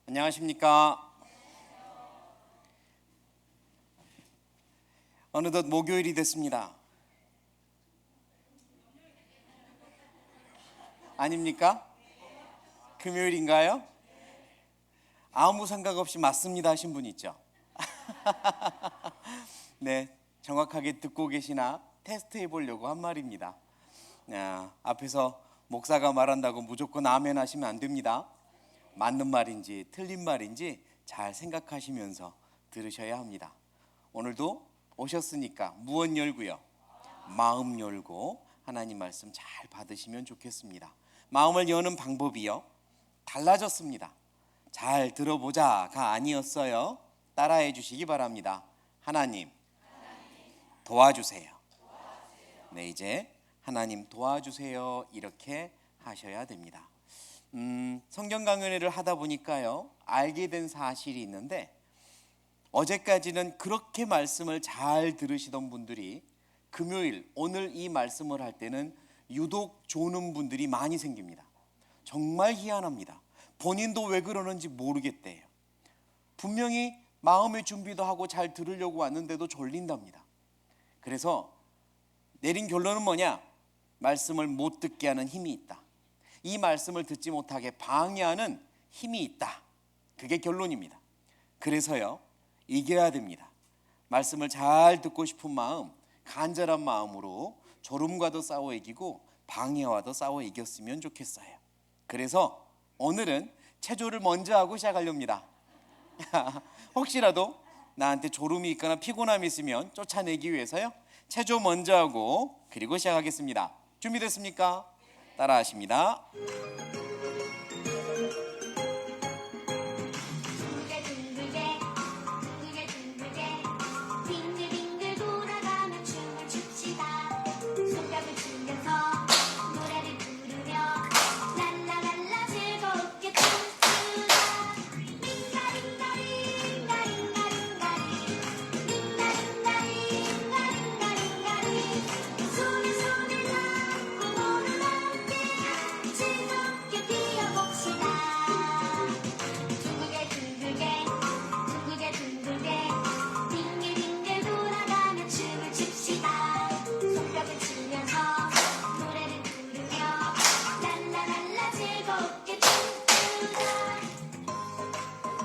안녕하십니까? 어느덧 목요일이 됐습니다. 아닙니까? 금요일인가요? 아무 생각 없이 맞습니다 하신 분 있죠? 네, 정확하게 듣고 계시나 테스트 해보려고 한 말입니다. 앞에서 목사가 말한다고 무조건 아멘 하시면 안 됩니다. 맞는 말인지 틀린 말인지 잘 생각하시면서 들으셔야 합니다. 오늘도 오셨으니까 무언 열고요? 마음 열고 하나님 말씀 잘 받으시면 좋겠습니다. 마음을 여는 방법이요 달라졌습니다. 잘 들어보자가 아니었어요. 따라해 주시기 바랍니다. 하나님 도와주세요. 네, 이제 하나님 도와주세요 이렇게 하셔야 됩니다. 성경 강연회를 하다 보니까요, 알게 된 사실이 있는데, 어제까지는 그렇게 말씀을 잘 들으시던 분들이 금요일 오늘 이 말씀을 할 때는 유독 조는 분들이 많이 생깁니다. 정말 희한합니다. 본인도 왜 그러는지 모르겠대요. 분명히 마음의 준비도 하고 잘 들으려고 왔는데도 졸린답니다. 그래서 내린 결론은 뭐냐? 말씀을 못 듣게 하는 힘이 있다. 이 말씀을 듣지 못하게 방해하는 힘이 있다. 그게 결론입니다. 그래서요, 이겨야 됩니다. 말씀을 잘 듣고 싶은 마음, 간절한 마음으로 졸음과도 싸워 이기고 방해와도 싸워 이겼으면 좋겠어요. 그래서 오늘은 체조를 먼저 하고 시작하렵니다. 혹시라도 나한테 졸음이 있거나 피곤함이 있으면 쫓아내기 위해서요, 체조 먼저 하고 그리고 시작하겠습니다. 준비됐습니까? 따라하십니다.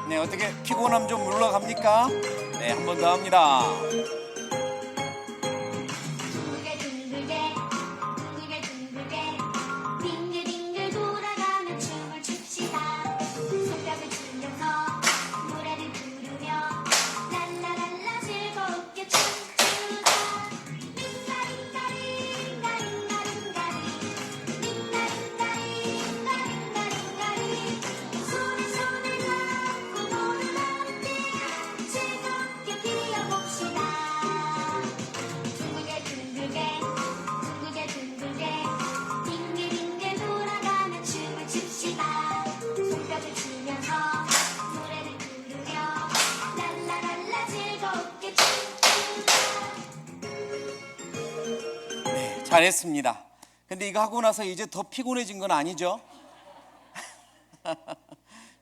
네, 어떻게 피곤함 좀 물러갑니까? 네, 한 번 더 합니다. 잘했습니다. 근데 이거 하고 나서 이제 더 피곤해진 건 아니죠?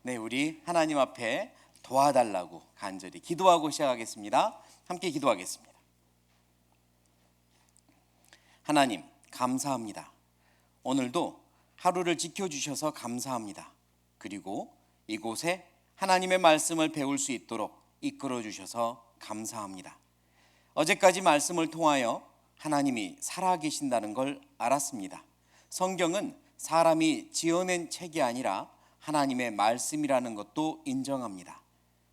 네, 우리 하나님 앞에 도와달라고 간절히 기도하고 시작하겠습니다. 함께 기도하겠습니다. 하나님, 감사합니다. 오늘도 하루를 지켜주셔서 감사합니다. 그리고 이곳에 하나님의 말씀을 배울 수 있도록 이끌어 주셔서 감사합니다. 어제까지 말씀을 통하여 하나님이 살아계신다는 걸 알았습니다. 성경은 사람이 지어낸 책이 아니라 하나님의 말씀이라는 것도 인정합니다.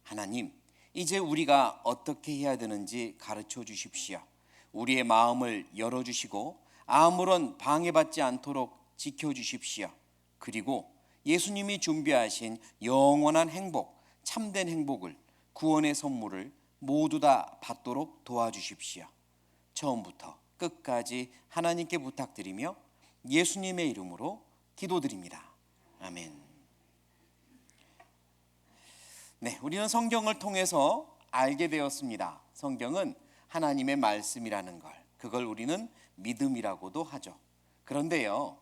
하나님, 이제 우리가 어떻게 해야 되는지 가르쳐 주십시오. 우리의 마음을 열어주시고 아무런 방해받지 않도록 지켜주십시오. 그리고 예수님이 준비하신 영원한 행복, 참된 행복을, 구원의 선물을 모두 다 받도록 도와주십시오. 처음부터 끝까지 하나님께 부탁드리며 예수님의 이름으로 기도드립니다. 아멘. 네, 우리는 성경을 통해서 알게 되었습니다. 성경은 하나님의 말씀이라는 걸, 그걸 우리는 믿음이라고도 하죠. 그런데요,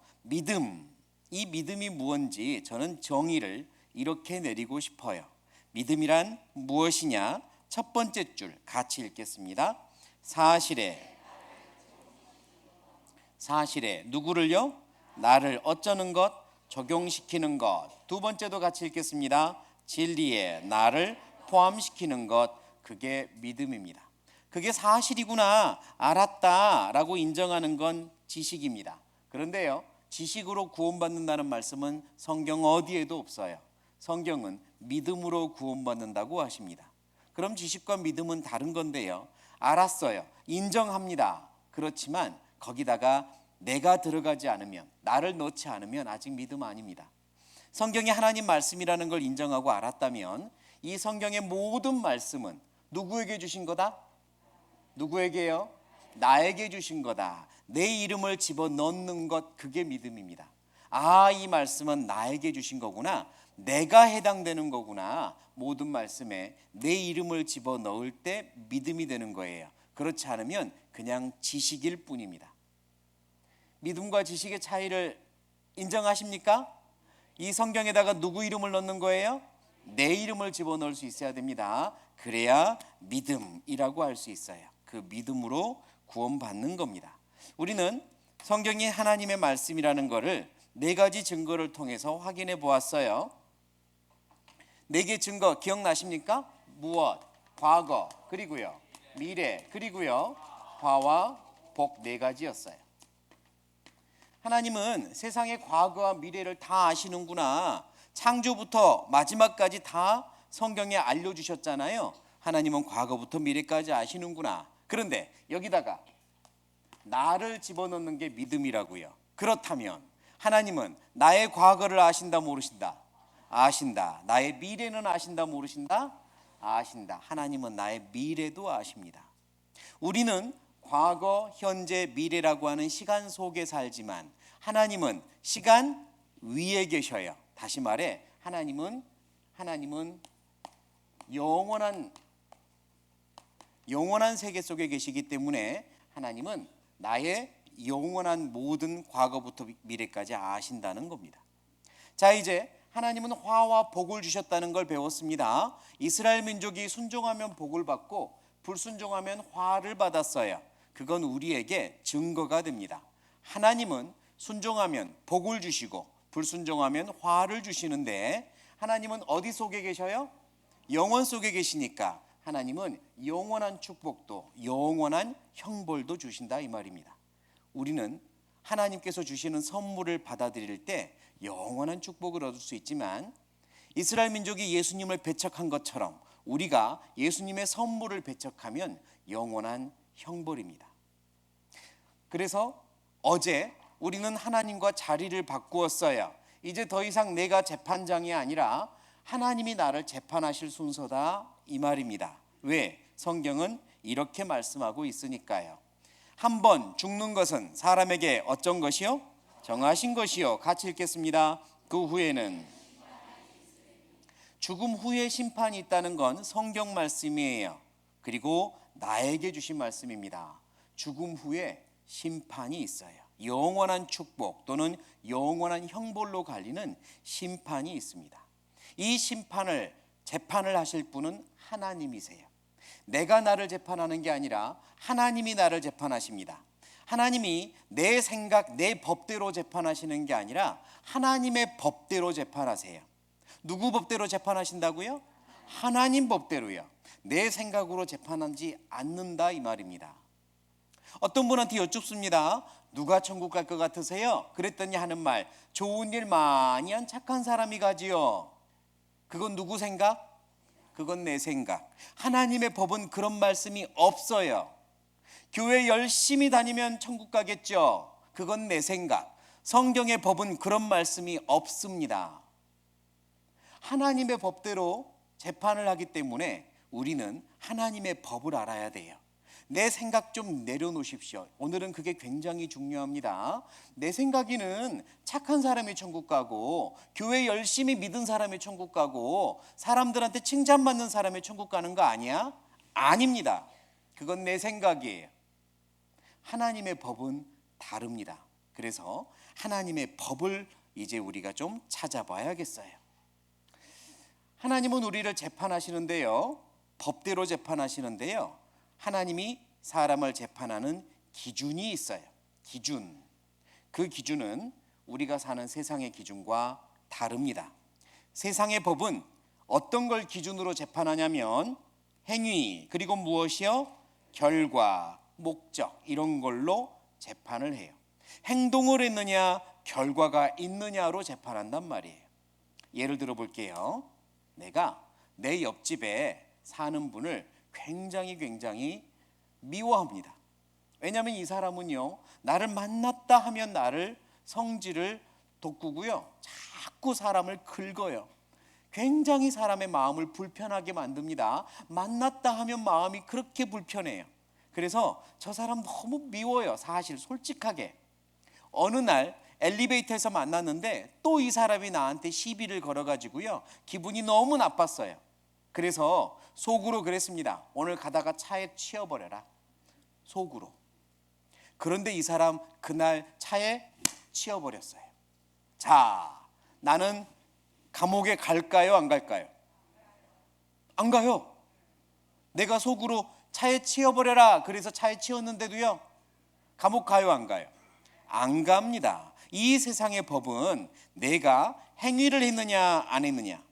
이 믿음이 무엇인지 저는 정의를 이렇게 내리고 싶어요. 믿음이란 무엇이냐? 첫 번째 줄 같이 읽겠습니다. 사실에 누구를요? 나를 어쩌는 것? 적용시키는 것. 두 번째도 같이 읽겠습니다. 진리에 나를 포함시키는 것. 그게 믿음입니다. 그게 사실이구나, 알았다라고 인정하는 건 지식입니다. 그런데요, 지식으로 구원받는다는 말씀은 성경 어디에도 없어요. 성경은 믿음으로 구원받는다고 하십니다. 그럼 지식과 믿음은 다른 건데요, 알았어요, 인정합니다. 그렇지만 거기다가 내가 들어가지 않으면, 나를 넣지 않으면 아직 믿음 아닙니다. 성경이 하나님 말씀이라는 걸 인정하고 알았다면 이 성경의 모든 말씀은 누구에게 주신 거다? 누구에게요? 나에게 주신 거다. 내 이름을 집어넣는 것, 그게 믿음입니다. 아, 이 말씀은 나에게 주신 거구나, 내가 해당되는 거구나. 모든 말씀에 내 이름을 집어넣을 때 믿음이 되는 거예요. 그렇지 않으면 그냥 지식일 뿐입니다. 믿음과 지식의 차이를 인정하십니까? 이 성경에다가 누구 이름을 넣는 거예요? 내 이름을 집어넣을 수 있어야 됩니다. 그래야 믿음이라고 할 수 있어요. 그 믿음으로 구원받는 겁니다. 우리는 성경이 하나님의 말씀이라는 것을 네 가지 증거를 통해서 확인해 보았어요. 네 개 증거 기억나십니까? 무엇, 과거, 그리고요 미래, 그리고요 화와 복, 네 가지였어요. 하나님은 세상의 과거와 미래를 다 아시는구나, 창조부터 마지막까지 다 성경에 알려주셨잖아요. 하나님은 과거부터 미래까지 아시는구나. 그런데 여기다가 나를 집어넣는 게 믿음이라고요. 그렇다면 하나님은 나의 과거를 아신다, 모르신다? 아신다. 나의 미래는 아신다, 모르신다? 아신다. 하나님은 나의 미래도 아십니다. 우리는 과거, 현재, 미래라고 하는 시간 속에 살지만 하나님은 시간 위에 계셔요. 다시 말해 하나님은 영원한 세계 속에 계시기 때문에 하나님은 나의 영원한 모든 과거부터 미래까지 아신다는 겁니다. 자, 이제 하나님은 화와 복을 주셨다는 걸 배웠습니다. 이스라엘 민족이 순종하면 복을 받고 불순종하면 화를 받았어요. 그건 우리에게 증거가 됩니다. 하나님은 순종하면 복을 주시고 불순종하면 화를 주시는데 하나님은 어디 속에 계셔요? 영원 속에 계시니까 하나님은 영원한 축복도 영원한 형벌도 주신다, 이 말입니다. 우리는 하나님께서 주시는 선물을 받아들일 때 영원한 축복을 얻을 수 있지만 이스라엘 민족이 예수님을 배척한 것처럼 우리가 예수님의 선물을 배척하면 영원한 형벌입니다. 그래서 어제 우리는 하나님과 자리를 바꾸었어요. 이제 더 이상 내가 재판장이 아니라 하나님이 나를 재판하실 순서다, 이 말입니다. 왜? 성경은 이렇게 말씀하고 있으니까요. 한 번 죽는 것은 사람에게 어떤 것이요? 정하신 것이요. 같이 읽겠습니다. 그 후에는, 죽음 후에 심판이 있다는 건 성경 말씀이에요. 그리고 나에게 주신 말씀입니다. 죽음 후에 심판이 있어요. 영원한 축복 또는 영원한 형벌로 갈리는 심판이 있습니다. 이 재판을 하실 분은 하나님이세요. 내가 나를 재판하는 게 아니라 하나님이 나를 재판하십니다. 하나님이 내 생각, 내 법대로 재판하시는 게 아니라 하나님의 법대로 재판하세요. 누구 법대로 재판하신다고요? 하나님 법대로요. 내 생각으로 재판하지 않는다, 이 말입니다. 어떤 분한테 여쭙습니다. 누가 천국 갈 것 같으세요? 그랬더니 하는 말, 좋은 일 많이 한 착한 사람이 가지요. 그건 누구 생각? 그건 내 생각. 하나님의 법은 그런 말씀이 없어요. 교회 열심히 다니면 천국 가겠죠. 그건 내 생각. 성경의 법은 그런 말씀이 없습니다. 하나님의 법대로 재판을 하기 때문에 우리는 하나님의 법을 알아야 돼요. 내 생각 좀 내려놓으십시오. 오늘은 그게 굉장히 중요합니다. 내 생각에는 착한 사람이 천국 가고 교회 열심히 믿은 사람이 천국 가고 사람들한테 칭찬받는 사람이 천국 가는 거 아니야? 아닙니다. 그건 내 생각이에요. 하나님의 법은 다릅니다. 그래서 하나님의 법을 이제 우리가 좀 찾아봐야겠어요. 하나님은 우리를 재판하시는데요, 법대로 재판하시는데요, 하나님이 사람을 재판하는 기준이 있어요. 기준. 그 기준은 우리가 사는 세상의 기준과 다릅니다. 세상의 법은 어떤 걸 기준으로 재판하냐면 행위, 그리고 무엇이요? 결과, 목적, 이런 걸로 재판을 해요. 행동을 했느냐, 결과가 있느냐로 재판한단 말이에요. 예를 들어 볼게요. 내가 내 옆집에 사는 분을 굉장히 미워합니다. 왜냐하면 이 사람은요, 나를 만났다 하면 나를 성질을 독구고요. 자꾸 사람을 긁어요. 굉장히 사람의 마음을 불편하게 만듭니다. 만났다 하면 마음이 그렇게 불편해요. 그래서 저 사람 너무 미워요. 사실 솔직하게. 어느 날 엘리베이터에서 만났는데 또 이 사람이 나한테 시비를 걸어가지고요, 기분이 너무 나빴어요. 그래서 속으로 그랬습니다. 오늘 가다가 차에 치여버려라. 속으로. 그런데 이 사람 그날 차에 치여버렸어요. 자, 나는 감옥에 갈까요, 안 갈까요? 안 가요. 내가 속으로 차에 치여버려라 그래서 차에 치였는데도요, 감옥 가요, 안 가요? 안 갑니다. 이 세상의 법은 내가 행위를 했느냐 안 했느냐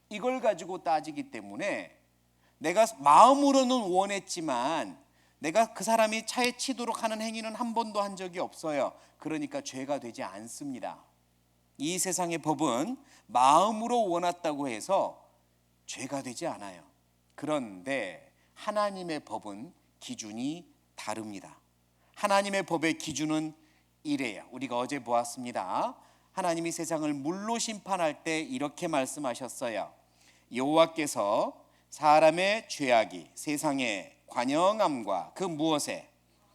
이걸 가지고 따지기 때문에, 내가 마음으로는 원했지만 내가 그 사람이 차에 치도록 하는 행위는 한 번도 한 적이 없어요. 그러니까 죄가 되지 않습니다. 이 세상의 법은 마음으로 원했다고 해서 죄가 되지 않아요. 그런데 하나님의 법은 기준이 다릅니다. 하나님의 법의 기준은 이래요. 우리가 어제 보았습니다. 하나님이 세상을 물로 심판할 때 이렇게 말씀하셨어요. 여호와께서 사람의 죄악이 세상의 관영함과 그 무엇에,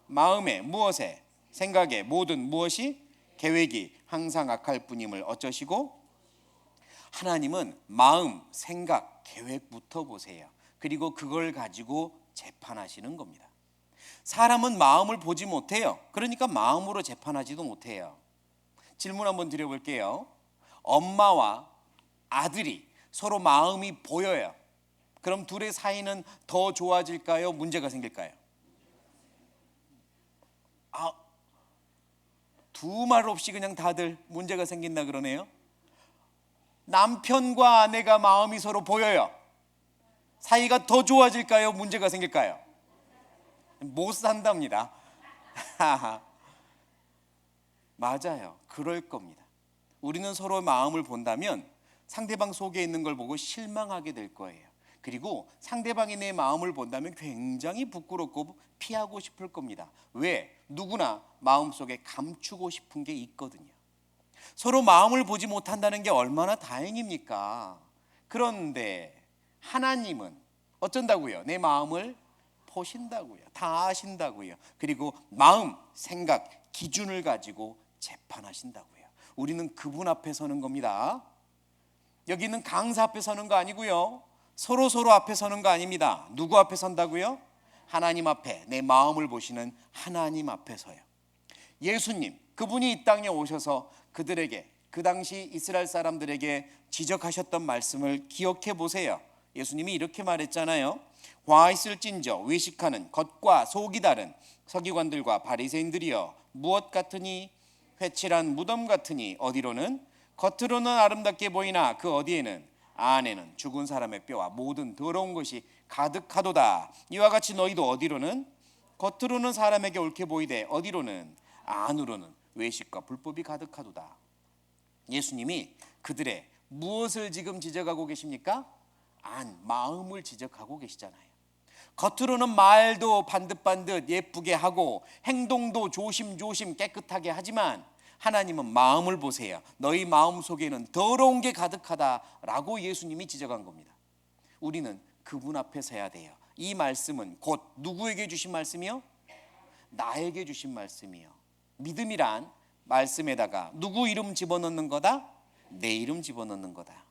마음에, 무엇에, 생각에, 모든 무엇이, 계획이 항상 악할 뿐임을 어쩌시고, 하나님은 마음, 생각, 계획부터 보세요. 그리고 그걸 가지고 재판하시는 겁니다. 사람은 마음을 보지 못해요. 그러니까 마음으로 재판하지도 못해요. 질문 한번 드려볼게요. 엄마와 아들이 서로 마음이 보여요. 그럼 둘의 사이는 더 좋아질까요? 문제가 생길까요? 두 말 없이 그냥 다들 문제가 생긴다 그러네요. 남편과 아내가 마음이 서로 보여요. 사이가 더 좋아질까요? 문제가 생길까요? 못 산답니다. 맞아요. 그럴 겁니다. 우리는 서로의 마음을 본다면 상대방 속에 있는 걸 보고 실망하게 될 거예요. 그리고 상대방이 내 마음을 본다면 굉장히 부끄럽고 피하고 싶을 겁니다. 왜? 누구나 마음속에 감추고 싶은 게 있거든요. 서로 마음을 보지 못한다는 게 얼마나 다행입니까? 그런데 하나님은 어쩐다고요? 내 마음을 보신다고요. 다 아신다고요. 그리고 마음, 생각, 기준을 가지고 재판하신다고요. 우리는 그분 앞에 서는 겁니다. 여기는 강사 앞에 서는 거 아니고요, 서로 앞에 서는 거 아닙니다. 누구 앞에 선다고요? 하나님 앞에, 내 마음을 보시는 하나님 앞에 서요. 예수님, 그분이 이 땅에 오셔서 그들에게, 그 당시 이스라엘 사람들에게 지적하셨던 말씀을 기억해 보세요. 예수님이 이렇게 말했잖아요. 화 있을진저 외식하는 겉과 속이 다른 서기관들과 바리새인들이여, 무엇 같으니? 회칠한 무덤 같으니 어디로는 겉으로는 아름답게 보이나 그 어디에는, 안에는 죽은 사람의 뼈와 모든 더러운 것이 가득하도다. 이와 같이 너희도 어디로는 겉으로는 사람에게 옳게 보이되 어디로는, 안으로는 외식과 불법이 가득하도다. 예수님이 그들의 무엇을 지금 지적하고 계십니까? 마음을 지적하고 계시잖아요. 겉으로는 말도 반듯반듯 예쁘게 하고 행동도 조심조심 깨끗하게 하지만 하나님은 마음을 보세요. 너희 마음 속에는 더러운 게 가득하다라고 예수님이 지적한 겁니다. 우리는 그분 앞에 서야 돼요. 이 말씀은 곧 누구에게 주신 말씀이요? 나에게 주신 말씀이요. 믿음이란 말씀에다가 누구 이름 집어넣는 거다? 내 이름 집어넣는 거다.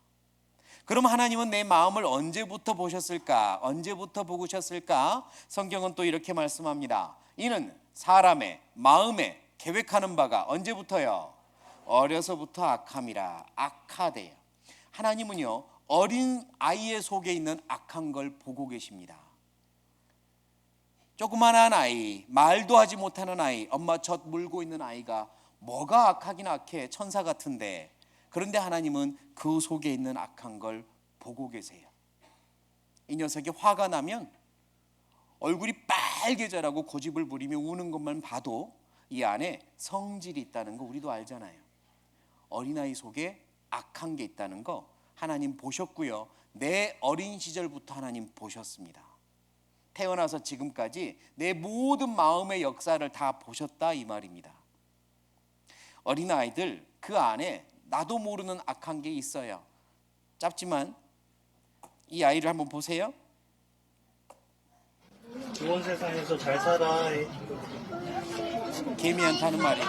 그럼 하나님은 내 마음을 언제부터 보셨을까? 언제부터 보셨을까? 성경은 또 이렇게 말씀합니다. 이는 사람의 마음에 계획하는 바가 언제부터요? 어려서부터 악함이라. 악하대요. 하나님은요, 어린 아이의 속에 있는 악한 걸 보고 계십니다. 조그만한 아이, 말도 하지 못하는 아이, 엄마 젖 물고 있는 아이가 뭐가 악하긴 악해, 천사 같은데. 그런데 하나님은 그 속에 있는 악한 걸 보고 계세요. 이 녀석이 화가 나면 얼굴이 빨개져라고 고집을 부리며 우는 것만 봐도 이 안에 성질이 있다는 거 우리도 알잖아요. 어린아이 속에 악한 게 있다는 거 하나님 보셨고요. 내 어린 시절부터 하나님 보셨습니다. 태어나서 지금까지 내 모든 마음의 역사를 다 보셨다 이 말입니다. 어린아이들 그 안에 나도 모르는 악한 게 있어요. 짧지만 이 아이를 한번 보세요. 좋은 세상에서 잘 살아. 개미한테 하는 말이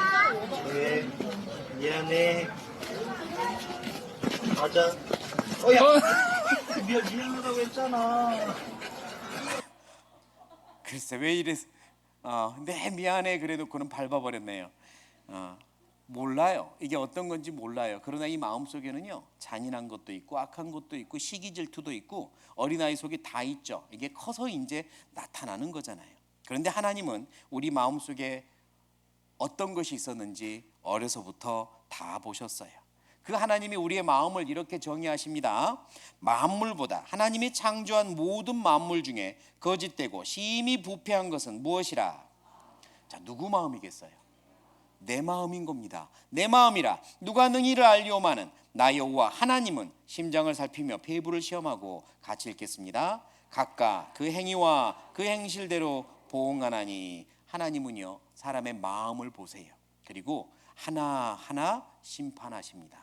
네, 미안해. 가자. 야! 미안하다고 했잖아. 글쎄 왜 이래. 네 미안해 그래놓고는 밟아버렸네요. 몰라요. 이게 어떤 건지 몰라요. 그러나 이 마음속에는요, 잔인한 것도 있고 악한 것도 있고 시기 질투도 있고 어린아이 속에 다 있죠. 이게 커서 이제 나타나는 거잖아요. 그런데 하나님은 우리 마음속에 어떤 것이 있었는지 어려서부터 다 보셨어요. 그 하나님이 우리의 마음을 이렇게 정의하십니다. 만물보다 하나님이 창조한 모든 만물 중에 거짓되고 심히 부패한 것은 무엇이라? 자, 누구 마음이겠어요? 내 마음인 겁니다. 내 마음이라 누가 능히를 알리오마는 나 여호와 하나님은 심장을 살피며 폐부를 시험하고. 같이 읽겠습니다. 각각 그 행위와 그 행실대로 보응하나니. 하나님은요, 사람의 마음을 보세요. 그리고 하나하나 심판하십니다.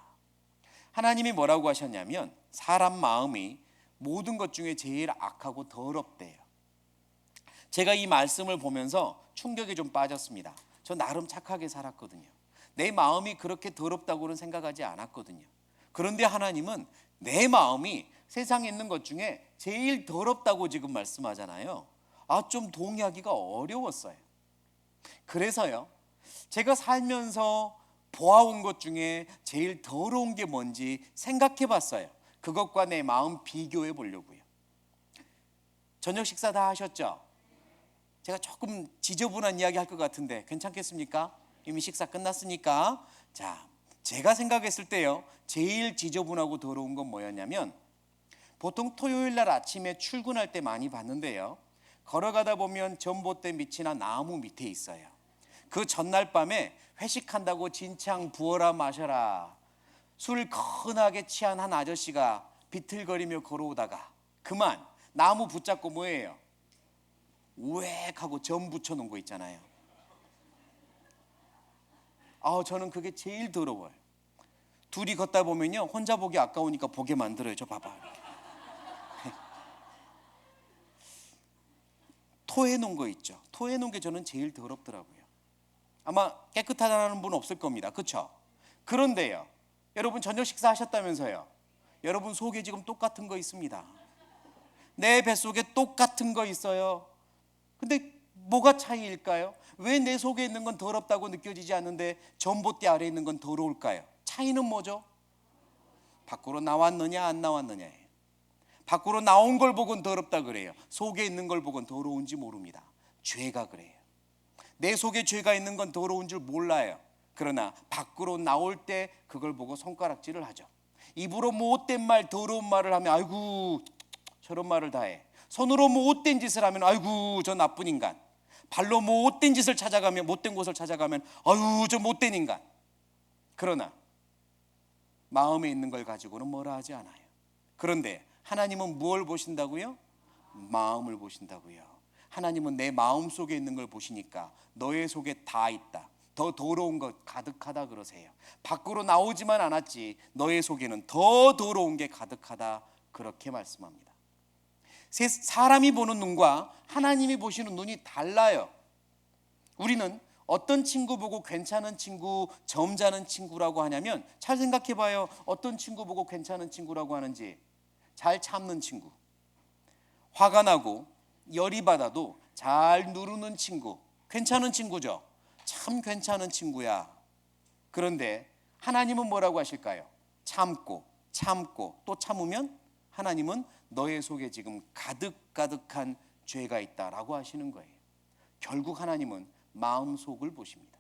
하나님이 뭐라고 하셨냐면 사람 마음이 모든 것 중에 제일 악하고 더럽대요. 제가 이 말씀을 보면서 충격에 좀 빠졌습니다. 저 나름 착하게 살았거든요. 내 마음이 그렇게 더럽다고는 생각하지 않았거든요. 그런데 하나님은 내 마음이 세상에 있는 것 중에 제일 더럽다고 지금 말씀하잖아요. 좀 동의하기가 어려웠어요. 그래서요, 제가 살면서 보아온 것 중에 제일 더러운 게 뭔지 생각해 봤어요. 그것과 내 마음 비교해 보려고요. 저녁 식사 다 하셨죠? 제가 조금 지저분한 이야기 할 것 같은데 괜찮겠습니까? 이미 식사 끝났으니까. 자, 제가 생각했을 때요, 제일 지저분하고 더러운 건 뭐였냐면, 보통 토요일 날 아침에 출근할 때 많이 봤는데요, 걸어가다 보면 전봇대 밑이나 나무 밑에 있어요. 그 전날 밤에 회식한다고 진창 부어라 마셔라 술 거나게 취한 한 아저씨가 비틀거리며 걸어오다가 그만 나무 붙잡고 뭐예요? 우웩 하고 점 붙여놓은 거 있잖아요. 저는 그게 제일 더러워요. 둘이 걷다 보면요, 혼자 보기 아까우니까 보게 만들어요. 저 봐봐. 토해놓은 거 있죠. 토해놓은 게 저는 제일 더럽더라고요. 아마 깨끗하다는 분 없을 겁니다. 그렇죠? 그런데요, 여러분 저녁 식사하셨다면서요. 여러분 속에 지금 똑같은 거 있습니다. 내 뱃속에 똑같은 거 있어요. 근데 뭐가 차이일까요? 왜 내 속에 있는 건 더럽다고 느껴지지 않는데 전봇대 아래에 있는 건 더러울까요? 차이는 뭐죠? 밖으로 나왔느냐 안 나왔느냐예요. 밖으로 나온 걸 보곤 더럽다 그래요. 속에 있는 걸 보곤 더러운지 모릅니다. 죄가 그래요. 내 속에 죄가 있는 건 더러운 줄 몰라요. 그러나 밖으로 나올 때 그걸 보고 손가락질을 하죠. 입으로 못된 말, 더러운 말을 하면 아이고 저런 말을 다 해. 손으로 못된 짓을 하면 아이고 저 나쁜 인간. 발로 못된 짓을 찾아가면, 못된 곳을 찾아가면 아유 저 못된 인간. 그러나 마음에 있는 걸 가지고는 뭐라 하지 않아요. 그런데 하나님은 뭘 보신다고요? 마음을 보신다고요. 하나님은 내 마음 속에 있는 걸 보시니까 너의 속에 다 있다, 더 더러운 것 가득하다 그러세요. 밖으로 나오지만 않았지 너의 속에는 더 더러운 게 가득하다, 그렇게 말씀합니다. 사람이 보는 눈과 하나님이 보시는 눈이 달라요. 우리는 어떤 친구 보고 괜찮은 친구, 점잖은 친구라고 하냐면, 잘 생각해 봐요. 어떤 친구 보고 괜찮은 친구라고 하는지. 잘 참는 친구, 화가 나고 열이 받아도 잘 누르는 친구, 괜찮은 친구죠. 참 괜찮은 친구야. 그런데 하나님은 뭐라고 하실까요? 참고 또 참으면 하나님은 너의 속에 지금 가득가득한 죄가 있다라고 하시는 거예요. 결국 하나님은 마음속을 보십니다.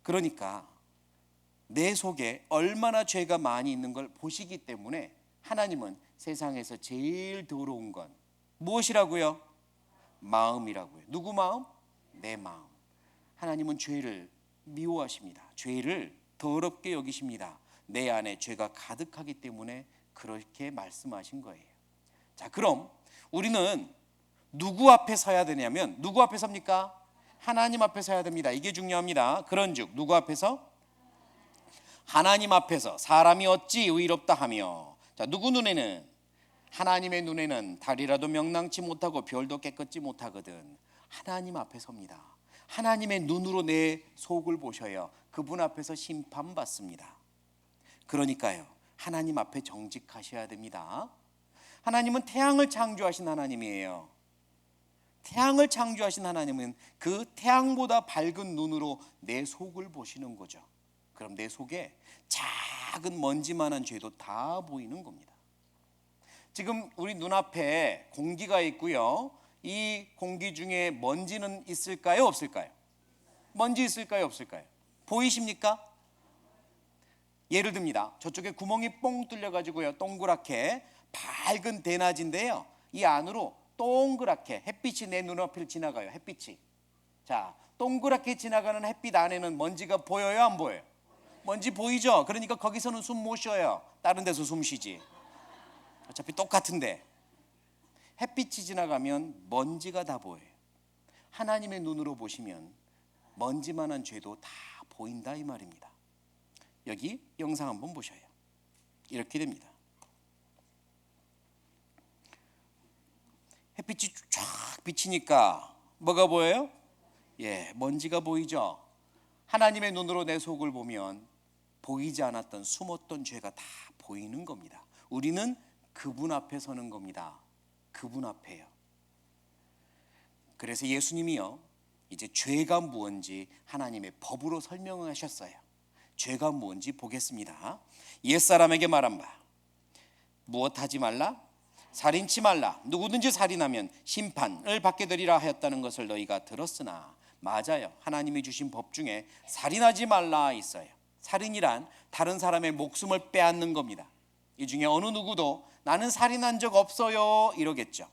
그러니까 내 속에 얼마나 죄가 많이 있는 걸 보시기 때문에 하나님은 세상에서 제일 더러운 건 무엇이라고요? 마음이라고요. 누구 마음? 내 마음. 하나님은 죄를 미워하십니다. 죄를 더럽게 여기십니다. 내 안에 죄가 가득하기 때문에 그렇게 말씀하신 거예요. 자, 그럼 우리는 누구 앞에 서야 되냐면, 누구 앞에 섭니까? 하나님 앞에 서야 됩니다. 이게 중요합니다. 그런즉 누구 앞에서? 하나님 앞에서 사람이 어찌 의롭다 하며. 자, 누구 눈에는? 하나님의 눈에는 달이라도 명랑치 못하고 별도 깨끗지 못하거든. 하나님 앞에 섭니다. 하나님의 눈으로 내 속을 보셔요. 그분 앞에서 심판받습니다. 그러니까요, 하나님 앞에 정직하셔야 됩니다. 하나님은 태양을 창조하신 하나님이에요. 태양을 창조하신 하나님은 그 태양보다 밝은 눈으로 내 속을 보시는 거죠. 그럼 내 속에 작은 먼지만한 죄도 다 보이는 겁니다. 지금 우리 눈앞에 공기가 있고요. 이 공기 중에 먼지는 있을까요, 없을까요? 먼지 있을까요, 없을까요? 보이십니까? 예를 듭니다. 저쪽에 구멍이 뽕 뚫려 가지고요, 동그랗게 밝은 대낮인데요, 이 안으로 동그랗게 햇빛이 내 눈앞을 지나가요. 햇빛이. 자, 동그랗게 지나가는 햇빛 안에는 먼지가 보여요, 안 보여요? 먼지 보이죠? 그러니까 거기서는 숨 못 쉬어요. 다른 데서 숨 쉬지. 어차피 똑같은데. 햇빛이 지나가면 먼지가 다 보여요. 하나님의 눈으로 보시면 먼지만한 죄도 다 보인다, 이 말입니다. 여기 영상 한번 보셔요. 이렇게 됩니다. 햇빛이 쫙 비치니까 뭐가 보여요? 예, 먼지가 보이죠? 하나님의 눈으로 내 속을 보면 보이지 않았던 숨었던 죄가 다 보이는 겁니다. 우리는 그분 앞에 서는 겁니다. 그분 앞에요. 그래서 예수님이요, 이제 죄가 무엇인지 하나님의 법으로 설명하셨어요. 죄가 무엇인지 보겠습니다. 옛사람에게 말한 바, 무엇하지 말라? 살인치 말라. 누구든지 살인하면 심판을 받게 되리라 하였다는 것을 너희가 들었으나. 맞아요. 하나님이 주신 법 중에 살인하지 말라 있어요. 살인이란 다른 사람의 목숨을 빼앗는 겁니다. 이 중에 어느 누구도 나는 살인한 적 없어요 이러겠죠.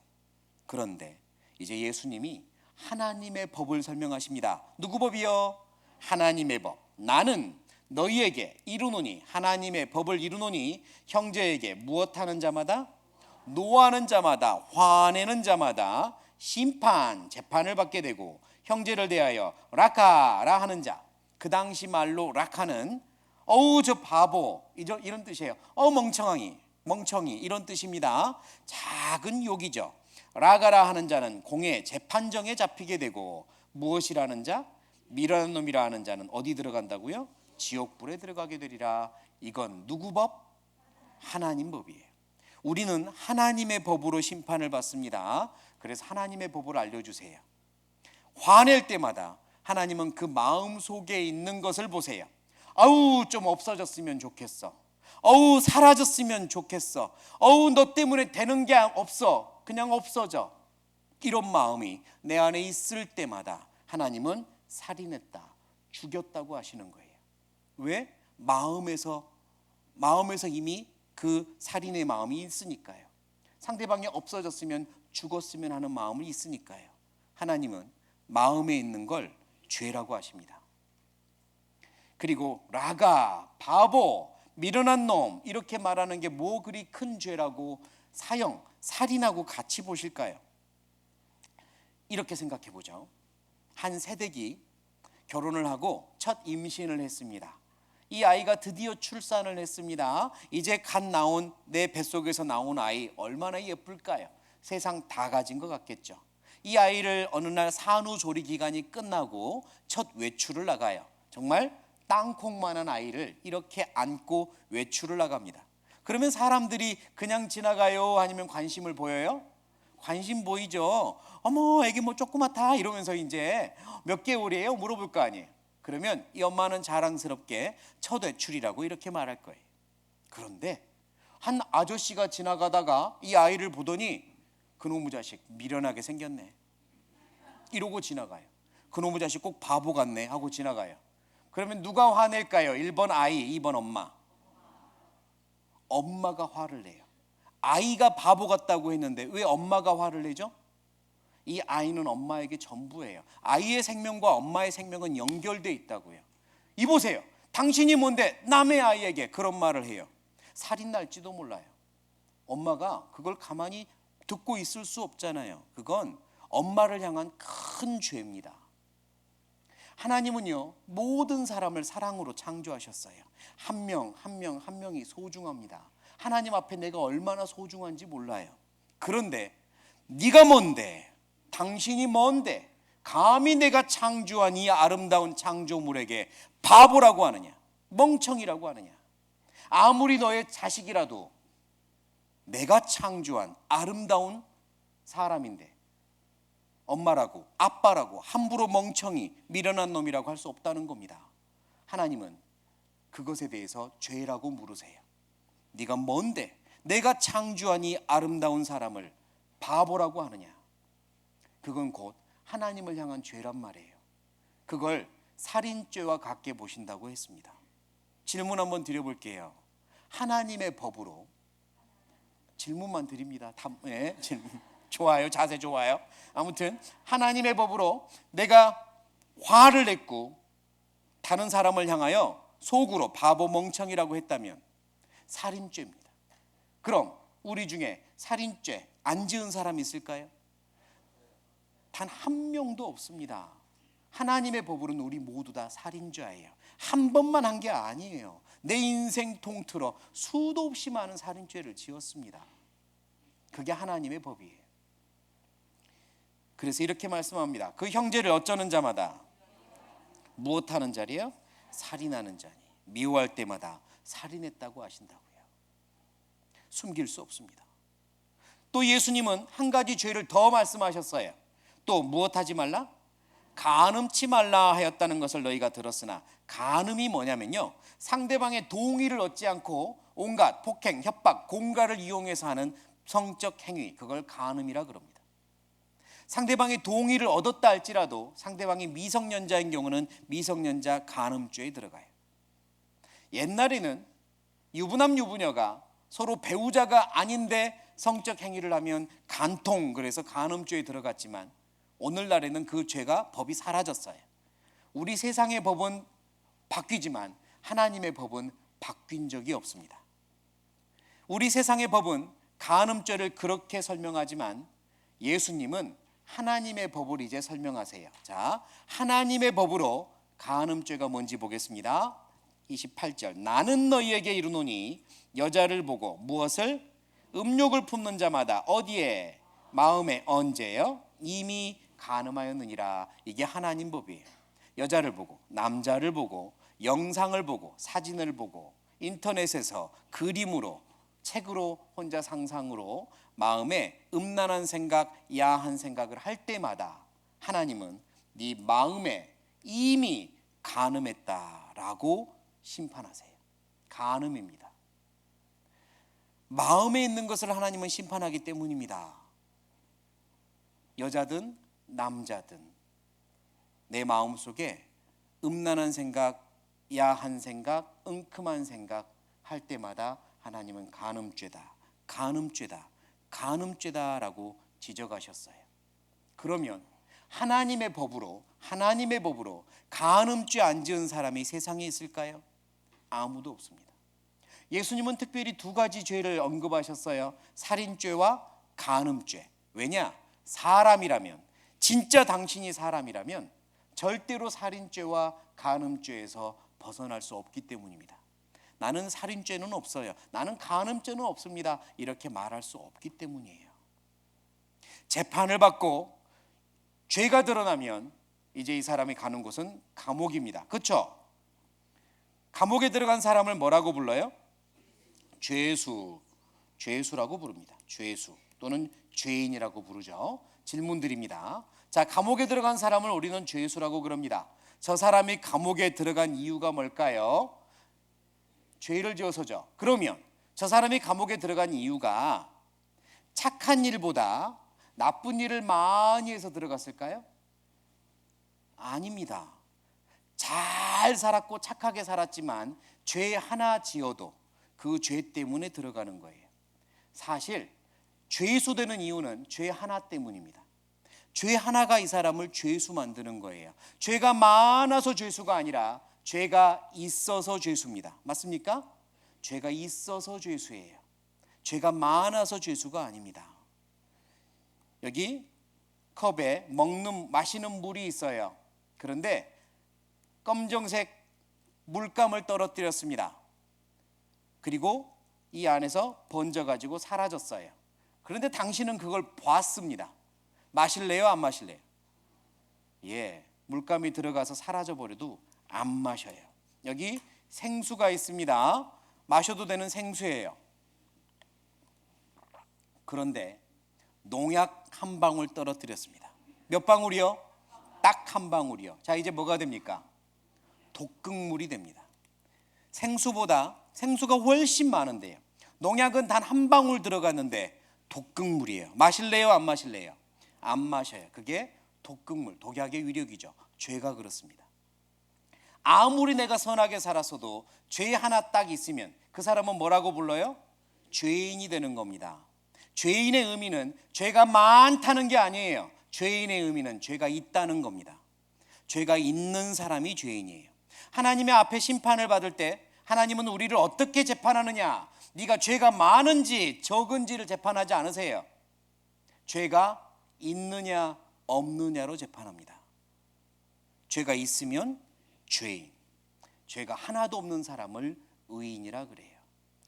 그런데 이제 예수님이 하나님의 법을 설명하십니다. 누구 법이요? 하나님의 법. 나는 너희에게 이르노니, 하나님의 법을 이르노니, 형제에게 무엇하는 자마다, 노하는 자마다, 화내는 자마다 심판, 재판을 받게 되고, 형제를 대하여 라카라 하는 자, 그 당시 말로 라카는 어우 저 바보 이런 뜻이에요. 멍청이 이런 뜻입니다. 작은 욕이죠. 라가라 하는 자는 공의 재판정에 잡히게 되고, 무엇이라는 자? 미련한 놈이라 하는 자는 어디 들어간다고요? 지옥불에 들어가게 되리라. 이건 누구 법? 하나님 법이에요. 우리는 하나님의 법으로 심판을 받습니다. 그래서 하나님의 법을 알려주세요. 화낼 때마다 하나님은 그 마음 속에 있는 것을 보세요. 아우 좀 없어졌으면 좋겠어. 어우 사라졌으면 좋겠어. 어우 너 때문에 되는 게 없어. 그냥 없어져. 이런 마음이 내 안에 있을 때마다 하나님은 살인했다, 죽였다고 하시는 거예요. 왜? 마음에서 이미 그 살인의 마음이 있으니까요. 상대방이 없어졌으면 죽었으면 하는 마음이 있으니까요. 하나님은 마음에 있는 걸 죄라고 하십니다. 그리고 라가, 바보, 미련한 놈 이렇게 말하는 게 뭐 그리 큰 죄라고 살인하고 같이 보실까요? 이렇게 생각해 보죠. 한 새댁이 결혼을 하고 첫 임신을 했습니다. 이 아이가 드디어 출산을 했습니다. 이제 갓 나온 내 뱃속에서 나온 아이 얼마나 예쁠까요? 세상 다 가진 것 같겠죠. 이 아이를 어느 날 산후조리 기간이 끝나고 첫 외출을 나가요. 정말 땅콩만한 아이를 이렇게 안고 외출을 나갑니다. 그러면 사람들이 그냥 지나가요? 아니면 관심을 보여요? 관심 보이죠. 어머 애기 뭐 조그맣다 이러면서 이제 몇 개월이에요? 물어볼 거 아니에요. 그러면 이 엄마는 자랑스럽게 첫 외출이라고 이렇게 말할 거예요. 그런데 한 아저씨가 지나가다가 이 아이를 보더니 그놈의 자식 미련하게 생겼네 이러고 지나가요. 그놈의 자식 꼭 바보 같네 하고 지나가요. 그러면 누가 화낼까요? 1번 아이, 2번 엄마. 엄마가 화를 내요. 아이가 바보 같다고 했는데 왜 엄마가 화를 내죠? 이 아이는 엄마에게 전부예요. 아이의 생명과 엄마의 생명은 연결되어 있다고요. 이보세요. 당신이 뭔데 남의 아이에게 그런 말을 해요. 살인 날지도 몰라요. 엄마가 그걸 가만히 듣고 있을 수 없잖아요. 그건 엄마를 향한 큰 죄입니다. 하나님은요, 모든 사람을 사랑으로 창조하셨어요. 한 명, 한 명, 한 명이 소중합니다. 하나님 앞에 내가 얼마나 소중한지 몰라요. 그런데 네가 뭔데, 당신이 뭔데 감히 내가 창조한 이 아름다운 창조물에게 바보라고 하느냐, 멍청이라고 하느냐. 아무리 너의 자식이라도 내가 창조한 아름다운 사람인데 엄마라고 아빠라고 함부로 멍청이 미련한 놈이라고 할 수 없다는 겁니다. 하나님은 그것에 대해서 죄라고 물으세요. 네가 뭔데 내가 창조한 이 아름다운 사람을 바보라고 하느냐. 그건 곧 하나님을 향한 죄란 말이에요. 그걸 살인죄와 같게 보신다고 했습니다. 질문 한번 드려볼게요. 하나님의 법으로, 질문만 드립니다. 질문. 좋아요. 자세 좋아요. 아무튼 하나님의 법으로 내가 화를 냈고 다른 사람을 향하여 속으로 바보 멍청이라고 했다면 살인죄입니다. 그럼 우리 중에 살인죄 안 지은 사람이 있을까요? 단 한 명도 없습니다. 하나님의 법으로는 우리 모두 다 살인자예요. 한 번만 한 게 아니에요. 내 인생 통틀어 수도 없이 많은 살인죄를 지었습니다. 그게 하나님의 법이에요. 그래서 이렇게 말씀합니다. 그 형제를 어쩌는 자마다 무엇하는 자리요? 살인하는 자니 미워할 때마다 살인했다고 하신다고요. 숨길 수 없습니다. 또 예수님은 한 가지 죄를 더 말씀하셨어요. 또 무엇하지 말라? 간음치 말라 하였다는 것을 너희가 들었으나, 간음이 뭐냐면요, 상대방의 동의를 얻지 않고 온갖 폭행, 협박, 공갈을 이용해서 하는 성적 행위, 그걸 간음이라 그럽니다. 상대방의 동의를 얻었다 할지라도 상대방이 미성년자인 경우는 미성년자 간음죄에 들어가요. 옛날에는 유부남 유부녀가 서로 배우자가 아닌데 성적 행위를 하면 간통, 그래서 간음죄에 들어갔지만 오늘날에는 그 죄가 법이 사라졌어요. 우리 세상의 법은 바뀌지만 하나님의 법은 바뀐 적이 없습니다. 우리 세상의 법은 간음죄를 그렇게 설명하지만 예수님은 하나님의 법을 이제 설명하세요. 자, 하나님의 법으로 간음죄가 뭔지 보겠습니다. 28절. 나는 너희에게 이르노니 여자를 보고 무엇을? 음욕을 품는 자마다 어디에? 마음에. 언제요? 이미 간음하였느니라. 이게 하나님 법이에요. 여자를 보고, 남자를 보고, 영상을 보고, 사진을 보고, 인터넷에서 그림으로, 책으로, 혼자 상상으로 마음에 음란한 생각, 야한 생각을 할 때마다 하나님은 네 마음에 이미 간음했다라고 심판하세요. 간음입니다. 마음에 있는 것을 하나님은 심판하기 때문입니다. 여자든 남자든 내 마음속에 음란한 생각, 야한 생각, 은큼한 생각 할 때마다 하나님은 간음죄다, 간음죄다, 간음죄다라고 지적하셨어요. 그러면 하나님의 법으로 간음죄 안 지은 사람이 세상에 있을까요? 아무도 없습니다. 예수님은 특별히 두 가지 죄를 언급하셨어요. 살인죄와 간음죄. 왜냐? 사람이라면, 진짜 당신이 사람이라면 절대로 살인죄와 간음죄에서 벗어날 수 없기 때문입니다. 나는 살인죄는 없어요, 나는 간음죄는 없습니다, 이렇게 말할 수 없기 때문이에요. 재판을 받고 죄가 드러나면 이제 이 사람이 가는 곳은 감옥입니다. 그렇죠? 감옥에 들어간 사람을 뭐라고 불러요? 죄수라고 부릅니다. 죄수 또는 죄인이라고 부르죠. 질문 드립니다. 자, 감옥에 들어간 사람을 우리는 죄수라고 그럽니다. 저 사람이 감옥에 들어간 이유가 뭘까요? 죄를 지어서죠. 그러면 저 사람이 감옥에 들어간 이유가 착한 일보다 나쁜 일을 많이 해서 들어갔을까요? 아닙니다. 잘 살았고 착하게 살았지만 죄 하나 지어도 그 죄 때문에 들어가는 거예요. 사실 죄수되는 이유는 죄 하나 때문입니다. 죄 하나가 이 사람을 죄수 만드는 거예요. 죄가 많아서 죄수가 아니라 죄가 있어서 죄수입니다. 맞습니까? 죄가 있어서 죄수예요. 죄가 많아서 죄수가 아닙니다. 여기 컵에 마시는 물이 있어요. 그런데 검정색 물감을 떨어뜨렸습니다. 그리고 이 안에서 번져가지고 사라졌어요. 그런데 당신은 그걸 보았습니다. 마실래요? 안 마실래요? 예, 물감이 들어가서 사라져버려도 안 마셔요. 여기 생수가 있습니다. 마셔도 되는 생수예요. 그런데 농약 한 방울 떨어뜨렸습니다. 몇 방울이요? 딱 한 방울이요. 자, 이제 뭐가 됩니까? 독극물이 됩니다. 생수가 훨씬 많은데요. 농약은 단 한 방울 들어갔는데 독극물이에요. 마실래요? 안 마실래요? 안 마셔요. 그게 독극물, 독약의 위력이죠. 죄가 그렇습니다. 아무리 내가 선하게 살았어도 죄 하나 딱 있으면 그 사람은 뭐라고 불러요? 죄인이 되는 겁니다. 죄인의 의미는 죄가 많다는 게 아니에요. 죄인의 의미는 죄가 있다는 겁니다. 죄가 있는 사람이 죄인이에요. 하나님의 앞에 심판을 받을 때 하나님은 우리를 어떻게 재판하느냐? 네가 죄가 많은지 적은지를 재판하지 않으세요. 죄가 있느냐 없느냐로 재판합니다. 죄가 있으면 죄인, 죄가 하나도 없는 사람을 의인이라 그래요.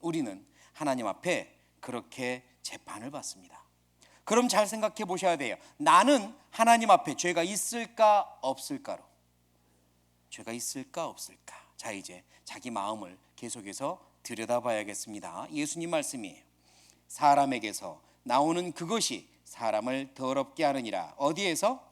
우리는 하나님 앞에 그렇게 재판을 받습니다. 그럼 잘 생각해 보셔야 돼요. 나는 하나님 앞에 죄가 있을까 없을까로. 죄가 있을까 없을까. 자, 이제 자기 마음을 계속해서 들여다봐야겠습니다. 예수님 말씀이에요. 사람에게서 나오는 그것이 사람을 더럽게 하느니라. 어디에서?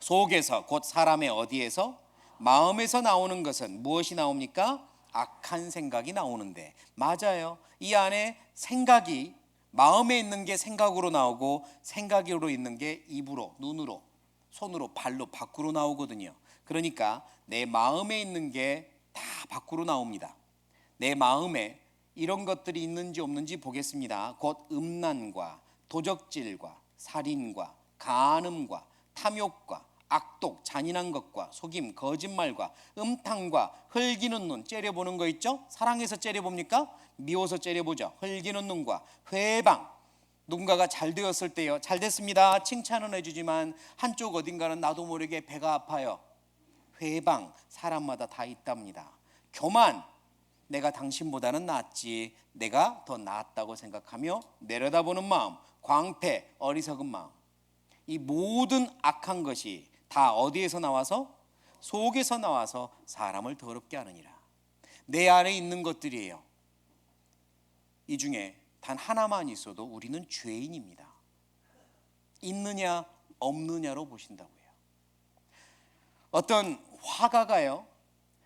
속에서, 곧 사람의 어디에서? 마음에서 나오는 것은 무엇이 나옵니까? 악한 생각이 나오는데, 맞아요. 이 안에 생각이, 마음에 있는 게 생각으로 나오고 생각으로 있는 게 입으로, 눈으로, 손으로, 발로 밖으로 나오거든요. 그러니까 내 마음에 있는 게 다 밖으로 나옵니다. 내 마음에 이런 것들이 있는지 없는지 보겠습니다. 곧 음란과 도적질과 살인과 간음과 탐욕과 악독, 잔인한 것과 속임, 거짓말과 음탕과 흘기는 눈, 째려보는 거 있죠? 사랑해서 째려봅니까? 미워서 째려보죠. 흘기는 눈과 회방, 누군가가 잘 되었을 때요, 잘 됐습니다, 칭찬은 해주지만 한쪽 어딘가는 나도 모르게 배가 아파요. 회방, 사람마다 다 있답니다. 교만, 내가 당신보다는 낫지, 내가 더 낫다고 생각하며 내려다보는 마음, 광패, 어리석은 마음, 이 모든 악한 것이 다 어디에서 나와서? 속에서 나와서 사람을 더럽게 하느니라. 내 안에 있는 것들이에요. 이 중에 단 하나만 있어도 우리는 죄인입니다. 있느냐 없느냐로 보신다고요. 어떤 화가가요,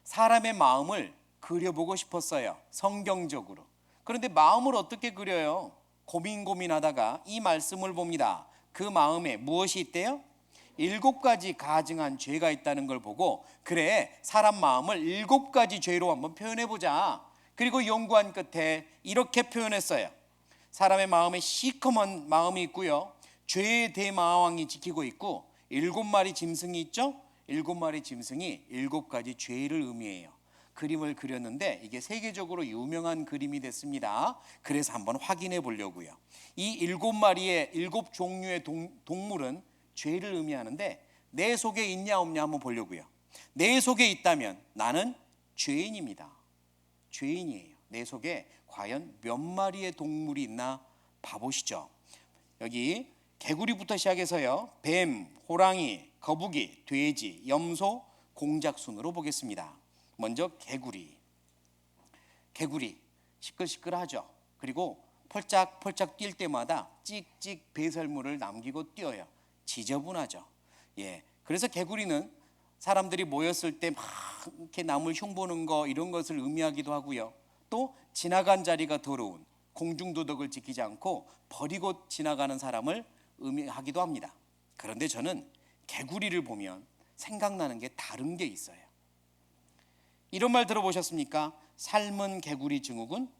사람의 마음을 그려보고 싶었어요. 성경적으로. 그런데 마음을 어떻게 그려요? 고민하다가 이 말씀을 봅니다. 그 마음에 무엇이 있대요? 7가지 가증한 죄가 있다는 걸 보고, 그래, 사람 마음을 7가지 죄로 한번 표현해보자. 그리고 연구한 끝에 이렇게 표현했어요. 사람의 마음에 시커먼 마음이 있고요, 죄의 대마왕이 지키고 있고, 7마리 짐승이 있죠? 7마리 짐승이 7가지 죄를 의미해요. 그림을 그렸는데 이게 세계적으로 유명한 그림이 됐습니다. 그래서 한번 확인해 보려고요. 이 7마리의 7종류의 동물은 죄를 의미하는데 내 속에 있냐 없냐 한번 보려고요. 내 속에 있다면 나는 죄인입니다. 죄인이에요. 내 속에 과연 몇 마리의 동물이 있나 봐보시죠. 여기 개구리부터 시작해서요, 뱀, 호랑이, 거북이, 돼지, 염소, 공작 순으로 보겠습니다. 먼저 개구리 시끌시끌하죠. 그리고 펄짝펄짝 뛸 때마다 찍찍 배설물을 남기고 뛰어요. 지저분하죠. 예, 그래서 개구리는 사람들이 모였을 때 막 이렇게 남을 흉보는 거, 이런 것을 의미하기도 하고요. 또 지나간 자리가 더러운, 공중도덕을 지키지 않고 버리고 지나가는 사람을 의미하기도 합니다. 그런데 저는 개구리를 보면 생각나는 게 다른 게 있어요. 이런 말 들어보셨습니까? 삶은 개구리 증후군.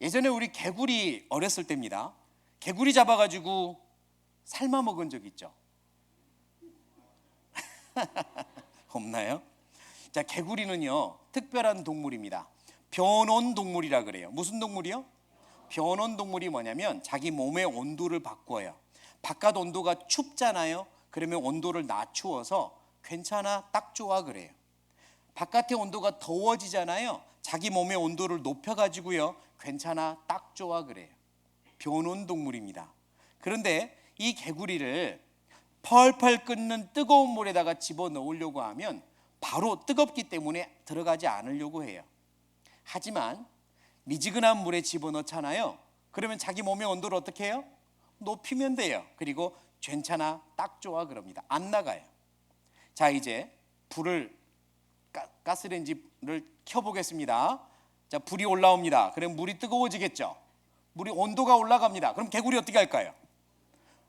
예전에 우리 개구리 어렸을 때입니다. 개구리 잡아가지고 삶아 먹은 적 있죠? 없나요? 자, 개구리는요, 특별한 동물입니다. 변온 동물이라 그래요. 무슨 동물이요? 변온 동물이 뭐냐면 자기 몸의 온도를 바꿔요. 바깥 온도가 춥잖아요. 그러면 온도를 낮추어서 괜찮아, 딱 좋아 그래요. 바깥의 온도가 더워지잖아요. 자기 몸의 온도를 높여가지고요, 괜찮아, 딱 좋아 그래요. 변온 동물입니다. 그런데 이 개구리를 펄펄 끓는 뜨거운 물에다가 집어넣으려고 하면 바로 뜨겁기 때문에 들어가지 않으려고 해요. 하지만 미지근한 물에 집어넣잖아요. 그러면 자기 몸의 온도를 어떻게 해요? 높이면 돼요. 그리고 괜찮아, 딱 좋아 그럽니다. 안 나가요. 자, 이제 불을 가스레인지를 켜보겠습니다. 자, 불이 올라옵니다. 그럼 물이 뜨거워지겠죠. 물이 온도가 올라갑니다. 그럼 개구리 어떻게 할까요?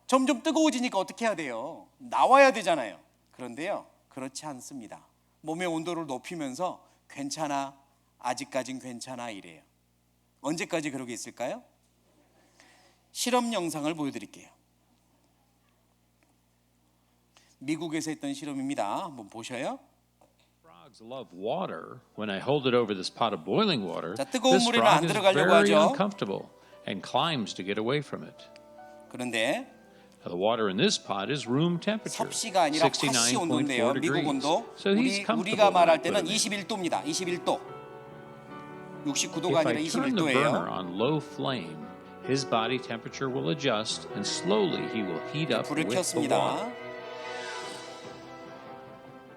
점점 뜨거워지니까 어떻게 해야 돼요? 나와야 되잖아요. 그런데요, 그렇지 않습니다. 몸의 온도를 높이면서 괜찮아, 아직까진 괜찮아 이래요. 언제까지 그러고 있을까요? 실험 영상을 보여드릴게요. 미국에서 했던 실험입니다. 한번 보셔요. Frogs love water. When I hold it over this pot of boiling water, 자, 뜨거운 this 물에는 frog 안 is 들어가려고 very 하죠. uncomfortable and climbs to get away from it. 그런데 Now, the water in this pot is room temperature, 섭씨가 아니라 화씨 온도인데요. 69.4 미국 degrees. 온도. So he's 우리가 comfortable 말할 when I 때는 put it in. 21도입니다. 21도. 69도가 If 아니라 I turn the burner 21도예요. on low flame, his body temperature will adjust and slowly he will heat up 불을 with the 켰습니다. water.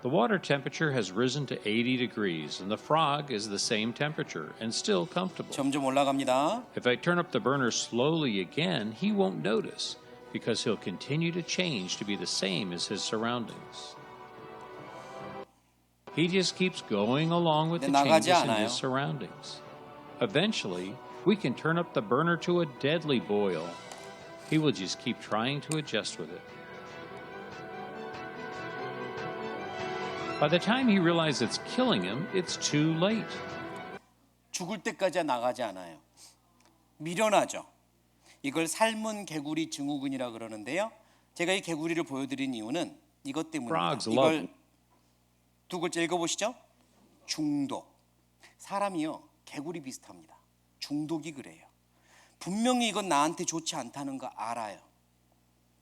The water temperature has risen to 80 degrees and the frog is the same temperature and still comfortable. 점점 올라갑니다. If I turn up the burner slowly again, he won't notice because he'll continue to change to be the same as his surroundings. He just keeps going along with the 나가지 changes in 않아요. his surroundings. Eventually, we can turn up the burner to a deadly boil. He will just keep trying to adjust with it. By the time he realizes it's killing him, it's too late. 죽을 때까지 나가지 않아요. 미련하죠. 이걸 삶은 개구리 증후군이라 그러는데요. 제가 이 개구리를 보여드린 이유는 이것 때문입니다. Frogs 이걸 love 두 글자 읽어보시죠. 중독. 사람이요, 개구리 비슷합니다. 중독이 그래요. 분명히 이건 나한테 좋지 않다는 거 알아요.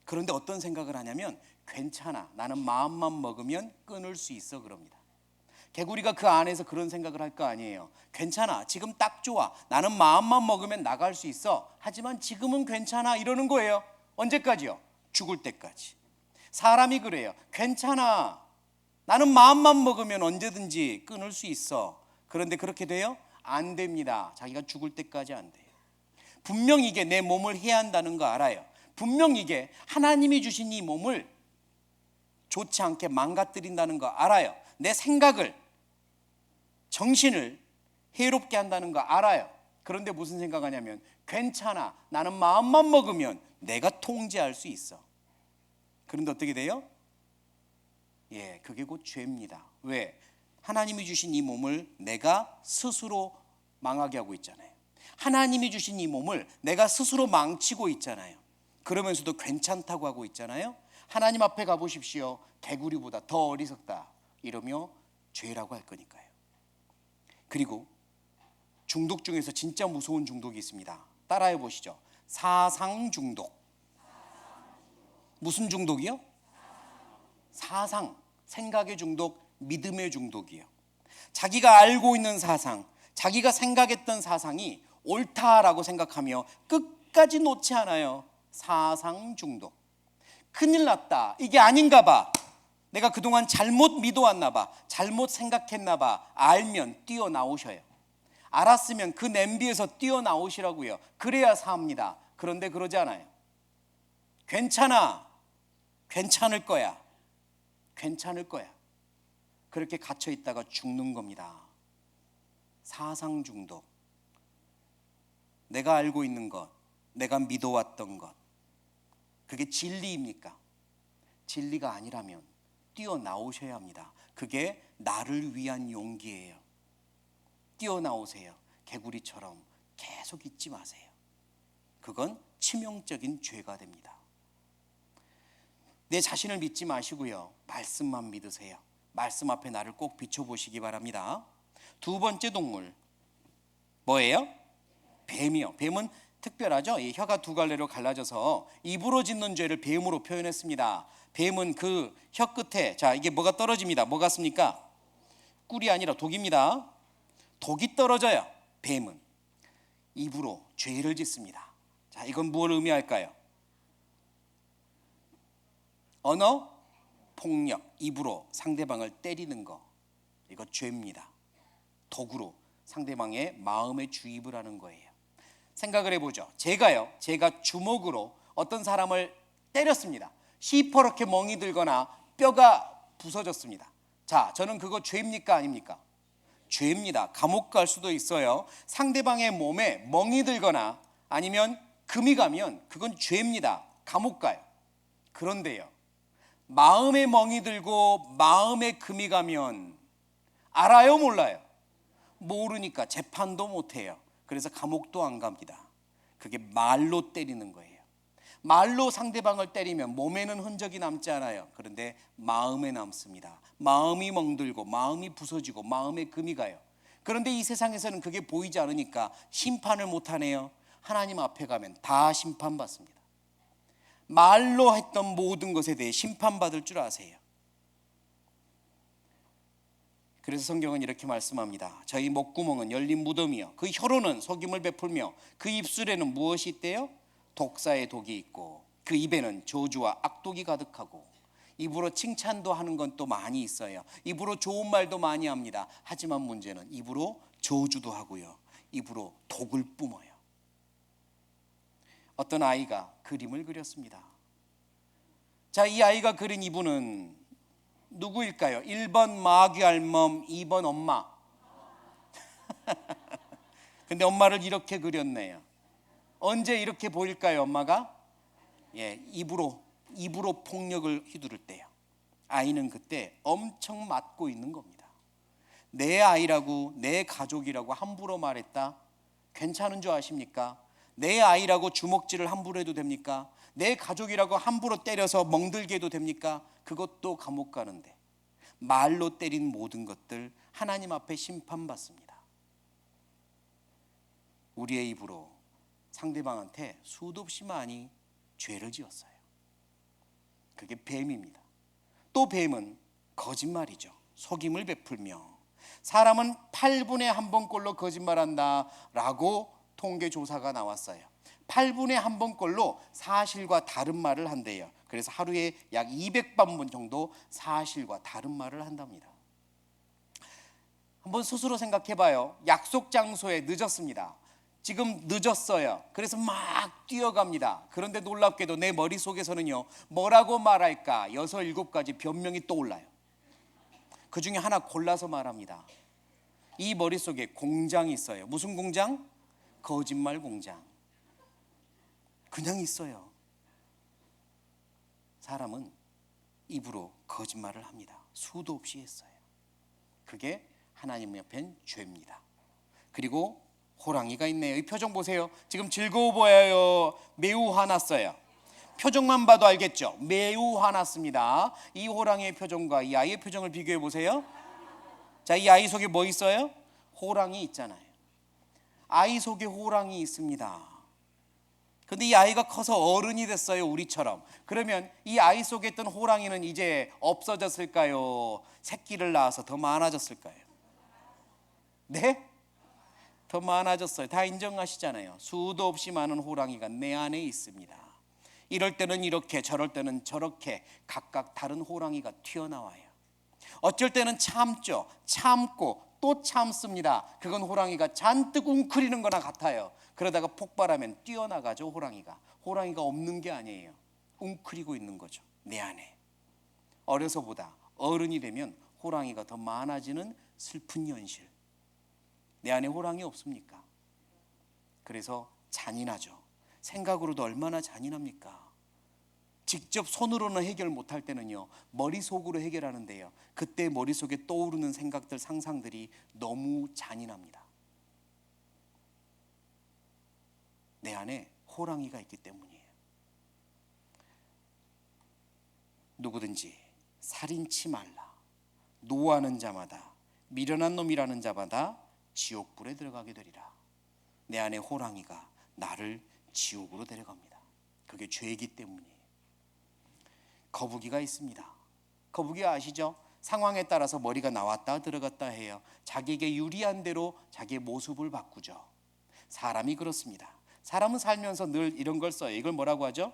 그런데 어떤 생각을 하냐면 괜찮아, 나는 마음만 먹으면 끊을 수 있어 그럽니다. 개구리가 그 안에서 그런 생각을 할 거 아니에요. 괜찮아, 지금 딱 좋아, 나는 마음만 먹으면 나갈 수 있어. 하지만 지금은 괜찮아 이러는 거예요. 언제까지요? 죽을 때까지. 사람이 그래요. 괜찮아, 나는 마음만 먹으면 언제든지 끊을 수 있어. 그런데 그렇게 돼요? 안 됩니다. 자기가 죽을 때까지 안 돼요. 분명 이게 내 몸을 해야 한다는 거 알아요. 분명 이게 하나님이 주신 이 몸을 좋지 않게 망가뜨린다는 거 알아요. 내 생각을, 정신을 해롭게 한다는 거 알아요. 그런데 무슨 생각하냐면 괜찮아, 나는 마음만 먹으면 내가 통제할 수 있어. 그런데 어떻게 돼요? 예, 그게 곧 죄입니다. 왜? 하나님이 주신 이 몸을 내가 스스로 망하게 하고 있잖아요. 하나님이 주신 이 몸을 내가 스스로 망치고 있잖아요. 그러면서도 괜찮다고 하고 있잖아요. 하나님 앞에 가보십시오. 개구리보다 더 어리석다 이러며 죄라고 할 거니까요. 그리고 중독 중에서 진짜 무서운 중독이 있습니다. 따라해 보시죠. 사상 중독. 무슨 중독이요? 사상, 생각의 중독, 믿음의 중독이요. 자기가 알고 있는 사상, 자기가 생각했던 사상이 옳다라고 생각하며 끝까지 놓지 않아요. 사상 중독. 큰일 났다, 이게 아닌가 봐, 내가 그동안 잘못 믿어왔나 봐, 잘못 생각했나 봐, 알면 뛰어나오셔요. 알았으면 그 냄비에서 뛰어나오시라고요. 그래야 삽니다. 그런데 그러지 않아요. 괜찮아, 괜찮을 거야, 괜찮을 거야. 그렇게 갇혀 있다가 죽는 겁니다. 사상 중독. 내가 알고 있는 것, 내가 믿어왔던 것, 그게 진리입니까? 진리가 아니라면 뛰어나오셔야 합니다. 그게 나를 위한 용기예요. 뛰어나오세요. 개구리처럼 계속 잊지 마세요. 그건 치명적인 죄가 됩니다. 내 자신을 믿지 마시고요, 말씀만 믿으세요. 말씀 앞에 나를 꼭 비춰보시기 바랍니다. 두 번째 동물 뭐예요? 뱀이요. 뱀은 특별하죠. 이 혀가 두 갈래로 갈라져서 입으로 짓는 죄를 뱀으로 표현했습니다. 뱀은 그 혀 끝에, 자, 이게 뭐가 떨어집니다. 뭐 같습니까? 꿀이 아니라 독입니다. 독이 떨어져요. 뱀은 입으로 죄를 짓습니다. 자, 이건 무엇을 의미할까요? 언어 폭력, 입으로 상대방을 때리는 거, 이거 죄입니다. 독으로 상대방의 마음에 주입을 하는 거예요. 생각을 해보죠. 제가 주먹으로 어떤 사람을 때렸습니다. 시퍼렇게 멍이 들거나 뼈가 부서졌습니다. 자, 저는 그거 죄입니까 아닙니까? 죄입니다. 감옥 갈 수도 있어요. 상대방의 몸에 멍이 들거나 아니면 금이 가면 그건 죄입니다. 감옥 가요. 그런데요, 마음에 멍이 들고 마음에 금이 가면 알아요, 몰라요? 모르니까 재판도 못해요. 그래서 감옥도 안 갑니다. 그게 말로 때리는 거예요. 말로 상대방을 때리면 몸에는 흔적이 남지 않아요. 그런데 마음에 남습니다. 마음이 멍들고 마음이 부서지고 마음에 금이 가요. 그런데 이 세상에서는 그게 보이지 않으니까 심판을 못하네요. 하나님 앞에 가면 다 심판받습니다. 말로 했던 모든 것에 대해 심판받을 줄 아세요. 그래서 성경은 이렇게 말씀합니다. 저희 목구멍은 열린 무덤이요, 그 혀로는 속임을 베풀며 그 입술에는 무엇이 있대요? 독사의 독이 있고 그 입에는 저주와 악독이 가득하고. 입으로 칭찬도 하는 건 또 많이 있어요. 입으로 좋은 말도 많이 합니다. 하지만 문제는 입으로 저주도 하고요, 입으로 독을 뿜어요. 어떤 아이가 그림을 그렸습니다. 자, 이 아이가 그린 이분은 누구일까요? 1번 마귀 알몸, 2번 엄마. 근데 엄마를 이렇게 그렸네요. 언제 이렇게 보일까요, 엄마가? 입으로 폭력을 휘두를 때요. 아이는 그때 엄청 맞고 있는 겁니다. 내 아이라고, 내 가족이라고 함부로 말했다? 괜찮은 줄 아십니까? 내 아이라고 주먹질을 함부로 해도 됩니까? 내 가족이라고 함부로 때려서 멍들게 해도 됩니까? 그것도 감옥 가는데. 말로 때린 모든 것들 하나님 앞에 심판받습니다. 우리의 입으로 상대방한테 수도 없이 많이 죄를 지었어요. 그게 뱀입니다. 또 뱀은 거짓말이죠. 속임을 베풀며. 사람은 8분에 1번꼴로 거짓말한다 라고 통계조사가 나왔어요. 8분에 1번꼴로 사실과 다른 말을 한대요. 그래서 하루에 약 200번 정도 사실과 다른 말을 한답니다. 한번 스스로 생각해봐요. 약속 장소에 늦었습니다. 지금 늦었어요. 그래서 막 뛰어갑니다. 그런데 놀랍게도 내 머릿속에서는요, 뭐라고 말할까 6, 7가지 변명이 떠올라요. 그 중에 하나 골라서 말합니다. 이 머릿속에 공장이 있어요. 무슨 공장? 거짓말 공장. 그냥 있어요. 사람은 입으로 거짓말을 합니다. 수도 없이 했어요. 그게 하나님 옆엔 죄입니다. 그리고 호랑이가 있네요. 이 표정 보세요. 지금 즐거워 보여요? 매우 화났어요? 표정만 봐도 알겠죠? 매우 화났습니다. 이 호랑이의 표정과 이 아이의 표정을 비교해 보세요. 자, 이 아이 속에 뭐 있어요? 호랑이 있잖아요. 아이 속에 호랑이 있습니다. 근데 이 아이가 커서 어른이 됐어요, 우리처럼. 그러면 이 아이 속에 있던 호랑이는 이제 없어졌을까요? 새끼를 낳아서 더 많아졌을까요? 네? 더 많아졌어요. 다 인정하시잖아요. 수도 없이 많은 호랑이가 내 안에 있습니다. 이럴 때는 이렇게, 저럴 때는 저렇게 각각 다른 호랑이가 튀어나와요. 어쩔 때는 참죠. 참고 또 참습니다. 그건 호랑이가 잔뜩 웅크리는 거나 같아요. 그러다가 폭발하면 뛰어나가죠, 호랑이가. 호랑이가 없는 게 아니에요. 웅크리고 있는 거죠, 내 안에. 어려서보다 어른이 되면 호랑이가 더 많아지는 슬픈 현실. 내 안에 호랑이 없습니까? 그래서 잔인하죠. 생각으로도 얼마나 잔인합니까? 직접 손으로는 해결 못할 때는요, 머릿속으로 해결하는데요, 그때 머릿속에 떠오르는 생각들, 상상들이 너무 잔인합니다. 내 안에 호랑이가 있기 때문이에요. 누구든지 살인치 말라. 노하는 자마다, 미련한 놈이라는 자마다 지옥불에 들어가게 되리라. 내 안에 호랑이가 나를 지옥으로 데려갑니다. 그게 죄이기 때문이에요. 거북이가 있습니다. 거북이 아시죠? 상황에 따라서 머리가 나왔다 들어갔다 해요. 자기에게 유리한 대로 자기의 모습을 바꾸죠. 사람이 그렇습니다. 사람은 살면서 늘 이런 걸 써요. 이걸 뭐라고 하죠?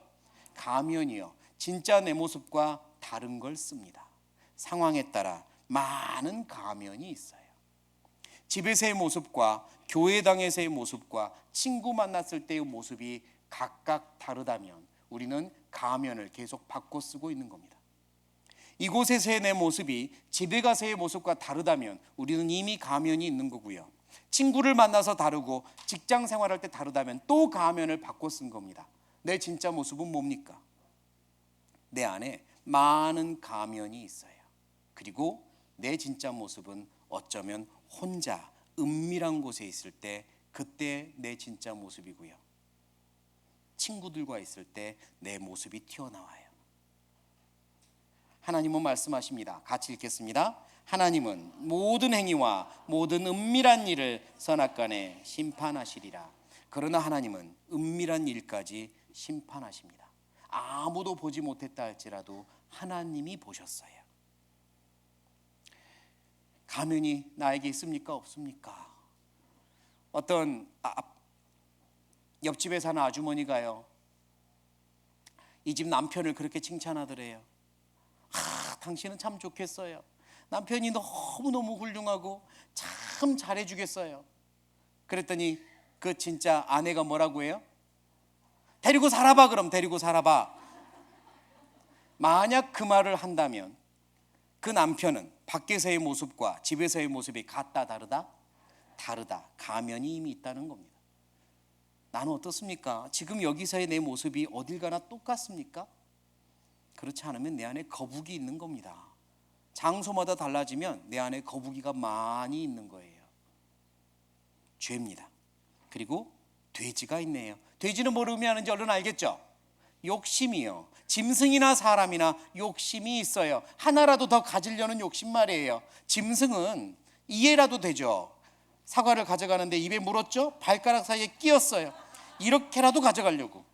가면이요. 진짜 내 모습과 다른 걸 씁니다. 상황에 따라 많은 가면이 있어요. 집에서의 모습과 교회당에서의 모습과 친구 만났을 때의 모습이 각각 다르다면 우리는 가면을 계속 바꿔 쓰고 있는 겁니다. 이곳에서의 내 모습이 집에 가서의 모습과 다르다면 우리는 이미 가면이 있는 거고요. 친구를 만나서 다르고 직장 생활할 때 다르다면 또 가면을 바꿔 쓴 겁니다. 내 진짜 모습은 뭡니까? 내 안에 많은 가면이 있어요. 그리고 내 진짜 모습은 어쩌면 혼자 은밀한 곳에 있을 때 그때 내 진짜 모습이고요. 친구들과 있을 때 내 모습이 튀어나와요. 하나님은 말씀하십니다. 같이 읽겠습니다. 하나님은 모든 행위와 모든 은밀한 일을 선악간에 심판하시리라. 그러나 하나님은 은밀한 일까지 심판하십니다. 아무도 보지 못했다 할지라도 하나님이 보셨어요. 가면이 나에게 있습니까? 없습니까? 어떤 옆집에 사는 아주머니가요, 이 집 남편을 그렇게 칭찬하더래요. 당신은 참 좋겠어요. 남편이 너무너무 훌륭하고 참 잘해주겠어요. 그랬더니 그 진짜 아내가 뭐라고 해요? 데리고 살아봐. 그럼 데리고 살아봐. 만약 그 말을 한다면 그 남편은 밖에서의 모습과 집에서의 모습이 같다 다르다? 다르다. 가면이 이미 있다는 겁니다. 나는 어떻습니까? 지금 여기서의 내 모습이 어딜 가나 똑같습니까? 그렇지 않으면 내 안에 거북이 있는 겁니다. 장소마다 달라지면 내 안에 거북이가 많이 있는 거예요. 죄입니다. 그리고 돼지가 있네요. 돼지는 뭘 의미하는지 얼른 알겠죠? 욕심이요. 짐승이나 사람이나 욕심이 있어요. 하나라도 더 가지려는 욕심 말이에요. 짐승은 이해라도 되죠. 사과를 가져가는데 입에 물었죠? 발가락 사이에 끼었어요. 이렇게라도 가져가려고.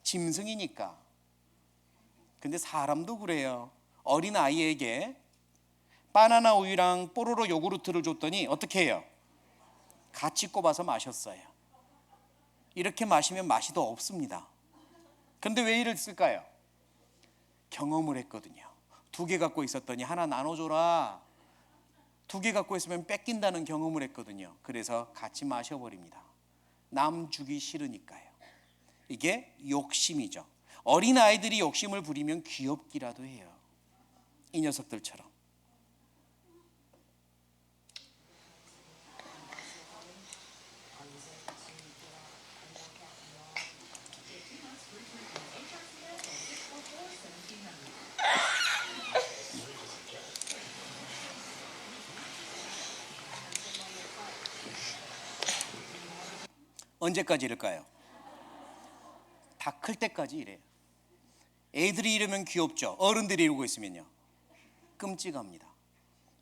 짐승이니까. 근데 사람도 그래요. 어린 아이에게 바나나 우유랑 뽀로로 요구르트를 줬더니 어떻게 해요? 같이 꼽아서 마셨어요. 이렇게 마시면 맛이 더 없습니다. 근데 왜 이랬을까요? 경험을 했거든요. 2개 갖고 있었더니 하나 나눠줘라. 2개 갖고 있으면 뺏긴다는 경험을 했거든요. 그래서 같이 마셔버립니다. 남 주기 싫으니까요. 이게 욕심이죠. 어린 아이들이 욕심을 부리면 귀엽기라도 해요. 이 녀석들처럼. 언제까지 이럴까요? 다 클 때까지 이래요. 애들이 이러면 귀엽죠. 어른들이 이러고 있으면요, 끔찍합니다.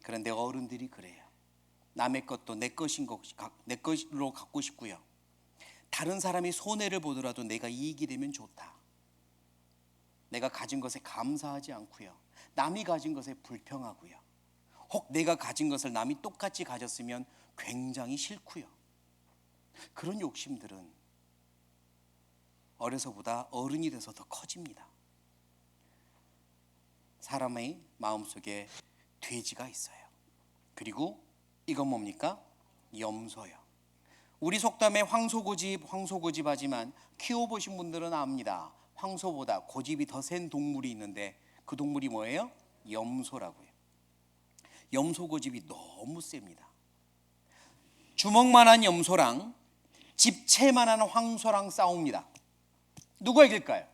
그런데 어른들이 그래요. 남의 것도 내 것으로 갖고 싶고요. 다른 사람이 손해를 보더라도 내가 이익이 되면 좋다. 내가 가진 것에 감사하지 않고요. 남이 가진 것에 불평하고요. 혹 내가 가진 것을 남이 똑같이 가졌으면 굉장히 싫고요. 그런 욕심들은 어려서보다 어른이 돼서 더 커집니다. 사람의 마음속에 돼지가 있어요. 그리고 이건 뭡니까? 염소요. 우리 속담에 황소고집 하지만 키워보신 분들은 압니다. 황소보다 고집이 더 센 동물이 있는데 그 동물이 뭐예요? 염소라고요. 염소 고집이 너무 셉니다. 주먹만한 염소랑 집채만한 황소랑 싸웁니다. 누가 이길까요?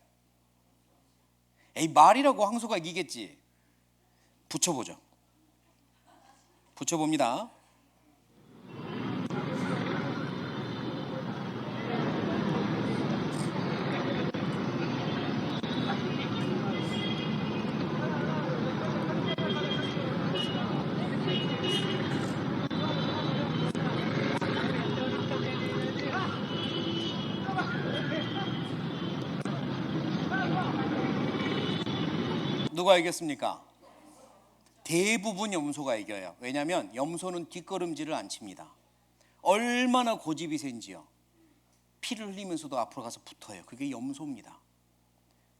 에이, 말이라고 황소가 이기겠지. 붙여보죠. 붙여봅니다. 누가 이겼습니까? 대부분 염소가 이겨요. 왜냐하면 염소는 뒷걸음질을 안 칩니다. 얼마나 고집이 센지요. 피를 흘리면서도 앞으로 가서 붙어요. 그게 염소입니다.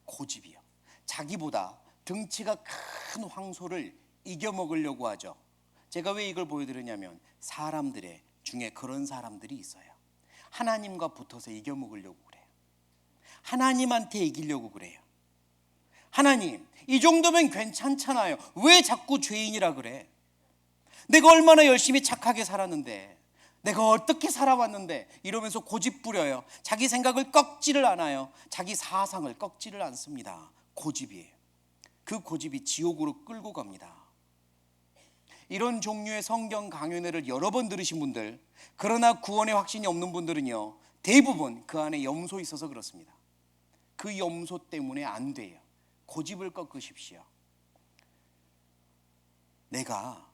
고집이요. 자기보다 등치가 큰 황소를 이겨먹으려고 하죠. 제가 왜 이걸 보여드리냐면 사람들의 중에 그런 사람들이 있어요. 하나님과 붙어서 이겨먹으려고 그래요. 하나님한테 이기려고 그래요. 하나님, 이 정도면 괜찮잖아요. 왜 자꾸 죄인이라 그래? 내가 얼마나 열심히 착하게 살았는데, 내가 어떻게 살아왔는데, 이러면서 고집 부려요. 자기 생각을 꺾지를 않아요. 자기 사상을 꺾지를 않습니다. 고집이에요. 그 고집이 지옥으로 끌고 갑니다. 이런 종류의 성경 강연회를 여러 번 들으신 분들, 그러나 구원의 확신이 없는 분들은요, 대부분 그 안에 염소 있어서 그렇습니다. 그 염소 때문에 안 돼요. 고집을 꺾으십시오. 내가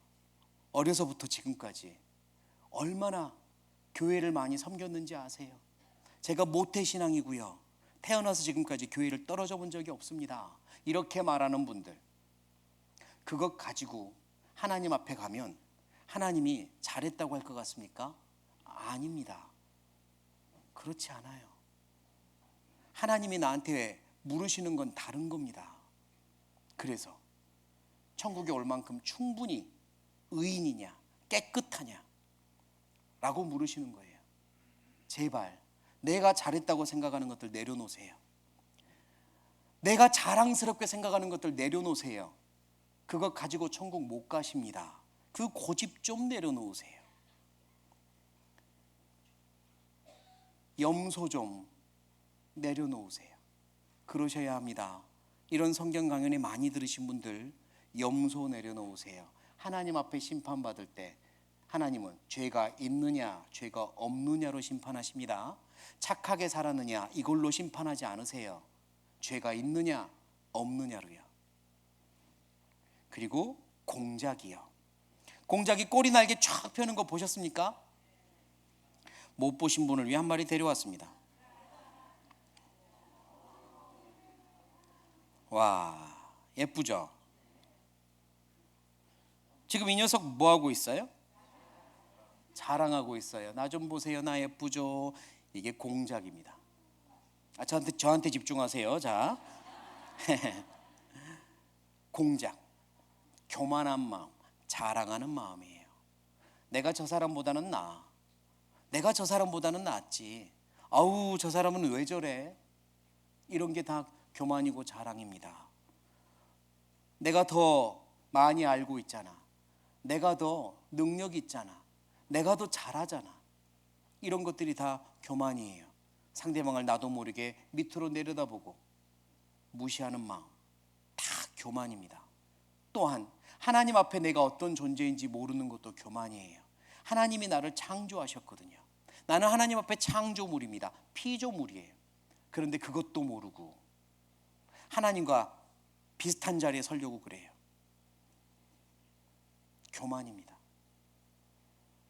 어려서부터 지금까지 얼마나 교회를 많이 섬겼는지 아세요? 제가 모태신앙이고요, 태어나서 지금까지 교회를 떨어져 본 적이 없습니다. 이렇게 말하는 분들, 그것 가지고 하나님 앞에 가면 하나님이 잘했다고 할 것 같습니까? 아닙니다. 그렇지 않아요. 하나님이 나한테 물으시는 건 다른 겁니다. 그래서 천국에 올 만큼 충분히 의인이냐, 깨끗하냐 라고 물으시는 거예요. 제발 내가 잘했다고 생각하는 것들 내려놓으세요. 내가 자랑스럽게 생각하는 것들 내려놓으세요. 그거 가지고 천국 못 가십니다. 그 고집 좀 내려놓으세요. 염소 좀 내려놓으세요. 그러셔야 합니다. 이런 성경 강연에 많이 들으신 분들, 염소 내려놓으세요. 하나님 앞에 심판받을 때 하나님은 죄가 있느냐 죄가 없느냐로 심판하십니다. 착하게 살았느냐 이걸로 심판하지 않으세요. 죄가 있느냐 없느냐로요. 그리고 공작이요. 공작이 꼬리 날개 쫙 펴는 거 보셨습니까? 못 보신 분을 위해 한 마리 데려왔습니다. 와, 예쁘죠? 지금 이 녀석 뭐 하고 있어요? 자랑하고 있어요. 나 좀 보세요, 나 예쁘죠? 이게 공작입니다. 저한테 집중하세요. 자, 공작, 교만한 마음, 자랑하는 마음이에요. 내가 저 사람보다는 나아. 내가 저 사람보다는 낫지. 아우, 저 사람은 왜 저래? 이런 게 다 교만이고 자랑입니다. 내가 더 많이 알고 있잖아. 내가 더 능력 있잖아. 내가 더 잘하잖아. 이런 것들이 다 교만이에요. 상대방을 나도 모르게 밑으로 내려다보고 무시하는 마음, 다 교만입니다. 또한 하나님 앞에 내가 어떤 존재인지 모르는 것도 교만이에요. 하나님이 나를 창조하셨거든요. 나는 하나님 앞에 창조물입니다. 피조물이에요. 그런데 그것도 모르고 하나님과 비슷한 자리에 서려고 그래요. 교만입니다.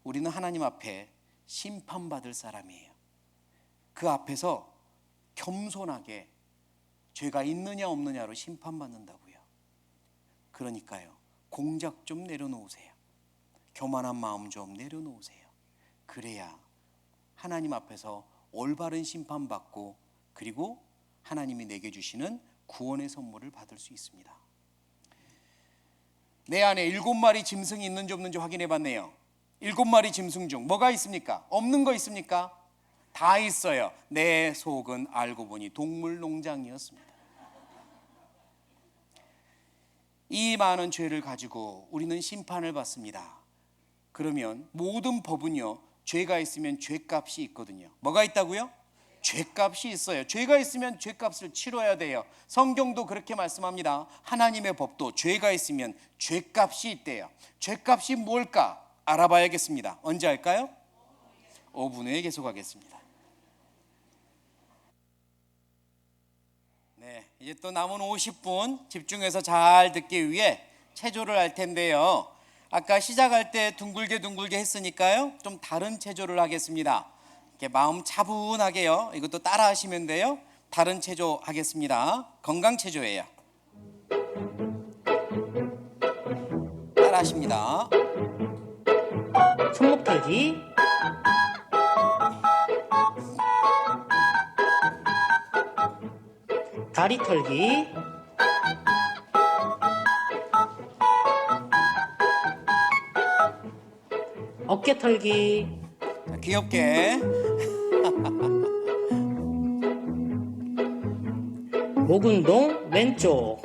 우리는 하나님 앞에 심판받을 사람이에요. 그 앞에서 겸손하게 죄가 있느냐 없느냐로 심판받는다고요. 그러니까요, 공작 좀 내려놓으세요. 교만한 마음 좀 내려놓으세요. 그래야 하나님 앞에서 올바른 심판받고, 그리고 하나님이 내게 주시는 구원의 선물을 받을 수 있습니다. 내 안에 7마리 짐승이 있는지 없는지 확인해 봤네요. 7마리 짐승 중 뭐가 있습니까? 없는 거 있습니까? 다 있어요. 내 속은 알고 보니 동물 농장이었습니다. 이 많은 죄를 가지고 우리는 심판을 받습니다. 그러면 모든 법은요, 죄가 있으면 죄값이 있거든요. 뭐가 있다고요? 죄값이 있어요. 죄가 있으면 죄값을 치러야 돼요. 성경도 그렇게 말씀합니다. 하나님의 법도 죄가 있으면 죄값이 있대요. 죄값이 뭘까? 알아봐야겠습니다. 언제 할까요? 5분 후에 계속하겠습니다. 네, 이제 또 남은 50분 집중해서 잘 듣기 위해 체조를 할 텐데요. 아까 시작할 때 둥글게 했으니까요, 좀 다른 체조를 하겠습니다. 이렇게 마음 차분하게요. 이것도 따라 하시면 돼요. 다른 체조 하겠습니다. 건강 체조예요. 하십니다. 손목 털기, 다리 털기, 어깨 털기, 자, 귀엽게. 목 운동 왼쪽,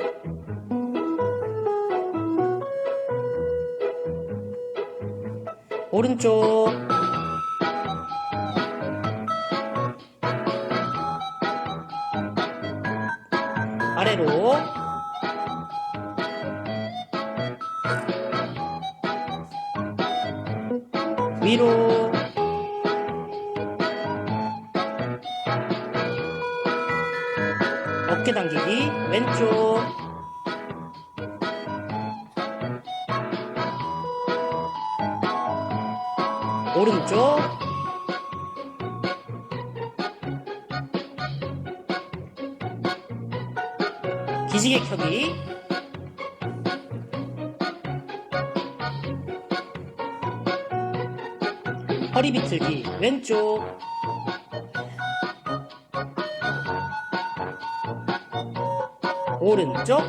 오른쪽, 아래로, 위로, 어깨 당기기 왼쪽, 오른쪽, 기지개 켜기, 허리 비틀기 왼쪽, 오른쪽,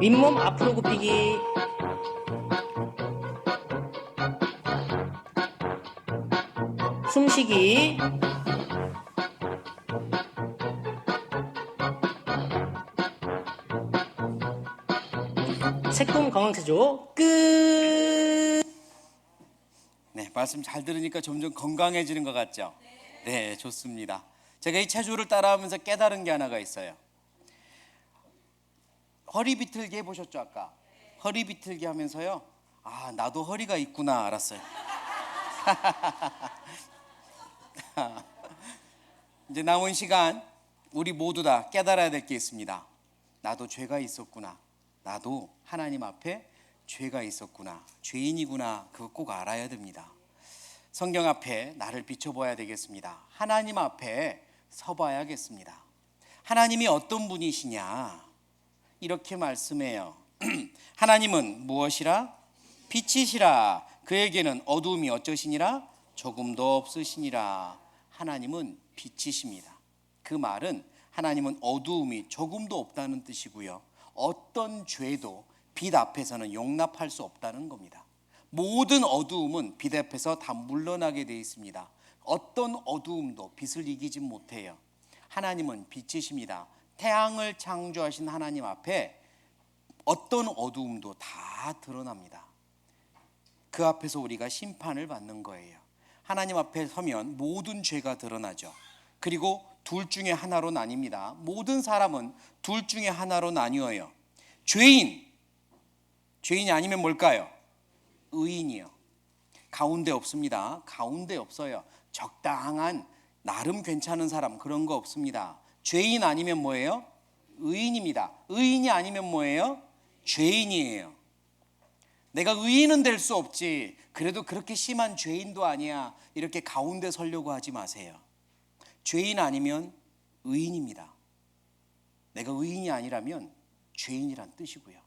윗몸 앞으로 굽히기, 숨쉬기, 색동 강황체조 끝. 네, 말씀 잘 들으니까 점점 건강해지는 것 같죠? 네, 좋습니다. 제가 이 체조를 따라하면서 깨달은 게 하나가 있어요. 허리 비틀기 해보셨죠, 아까? 허리 비틀기 하면서요, 아, 나도 허리가 있구나 알았어요. 이제 남은 시간 우리 모두 다 깨달아야 될 게 있습니다. 나도 죄가 있었구나. 나도 하나님 앞에 죄가 있었구나. 죄인이구나. 그거 꼭 알아야 됩니다. 성경 앞에 나를 비춰봐야 되겠습니다. 하나님 앞에 서봐야겠습니다. 하나님이 어떤 분이시냐? 이렇게 말씀해요. 하나님은 무엇이라? 빛이시라. 그에게는 어두움이 어쩌시니라? 조금도 없으시니라. 하나님은 빛이십니다. 그 말은 하나님은 어두움이 조금도 없다는 뜻이고요. 어떤 죄도 빛 앞에서는 용납할 수 없다는 겁니다. 모든 어두움은 빛 앞에서 다 물러나게 되어 있습니다. 어떤 어두움도 빛을 이기지 못해요. 하나님은 빛이십니다. 태양을 창조하신 하나님 앞에 어떤 어두움도 다 드러납니다. 그 앞에서 우리가 심판을 받는 거예요. 하나님 앞에 서면 모든 죄가 드러나죠. 그리고 둘 중에 하나로 나뉩니다. 모든 사람은 둘 중에 하나로 나뉘어요. 죄인이 아니면 뭘까요? 의인이요. 가운데 없습니다. 가운데 없어요. 적당한 나름 괜찮은 사람, 그런 거 없습니다. 죄인 아니면 뭐예요? 의인입니다. 의인이 아니면 뭐예요? 죄인이에요. 내가 의인은 될 수 없지, 그래도 그렇게 심한 죄인도 아니야, 이렇게 가운데 서려고 하지 마세요. 죄인 아니면 의인입니다. 내가 의인이 아니라면 죄인이란 뜻이고요.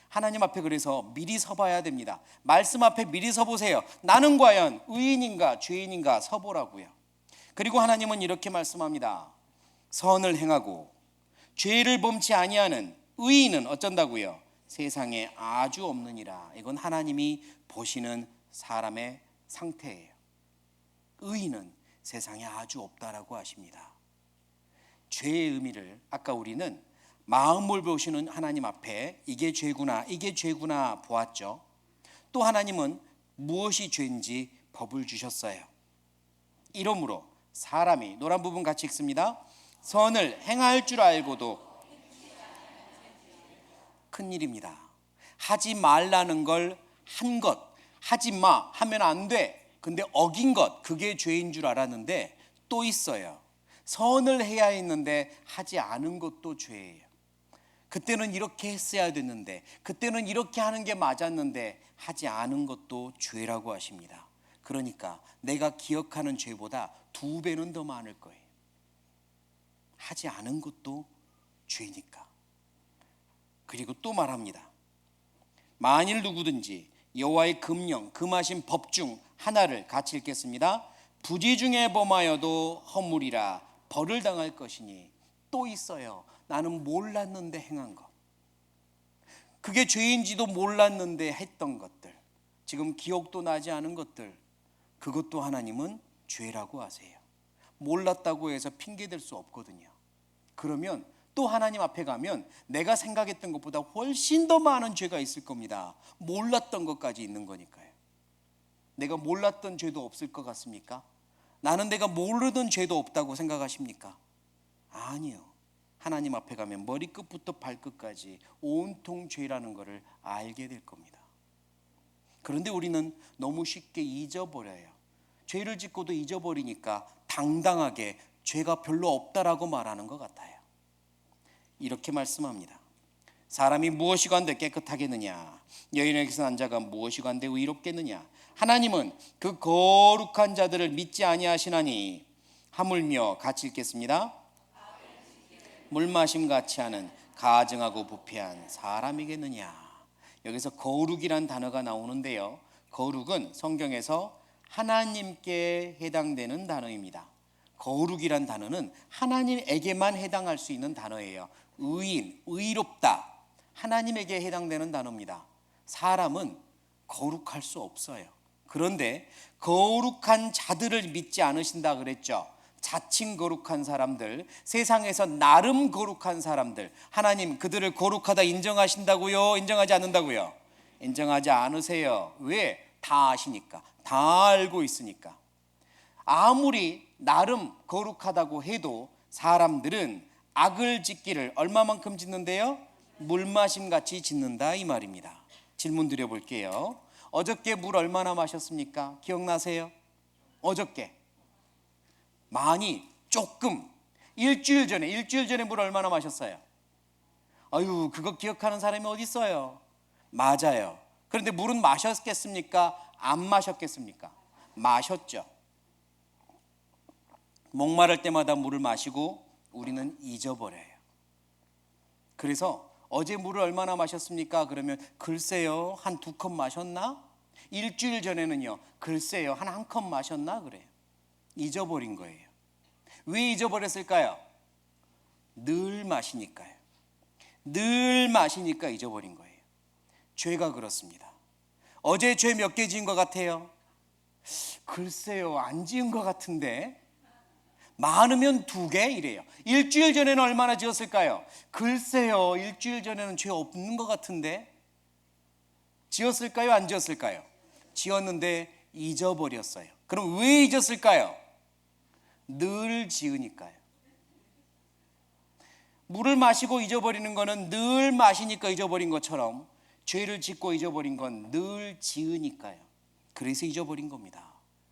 하나님 앞에 그래서 미리 서봐야 됩니다. 말씀 앞에 미리 서보세요. 나는 과연 의인인가 죄인인가 서보라고요. 그리고 하나님은 이렇게 말씀합니다. 선을 행하고 죄를 범치 아니하는 의인은 어쩐다고요? 세상에 아주 없느니라. 이건 하나님이 보시는 사람의 상태예요. 의인은 세상에 아주 없다라고 하십니다. 죄의 의미를 아까 우리는 마음을 보시는 하나님 앞에 이게 죄구나, 이게 죄구나 보았죠. 또 하나님은 무엇이 죄인지 법을 주셨어요. 이러므로 사람이, 노란 부분 같이 읽습니다. 선을 행할 줄 알고도 큰일입니다. 하지 말라는 걸 한 것, 하지 마 하면 안 돼, 근데 어긴 것, 그게 죄인 줄 알았는데 또 있어요. 선을 해야 했는데 하지 않은 것도 죄예요. 그때는 이렇게 했어야 됐는데, 그때는 이렇게 하는 게 맞았는데 하지 않은 것도 죄라고 하십니다. 그러니까 내가 기억하는 죄보다 2배는 더 많을 거예요. 하지 않은 것도 죄니까. 그리고 또 말합니다. 만일 누구든지 여호와의 금령 금하신 법 중 하나를 같이 읽겠습니다. 부지 중에 범하여도 허물이라 벌을 당할 것이니. 또 있어요. 나는 몰랐는데 행한 것. 그게 죄인지도 몰랐는데 했던 것들, 지금 기억도 나지 않은 것들, 그것도 하나님은 죄라고 하세요. 몰랐다고 해서 핑계댈 수 없거든요. 그러면 또 하나님 앞에 가면 내가 생각했던 것보다 훨씬 더 많은 죄가 있을 겁니다. 몰랐던 것까지 있는 거니까요. 내가 몰랐던 죄도 없을 것 같습니까? 나는 내가 모르던 죄도 없다고 생각하십니까? 아니요. 하나님 앞에 가면 머리끝부터 발끝까지 온통 죄라는 것을 알게 될 겁니다. 그런데 우리는 너무 쉽게 잊어버려요. 죄를 짓고도 잊어버리니까 당당하게 죄가 별로 없다라고 말하는 것 같아요. 이렇게 말씀합니다. 사람이 무엇이 간데 깨끗하겠느냐? 여인에게서 난 자가 무엇이 간데 의롭겠느냐? 하나님은 그 거룩한 자들을 믿지 아니하시나니. 하물며 같이 읽겠습니다. 물 마심 같이 하는 가증하고 부패한 사람이겠느냐? 여기서 거룩이란 단어가 나오는데요. 거룩은 성경에서 하나님께 해당되는 단어입니다. 거룩이란 단어는 하나님에게만 해당할 수 있는 단어예요. 의인, 의롭다, 하나님에게 해당되는 단어입니다. 사람은 거룩할 수 없어요. 그런데 거룩한 자들을 믿지 않으신다 그랬죠. 자칭 거룩한 사람들, 세상에서 나름 거룩한 사람들, 하나님 그들을 거룩하다 인정하신다고요? 인정하지 않는다고요? 인정하지 않으세요. 왜? 다 아시니까, 다 알고 있으니까. 아무리 나름 거룩하다고 해도 사람들은 악을 짓기를 얼마만큼 짓는데요? 물마심 같이 짓는다 이 말입니다. 질문 드려볼게요. 어저께 물 얼마나 마셨습니까? 기억나세요? 어저께 많이, 조금. 일주일 전에 물 얼마나 마셨어요? 아유, 그거 기억하는 사람이 어디 있어요? 맞아요. 그런데 물은 마셨겠습니까? 안 마셨겠습니까? 마셨죠. 목마를 때마다 물을 마시고 우리는 잊어버려요. 그래서 어제 물을 얼마나 마셨습니까? 그러면 글쎄요, 한 2컵 마셨나? 일주일 전에는요, 글쎄요, 한 컵 마셨나? 그래요. 잊어버린 거예요. 왜 잊어버렸을까요? 늘 마시니까요. 늘 마시니까 잊어버린 거예요. 죄가 그렇습니다. 어제 죄 몇 개 지은 것 같아요? 글쎄요, 안 지은 것 같은데. 많으면 2개 이래요. 일주일 전에는 얼마나 지었을까요? 글쎄요, 일주일 전에는 죄 없는 것 같은데. 지었을까요? 안 지었을까요? 지었는데 잊어버렸어요. 그럼 왜 잊었을까요? 늘 지으니까요. 물을 마시고 잊어버리는 거는 늘 마시니까 잊어버린 것처럼, 죄를 짓고 잊어버린 건 늘 지으니까요. 그래서 잊어버린 겁니다.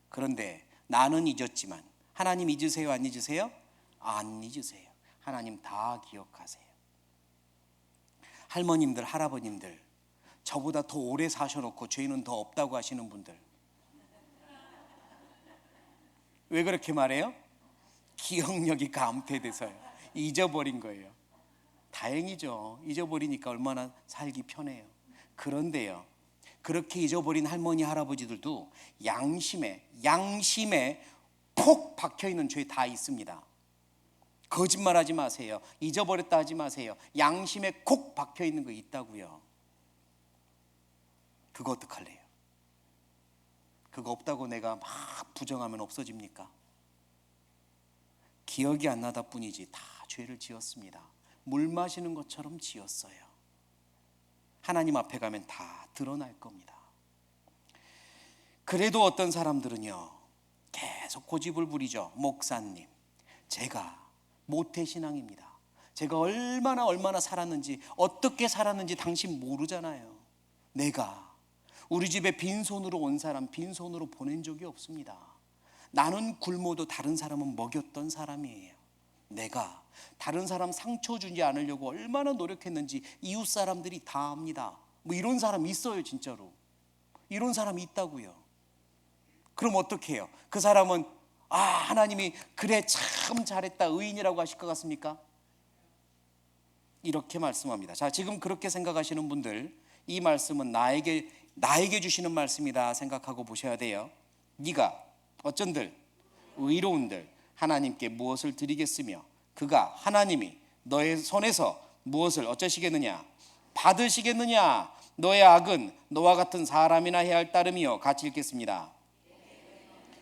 그런데 나는 잊었지만 하나님 잊으세요? 안 잊으세요? 안 잊으세요. 하나님 다 기억하세요. 할머님들, 할아버님들, 저보다 더 오래 사셔놓고 죄는 더 없다고 하시는 분들, 왜 그렇게 말해요? 기억력이 감퇴돼서요. 잊어버린 거예요. 다행이죠. 잊어버리니까 얼마나 살기 편해요. 그런데요, 그렇게 잊어버린 할머니, 할아버지들도 양심에 콕 박혀있는 죄 다 있습니다. 거짓말하지 마세요. 잊어버렸다 하지 마세요. 양심에 콕 박혀있는 거 있다고요. 그거 어떡할래요? 그거 없다고 내가 막 부정하면 없어집니까? 기억이 안 나다 뿐이지 다 죄를 지었습니다. 물 마시는 것처럼 지었어요. 하나님 앞에 가면 다 드러날 겁니다. 그래도 어떤 사람들은요, 계속 고집을 부리죠. 목사님, 제가 모태신앙입니다. 제가 얼마나 살았는지, 어떻게 살았는지 당신 모르잖아요. 내가 우리 집에 빈손으로 온 사람 빈손으로 보낸 적이 없습니다. 나는 굶어도 다른 사람은 먹였던 사람이에요. 내가 다른 사람 상처 주지 않으려고 얼마나 노력했는지 이웃 사람들이 다 압니다. 뭐 이런 사람 있어요, 진짜로. 이런 사람이 있다고요. 그럼 어떻게 해요? 그 사람은 하나님이 그래 참 잘했다 의인이라고 하실 것 같습니까? 이렇게 말씀합니다. 자, 지금 그렇게 생각하시는 분들, 이 말씀은 나에게 주시는 말씀이다 생각하고 보셔야 돼요. 네가 어쩐들 의로운들 하나님께 무엇을 드리겠으며 그가 하나님이 너의 손에서 무엇을 어쩌시겠느냐 받으시겠느냐. 너의 악은 너와 같은 사람이나 해야 할 따름이요. 같이 읽겠습니다.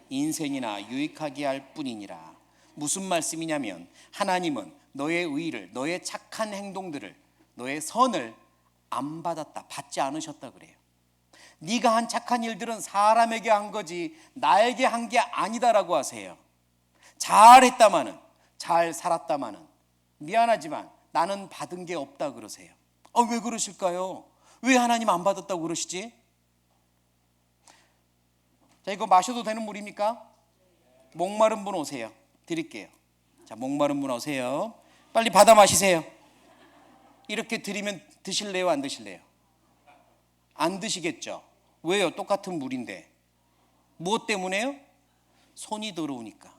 인생이나 유익하게 할 뿐이니라. 무슨 말씀이냐면 하나님은 너의 의를, 너의 착한 행동들을, 너의 선을 안 받았다, 받지 않으셨다 그래요. 네가 한 착한 일들은 사람에게 한 거지 나에게 한 게 아니다라고 하세요. 잘했다마는, 잘 살았다마는 미안하지만 나는 받은 게 없다 그러세요. 왜 그러실까요? 왜 하나님 안 받았다고 그러시지? 자, 이거 마셔도 되는 물입니까? 목마른 분 오세요. 드릴게요. 자, 목마른 분 오세요. 빨리 받아 마시세요. 이렇게 드리면 드실래요? 안 드실래요? 안 드시겠죠? 왜요? 똑같은 물인데. 무엇 때문에요? 손이 더러우니까.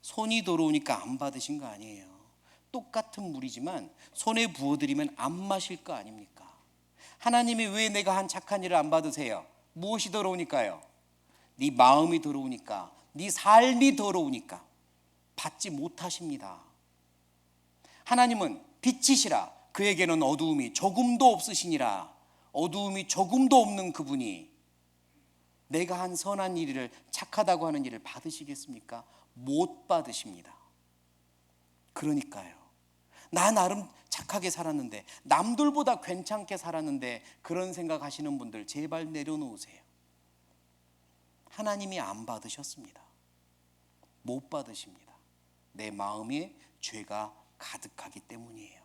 손이 더러우니까 안 받으신 거 아니에요. 똑같은 물이지만 손에 부어드리면 안 마실 거 아닙니까? 하나님이 왜 내가 한 착한 일을 안 받으세요? 무엇이 더러우니까요? 네 마음이 더러우니까, 네 삶이 더러우니까 받지 못하십니다. 하나님은 빛이시라 그에게는 어두움이 조금도 없으시니라. 어두움이 조금도 없는 그분이 내가 한 선한 일을, 착하다고 하는 일을 받으시겠습니까? 못 받으십니다. 그러니까요, 나 나름 착하게 살았는데, 남들보다 괜찮게 살았는데, 그런 생각하시는 분들 제발 내려놓으세요. 하나님이 안 받으셨습니다. 못 받으십니다. 내 마음에 죄가 가득하기 때문이에요.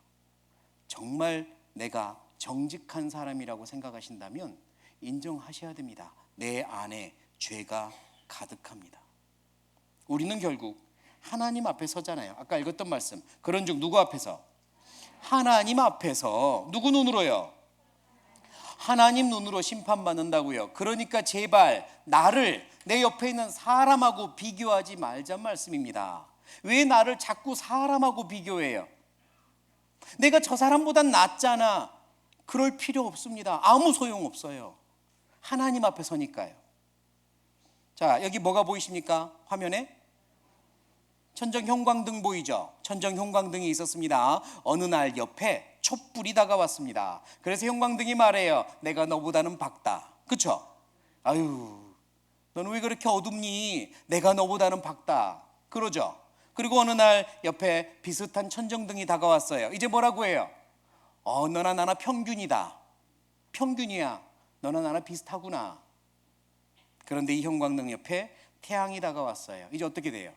정말 내가 정직한 사람이라고 생각하신다면 인정하셔야 됩니다. 내 안에 죄가 가득합니다. 우리는 결국 하나님 앞에 서잖아요. 아까 읽었던 말씀, 그런즉 누구 앞에서? 하나님 앞에서. 누구 눈으로요? 하나님 눈으로 심판받는다고요. 그러니까 제발 나를 내 옆에 있는 사람하고 비교하지 말자는 말씀입니다. 왜 나를 자꾸 사람하고 비교해요? 내가 저 사람보단 낫잖아. 그럴 필요 없습니다. 아무 소용없어요. 하나님 앞에 서니까요. 자, 여기 뭐가 보이십니까? 화면에 천정 형광등 보이죠? 천정 형광등이 있었습니다. 어느 날 옆에 촛불이 다가왔습니다. 그래서 형광등이 말해요. 내가 너보다는 밝다. 그쵸? 아유, 너는 왜 그렇게 어둡니? 내가 너보다는 밝다. 그러죠? 그리고 어느 날 옆에 비슷한 천정등이 다가왔어요. 이제 뭐라고 해요? 너나 나나 평균이다. 평균이야. 너나 나나 비슷하구나. 그런데 이 형광등 옆에 태양이 다가왔어요. 이제 어떻게 돼요?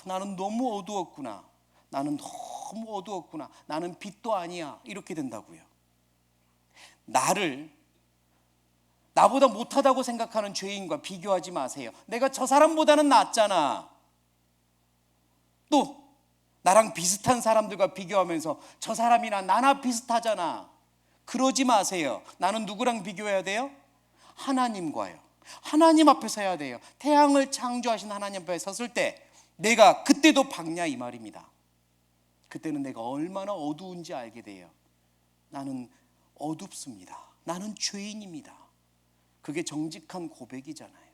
나는 너무 어두웠구나. 나는 너무 어두웠구나. 나는 빛도 아니야. 이렇게 된다고요. 나보다 못하다고 생각하는 죄인과 비교하지 마세요. 내가 저 사람보다는 낫잖아. 또 나랑 비슷한 사람들과 비교하면서 저 사람이나 나나 비슷하잖아. 그러지 마세요. 나는 누구랑 비교해야 돼요? 하나님과요. 하나님 앞에 서야 돼요. 태양을 창조하신 하나님 앞에 섰을 때 내가 그때도 밝냐 이 말입니다. 그때는 내가 얼마나 어두운지 알게 돼요. 나는 어둡습니다. 나는 죄인입니다. 그게 정직한 고백이잖아요.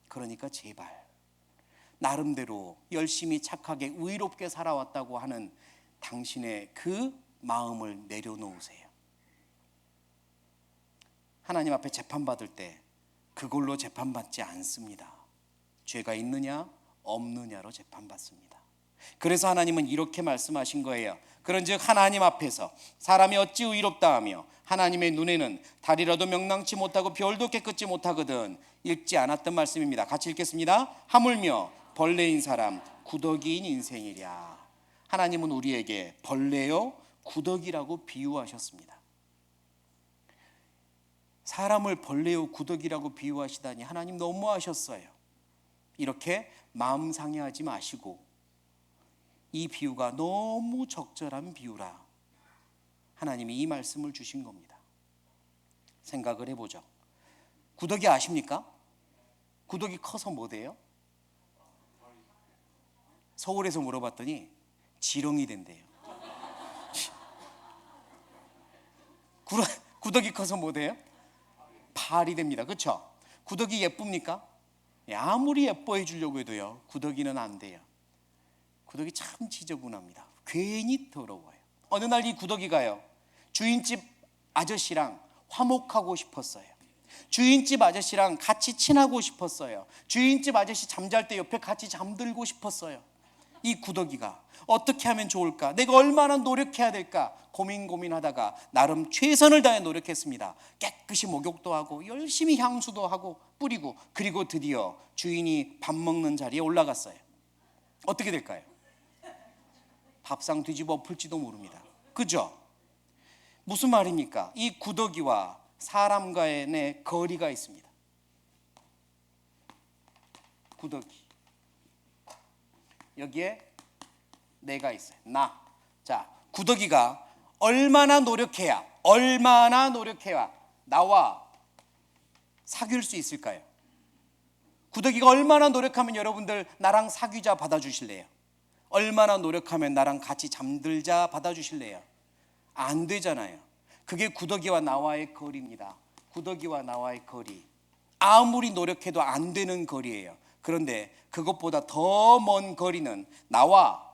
그러니까 제발 나름대로 열심히 착하게 의롭게 살아왔다고 하는 당신의 그 마음을 내려놓으세요. 하나님 앞에 재판받을 때 그걸로 재판받지 않습니다. 죄가 있느냐 없느냐로 재판받습니다. 그래서 하나님은 이렇게 말씀하신 거예요. 그런즉 하나님 앞에서 사람이 어찌 의롭다 하며 하나님의 눈에는 달이라도 명랑치 못하고 별도 깨끗지 못하거든. 읽지 않았던 말씀입니다. 같이 읽겠습니다. 하물며 벌레인 사람 구더기인 인생이랴. 하나님은 우리에게 벌레요 구더기라고 비유하셨습니다. 사람을 벌레요 구더기라고 비유하시다니 하나님 너무하셨어요. 이렇게 마음 상해하지 마시고 이 비유가 너무 적절한 비유라 하나님이 이 말씀을 주신 겁니다. 생각을 해보죠. 구더기 아십니까? 구더기 커서 뭐 돼요? 서울에서 물어봤더니 지렁이 된대요. 구더기 커서 뭐 돼요? 발이 됩니다. 그렇죠? 구더기 예쁩니까? 아무리 예뻐해 주려고 해도요, 구더기는 안 돼요. 구더기 참 지저분합니다. 괜히 더러워요. 어느 날 이 구더기가요, 주인집 아저씨랑 화목하고 싶었어요. 주인집 아저씨랑 같이 친하고 싶었어요. 주인집 아저씨 잠잘 때 옆에 같이 잠들고 싶었어요. 이 구더기가 어떻게 하면 좋을까? 내가 얼마나 노력해야 될까? 고민하다가 나름 최선을 다해 노력했습니다. 깨끗이 목욕도 하고 열심히 향수도 하고 뿌리고, 그리고 드디어 주인이 밥 먹는 자리에 올라갔어요. 어떻게 될까요? 밥상 뒤집어 엎을지도 모릅니다. 그죠? 무슨 말입니까? 이 구더기와 사람 간의 거리가 있습니다. 구더기, 여기에 내가 있어요. 나. 자, 구더기가 얼마나 노력해야 나와 사귈 수 있을까요? 구더기가 얼마나 노력하면 여러분들 나랑 사귀자 받아주실래요? 얼마나 노력하면 나랑 같이 잠들자 받아주실래요? 안 되잖아요. 그게 구더기와 나와의 거리입니다. 구더기와 나와의 거리, 아무리 노력해도 안 되는 거리예요. 그런데 그것보다 더 먼 거리는 나와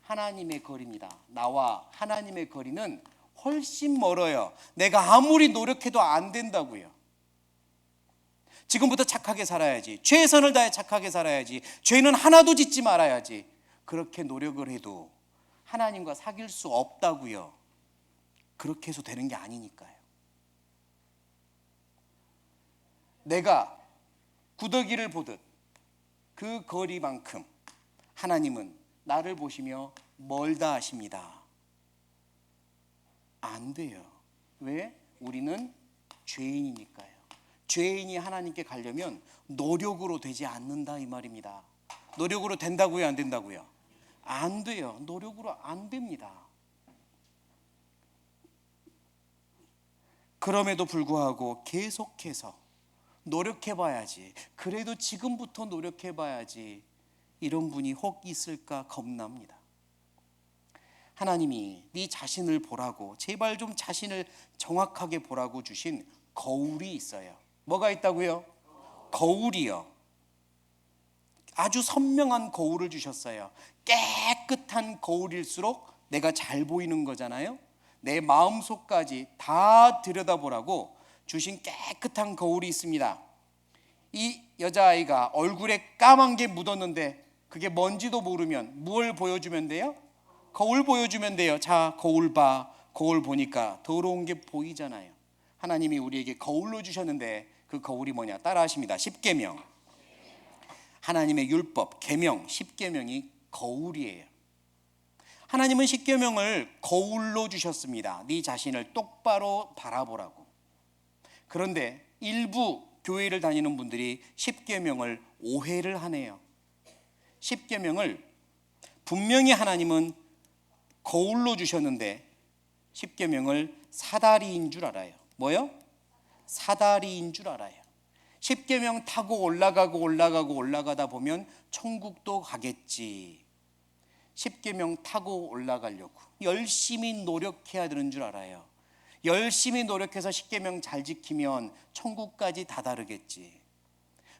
하나님의 거리입니다. 나와 하나님의 거리는 훨씬 멀어요. 내가 아무리 노력해도 안 된다고요. 지금부터 착하게 살아야지, 최선을 다해 착하게 살아야지, 죄는 하나도 짓지 말아야지, 그렇게 노력을 해도 하나님과 사귈 수 없다고요. 그렇게 해서 되는 게 아니니까요. 내가 구더기를 보듯 그 거리만큼 하나님은 나를 보시며 멀다 하십니다. 안 돼요. 왜? 우리는 죄인이니까요. 죄인이 하나님께 가려면 노력으로 되지 않는다 이 말입니다. 노력으로 된다고요, 안 된다고요? 안 돼요. 노력으로 안 됩니다. 그럼에도 불구하고 계속해서 노력해봐야지, 그래도 지금부터 노력해봐야지, 이런 분이 혹 있을까 겁납니다. 하나님이 네 자신을 보라고, 제발 좀 자신을 정확하게 보라고 주신 거울이 있어요. 뭐가 있다고요? 거울이요. 아주 선명한 거울을 주셨어요. 깨끗한 거울일수록 내가 잘 보이는 거잖아요. 내 마음속까지 다 들여다보라고 주신 깨끗한 거울이 있습니다. 이 여자아이가 얼굴에 까만 게 묻었는데 그게 뭔지도 모르면 뭘 보여주면 돼요? 거울 보여주면 돼요. 자, 거울 봐. 거울 보니까 더러운 게 보이잖아요. 하나님이 우리에게 거울로 주셨는데 그 거울이 뭐냐? 따라하십니다. 십계명. 하나님의 율법, 계명, 십계명이 거울이에요. 하나님은 십계명을 거울로 주셨습니다. 네 자신을 똑바로 바라보라고. 그런데 일부 교회를 다니는 분들이 십계명을 오해를 하네요. 십계명을 분명히 하나님은 거울로 주셨는데 십계명을 사다리인 줄 알아요. 뭐요? 사다리인 줄 알아요. 십계명 타고 올라가다 보면 천국도 가겠지. 십계명 타고 올라가려고 열심히 노력해야 되는 줄 알아요. 열심히 노력해서 십계명 잘 지키면 천국까지 다다르겠지.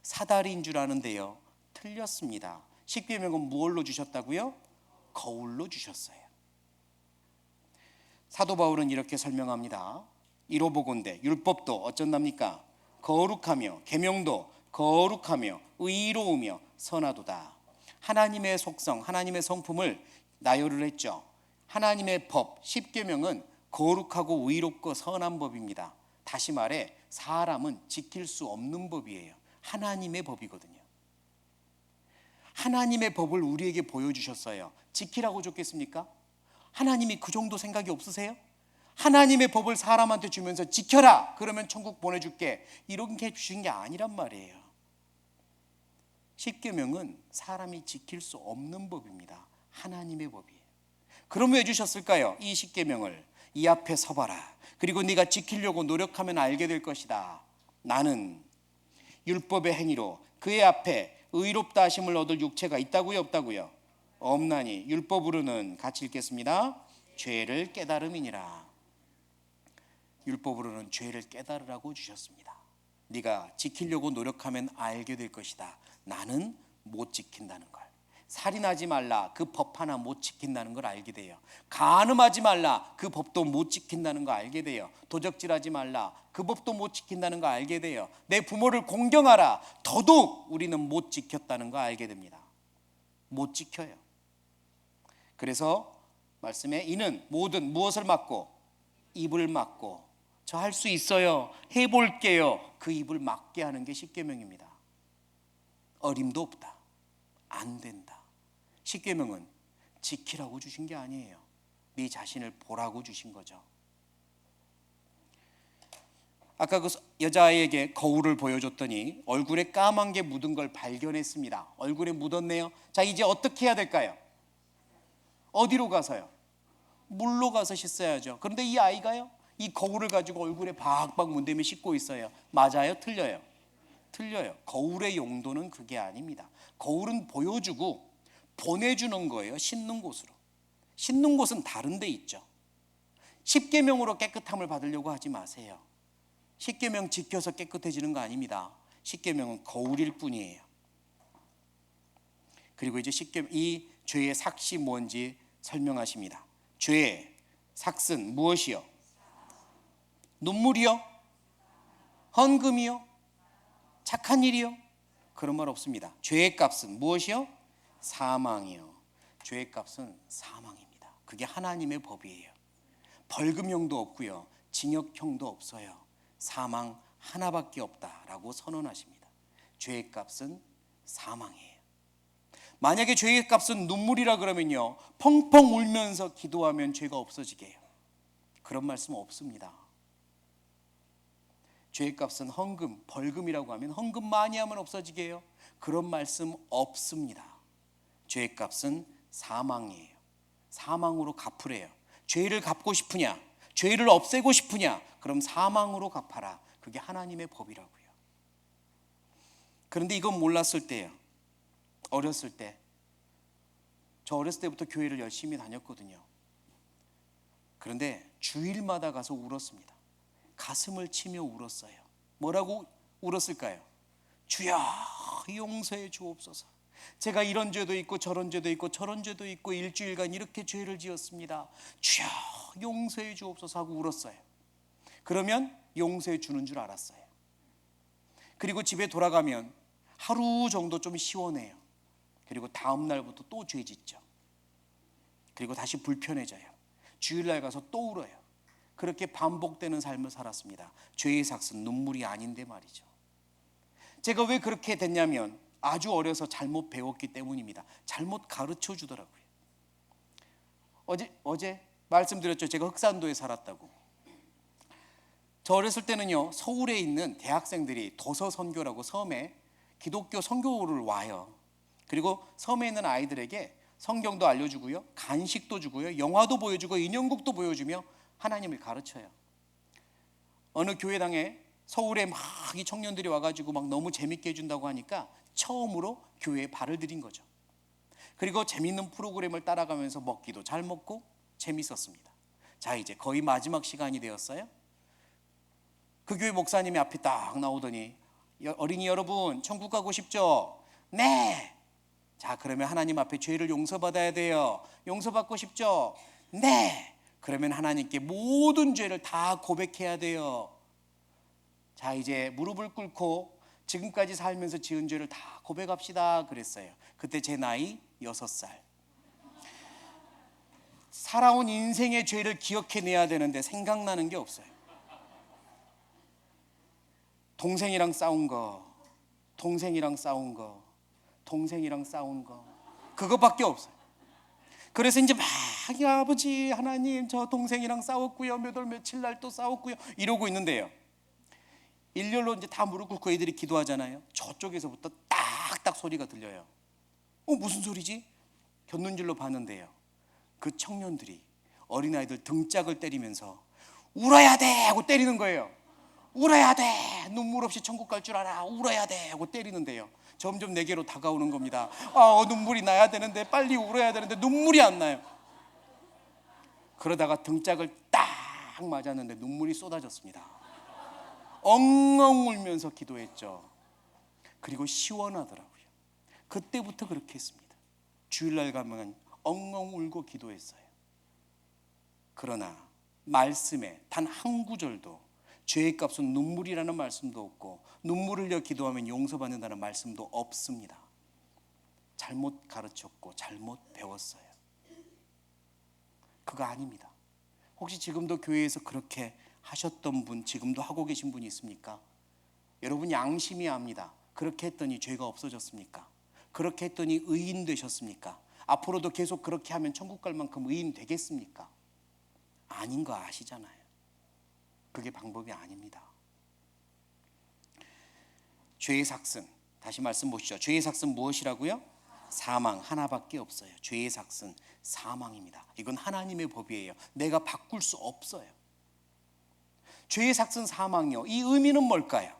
사다리인 줄 아는데요, 틀렸습니다. 십계명은 무엇로 주셨다고요? 거울로 주셨어요. 사도 바울은 이렇게 설명합니다. 이로보건대 율법도 어쩐답니까? 거룩하며 계명도 거룩하며 의로우며 선하도다. 하나님의 속성, 하나님의 성품을 나열을 했죠. 하나님의 법, 십계명은 거룩하고 의롭고 선한 법입니다. 다시 말해 사람은 지킬 수 없는 법이에요. 하나님의 법이거든요. 하나님의 법을 우리에게 보여주셨어요. 지키라고 줬겠습니까? 하나님이 그 정도 생각이 없으세요? 하나님의 법을 사람한테 주면서 지켜라, 그러면 천국 보내줄게, 이렇게 주신 게 아니란 말이에요. 십계명은 사람이 지킬 수 없는 법입니다. 하나님의 법이에요. 그럼 왜 주셨을까요? 이 십계명을 이 앞에 서봐라. 그리고 네가 지키려고 노력하면 알게 될 것이다. 나는 율법의 행위로 그의 앞에 의롭다 하심을 얻을 육체가 있다고요, 없다고요? 없나니 율법으로는 같이 읽겠습니다. 죄를 깨달음이니라. 율법으로는 죄를 깨달으라고 주셨습니다. 네가 지키려고 노력하면 알게 될 것이다. 나는 못 지킨다는 걸. 살인하지 말라, 그 법 하나 못 지킨다는 걸 알게 돼요. 간음하지 말라, 그 법도 못 지킨다는 거 알게 돼요. 도적질하지 말라, 그 법도 못 지킨다는 거 알게 돼요. 내 부모를 공경하라, 더더욱 우리는 못 지켰다는 거 알게 됩니다. 못 지켜요. 그래서 말씀에 이는 모든 무엇을 막고? 입을 막고. 저 할 수 있어요, 해볼게요, 그 입을 막게 하는 게 십계명입니다. 어림도 없다, 안 된다. 십계명은 지키라고 주신 게 아니에요. 네 자신을 보라고 주신 거죠. 아까 그 여자아이에게 거울을 보여줬더니 얼굴에 까만 게 묻은 걸 발견했습니다. 얼굴에 묻었네요. 자, 이제 어떻게 해야 될까요? 어디로 가서요? 물로 가서 씻어야죠. 그런데 이 아이가요, 이 거울을 가지고 얼굴에 박박 문대며 씻고 있어요. 맞아요? 틀려요? 틀려요. 거울의 용도는 그게 아닙니다. 거울은 보여주고 보내주는 거예요. 씻는 곳으로. 씻는 곳은 다른 데 있죠. 십계명으로 깨끗함을 받으려고 하지 마세요. 십계명 지켜서 깨끗해지는 거 아닙니다. 십계명은 거울일 뿐이에요. 그리고 이제 이 죄의 삭시 뭔지 설명하십니다. 죄의 삭은 무엇이요? 눈물이요? 헌금이요? 착한 일이요? 그런 말 없습니다. 죄의 값은 무엇이요? 사망이요. 죄의 값은 사망입니다. 그게 하나님의 법이에요. 벌금형도 없고요, 징역형도 없어요. 사망 하나밖에 없다라고 선언하십니다. 죄의 값은 사망이에요. 만약에 죄의 값은 눈물이라 그러면요, 펑펑 울면서 기도하면 죄가 없어지게 해요. 그런 말씀 없습니다. 죄의 값은 헌금, 벌금이라고 하면 헌금 많이 하면 없어지게 해요. 그런 말씀 없습니다. 죄의 값은 사망이에요. 사망으로 갚으래요. 죄를 갚고 싶으냐, 죄를 없애고 싶으냐, 그럼 사망으로 갚아라. 그게 하나님의 법이라고요. 그런데 이건 몰랐을 때요, 어렸을 때, 저 어렸을 때부터 교회를 열심히 다녔거든요. 그런데 주일마다 가서 울었습니다. 가슴을 치며 울었어요. 뭐라고 울었을까요? 주여 용서해 주옵소서. 제가 이런 죄도 있고 저런 죄도 있고 저런 죄도 있고 일주일간 이렇게 죄를 지었습니다. 주여 용서해 주옵소서 하고 울었어요. 그러면 용서해 주는 줄 알았어요. 그리고 집에 돌아가면 하루 정도 좀 시원해요. 그리고 다음 날부터 또 죄 짓죠. 그리고 다시 불편해져요. 주일날 가서 또 울어요. 그렇게 반복되는 삶을 살았습니다. 죄의 삭은 눈물이 아닌데 말이죠. 제가 왜 그렇게 됐냐면 아주 어려서 잘못 배웠기 때문입니다. 잘못 가르쳐 주더라고요. 어제 말씀드렸죠. 제가 흑산도에 살았다고. 저 어렸을 때는요, 서울에 있는 대학생들이 도서 선교라고 섬에 기독교 선교를 와요. 그리고 섬에 있는 아이들에게 성경도 알려주고요, 간식도 주고요, 영화도 보여주고 인형극도 보여주며 하나님을 가르쳐요. 어느 교회당에 서울에 막 이 청년들이 와가지고 막 너무 재밌게 해준다고 하니까 처음으로 교회에 발을 들인 거죠. 그리고 재밌는 프로그램을 따라가면서 먹기도 잘 먹고 재밌었습니다. 자, 이제 거의 마지막 시간이 되었어요. 그 교회 목사님이 앞에 딱 나오더니 어린이 여러분 천국 가고 싶죠? 네. 자, 그러면 하나님 앞에 죄를 용서받아야 돼요. 용서받고 싶죠? 네. 그러면 하나님께 모든 죄를 다 고백해야 돼요. 자, 이제 무릎을 꿇고 지금까지 살면서 지은 죄를 다 고백합시다 그랬어요. 그때 제 나이 6살. 살아온 인생의 죄를 기억해내야 되는데 생각나는 게 없어요. 동생이랑 싸운 거, 동생이랑 싸운 거, 동생이랑 싸운 거, 그것밖에 없어요. 그래서 이제 막 아버지 하나님 저 동생이랑 싸웠고요, 몇 월 며칠 날 또 싸웠고요 이러고 있는데요, 일렬로 이제 다 무릎 꿇고 애들이 기도하잖아요. 저쪽에서부터 딱딱 소리가 들려요. 무슨 소리지? 곁눈질로 봤는데요, 그 청년들이 어린아이들 등짝을 때리면서 울어야 돼 하고 때리는 거예요. 울어야 돼, 눈물 없이 천국 갈 줄 알아, 울어야 돼 하고 때리는데요, 점점 내게로 다가오는 겁니다. 눈물이 나야 되는데, 빨리 울어야 되는데 눈물이 안 나요. 그러다가 등짝을 딱 맞았는데 눈물이 쏟아졌습니다. 엉엉 울면서 기도했죠. 그리고 시원하더라고요. 그때부터 그렇게 했습니다. 주일날 가면 엉엉 울고 기도했어요. 그러나 말씀에 단 한 구절도 죄의 값은 눈물이라는 말씀도 없고, 눈물을 흘려 기도하면 용서받는다는 말씀도 없습니다. 잘못 가르쳤고 잘못 배웠어요. 그거 아닙니다. 혹시 지금도 교회에서 그렇게 하셨던 분, 지금도 하고 계신 분이 있습니까? 여러분 양심이 압니다. 그렇게 했더니 죄가 없어졌습니까? 그렇게 했더니 의인 되셨습니까? 앞으로도 계속 그렇게 하면 천국 갈 만큼 의인 되겠습니까? 아닌 거 아시잖아요. 그게 방법이 아닙니다. 죄의 삭슨, 다시 말씀 보시죠. 죄의 삭슨 무엇이라고요? 사망, 하나밖에 없어요. 죄의 삭슨 사망입니다. 이건 하나님의 법이에요. 내가 바꿀 수 없어요. 죄의 삭슨 사망이요, 이 의미는 뭘까요?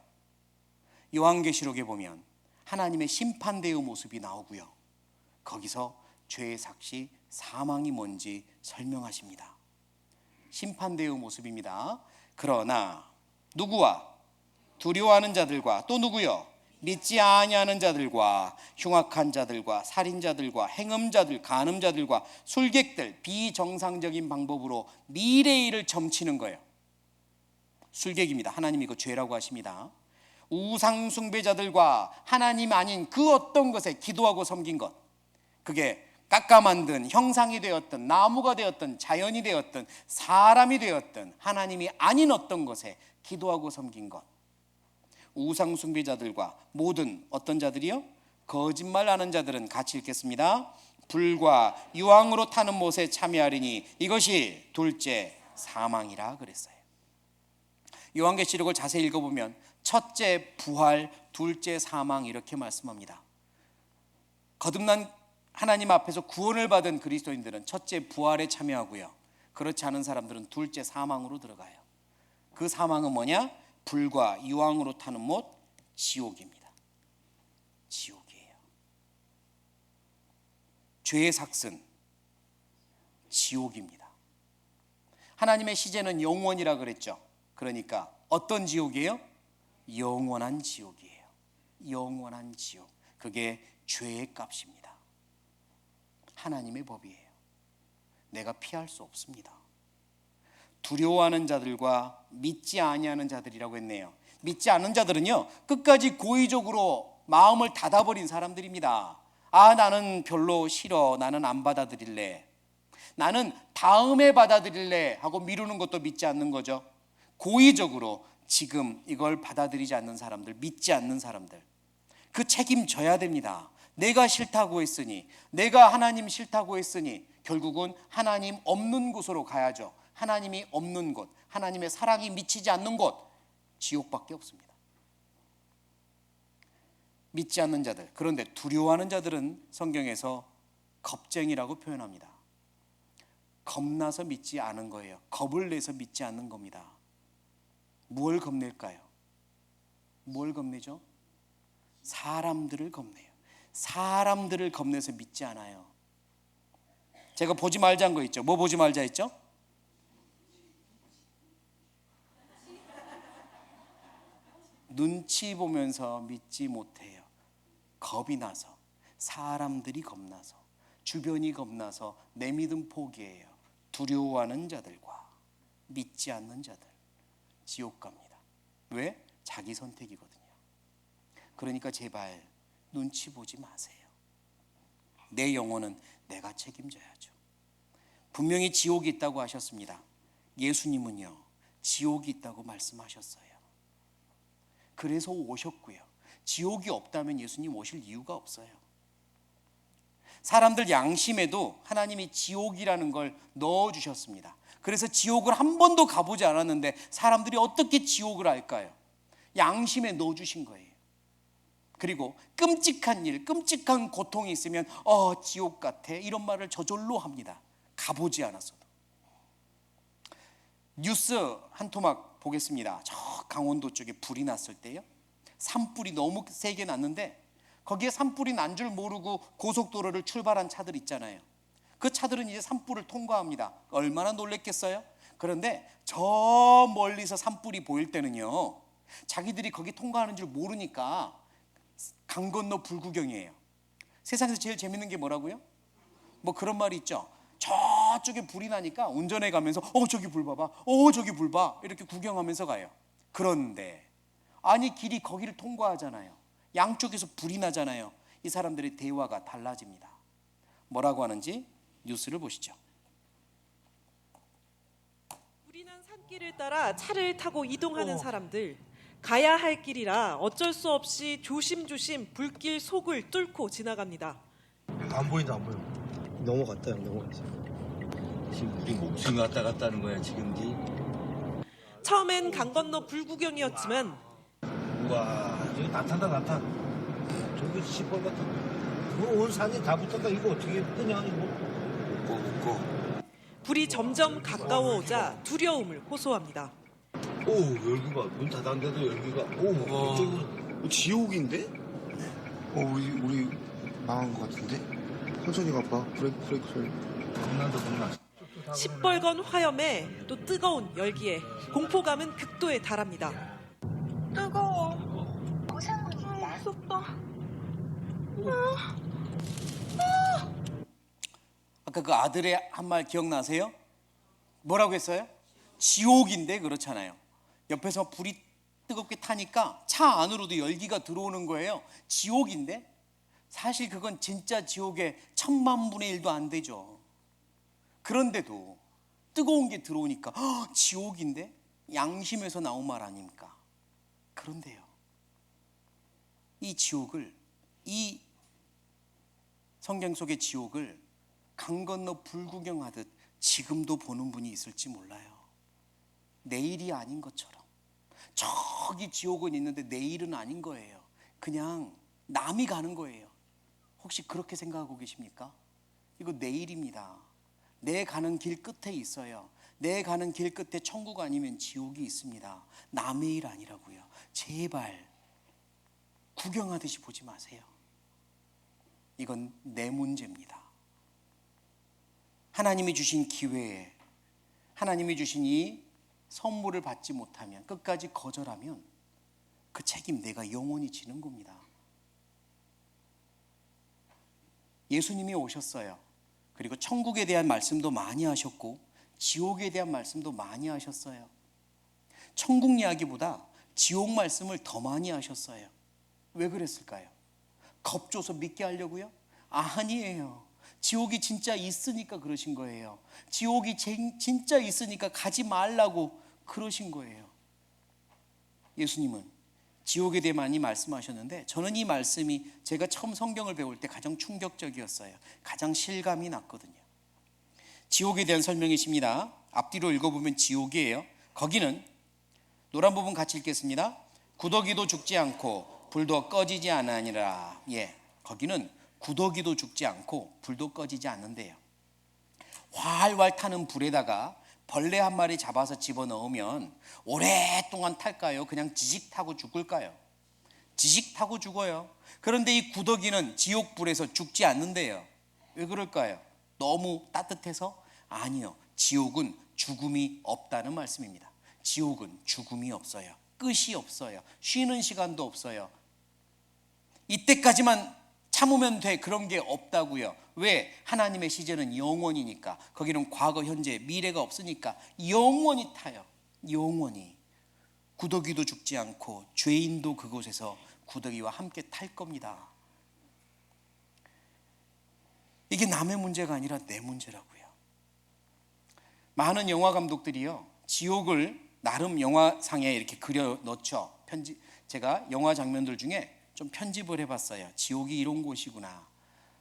요한계시록에 보면 하나님의 심판대의 모습이 나오고요, 거기서 죄의 삭시 사망이 뭔지 설명하십니다. 심판대의 모습입니다. 그러나 누구와? 두려워하는 자들과, 또 누구요? 믿지 아니하는 자들과, 흉악한 자들과, 살인자들과, 행음자들, 간음자들과, 술객들, 비정상적인 방법으로 미래의 일을 점치는 거예요. 술객입니다. 하나님이 이거 죄라고 하십니다. 우상 숭배자들과 하나님 아닌 그 어떤 것에 기도하고 섬긴 것, 그게 깎아 만든 형상이 되었든 나무가 되었든 자연이 되었든 사람이 되었든 하나님이 아닌 어떤 것에 기도하고 섬긴 것, 우상 숭배자들과 모든 어떤 자들이요? 거짓말하는 자들은 같이 읽겠습니다. 불과 유황으로 타는 못에 참여하리니 이것이 둘째 사망이라 그랬어요. 요한계시록을 자세히 읽어보면 첫째 부활, 둘째 사망 이렇게 말씀합니다. 거듭난 하나님 앞에서 구원을 받은 그리스도인들은 첫째 부활에 참여하고요, 그렇지 않은 사람들은 둘째 사망으로 들어가요. 그 사망은 뭐냐? 불과 유황으로 타는 못, 지옥입니다. 지옥이에요. 죄의 삭슨 지옥입니다. 하나님의 시제는 영원이라 그랬죠. 그러니까 어떤 지옥이에요? 영원한 지옥이에요. 영원한 지옥. 그게 죄의 값입니다. 하나님의 법이에요. 내가 피할 수 없습니다. 두려워하는 자들과 믿지 아니하는 자들이라고 했네요. 믿지 않는 자들은요, 끝까지 고의적으로 마음을 닫아버린 사람들입니다. 나는 별로 싫어, 나는 안 받아들일래, 나는 다음에 받아들일래 하고 미루는 것도 믿지 않는 거죠. 고의적으로 지금 이걸 받아들이지 않는 사람들, 믿지 않는 사람들, 그 책임져야 됩니다. 내가 싫다고 했으니, 내가 하나님 싫다고 했으니 결국은 하나님 없는 곳으로 가야죠. 하나님이 없는 곳, 하나님의 사랑이 미치지 않는 곳, 지옥밖에 없습니다. 믿지 않는 자들, 그런데 두려워하는 자들은 성경에서 겁쟁이라고 표현합니다. 겁나서 믿지 않은 거예요. 겁을 내서 믿지 않는 겁니다. 뭘 겁낼까요? 뭘 겁내죠? 사람들을 겁내요. 사람들을 겁내서 믿지 않아요. 제가 보지 말자 한 거 있죠. 뭐 보지 말자 했죠? 눈치 보면서 믿지 못해요. 겁이 나서, 사람들이 겁나서, 주변이 겁나서 내 믿음 포기해요. 두려워하는 자들과 믿지 않는 자들, 지옥 갑니다. 왜? 자기 선택이거든요. 그러니까 제발 눈치 보지 마세요. 내 영혼은 내가 책임져야죠. 분명히 지옥이 있다고 하셨습니다. 예수님은요, 지옥이 있다고 말씀하셨어요. 그래서 오셨고요. 지옥이 없다면 예수님 오실 이유가 없어요. 사람들 양심에도 하나님이 지옥이라는 걸 넣어주셨습니다. 그래서 지옥을 한 번도 가보지 않았는데 사람들이 어떻게 지옥을 알까요? 양심에 넣어주신 거예요. 그리고 끔찍한 일, 끔찍한 고통이 있으면 지옥 같아, 이런 말을 저절로 합니다. 가보지 않았어도. 뉴스 한 토막 보겠습니다. 저 강원도 쪽에 불이 났을 때요, 산불이 너무 세게 났는데 거기에 산불이 난 줄 모르고 고속도로를 출발한 차들 있잖아요. 그 차들은 이제 산불을 통과합니다. 얼마나 놀랬겠어요? 그런데 저 멀리서 산불이 보일 때는요, 자기들이 거기 통과하는 줄 모르니까 강 건너 불구경이에요. 세상에서 제일 재밌는 게 뭐라고요? 뭐 그런 말이 있죠. 저쪽에 불이 나니까 운전해 가면서 저기 불 봐봐, 저기 불 봐, 이렇게 구경하면서 가요. 그런데 아니 길이 거기를 통과하잖아요. 양쪽에서 불이 나잖아요. 이 사람들의 대화가 달라집니다. 뭐라고 하는지 뉴스를 보시죠. 불이 난 산길을 따라 차를 타고 이동하는 사람들. 가야 할 길이라 어쩔 수 없이 조심조심 불길 속을 뚫고 지나갑니다. 안 보인다, 안 보여. 넘어갔다, 형, 넘어갔어. 지금 우리 목숨이 왔다 갔다 하는 거야 지금지. 처음엔 강 건너 불구경이었지만 우와, 저기 나타나, 나타. 저기 시뻘겋다. 그거 온 산이 다 붙었다. 이거 어떻게 끄냐, 이거. 웃고. 불이 점점 가까워오자 두려움을 호소합니다. 오, 여기가, 문 다 당겨도 여기가, 오, 이쪽으로. 지옥인데? 우리 망한 것 같은데? 천천히 가봐. 브레이크 소리. 겁난다, 겁나. 시뻘건 화염에 또 뜨거운 열기에 공포감은 극도에 달합니다. 뜨거워. 무섭다. 아까 그 아들의 한 말 기억나세요? 뭐라고 했어요? 지옥인데 그렇잖아요. 옆에서 불이 뜨겁게 타니까 차 안으로도 열기가 들어오는 거예요. 지옥인데? 사실 그건 진짜 지옥의 1000만분의 1도 안 되죠. 그런데도 뜨거운 게 들어오니까 지옥인데? 양심에서 나온 말 아닙니까? 그런데요, 이 지옥을, 이 성경 속의 지옥을 강 건너 불구경하듯 지금도 보는 분이 있을지 몰라요. 내일이 아닌 것처럼. 저기 지옥은 있는데 내일은 아닌 거예요. 그냥 남이 가는 거예요. 혹시 그렇게 생각하고 계십니까? 이거 내일입니다. 내 가는 길 끝에 있어요. 내 가는 길 끝에 천국 아니면 지옥이 있습니다. 남의 일 아니라고요. 제발 구경하듯이 보지 마세요. 이건 내 문제입니다. 하나님이 주신 기회에, 하나님이 주신 이 선물을 받지 못하면, 끝까지 거절하면 그 책임 내가 영원히 지는 겁니다. 예수님이 오셨어요. 그리고 천국에 대한 말씀도 많이 하셨고 지옥에 대한 말씀도 많이 하셨어요. 천국 이야기보다 지옥 말씀을 더 많이 하셨어요. 왜 그랬을까요? 겁줘서 믿게 하려고요? 아니에요. 지옥이 진짜 있으니까 그러신 거예요. 지옥이 진짜 있으니까 가지 말라고 그러신 거예요. 예수님은 지옥에 대해 많이 말씀하셨는데, 저는 이 말씀이 제가 처음 성경을 배울 때 가장 충격적이었어요. 가장 실감이 났거든요. 지옥에 대한 설명이십니다. 앞뒤로 읽어보면 지옥이에요. 거기는, 노란 부분 같이 읽겠습니다. 구더기도 죽지 않고 불도 꺼지지 않으니라. 거기는 구더기도 죽지 않고 불도 꺼지지 않는데요. 활활 타는 불에다가 벌레 한 마리 잡아서 집어넣으면 오랫동안 탈까요? 그냥 지직 타고 죽을까요? 지직 타고 죽어요. 그런데 이 구더기는 지옥불에서 죽지 않는데요. 왜 그럴까요? 너무 따뜻해서? 아니요. 지옥은 죽음이 없다는 말씀입니다. 지옥은 죽음이 없어요. 끝이 없어요. 쉬는 시간도 없어요. 이때까지만 참으면 돼, 그런 게 없다고요. 왜? 하나님의 시제는 영원이니까. 거기는 과거, 현재, 미래가 없으니까 영원히 타요. 영원히. 구더기도 죽지 않고 죄인도 그곳에서 구더기와 함께 탈 겁니다. 이게 남의 문제가 아니라 내 문제라고요. 많은 영화 감독들이요, 지옥을 나름 영화상에 이렇게 그려 넣죠. 제가 영화 장면들 중에 좀 편집을 해봤어요. 지옥이 이런 곳이구나,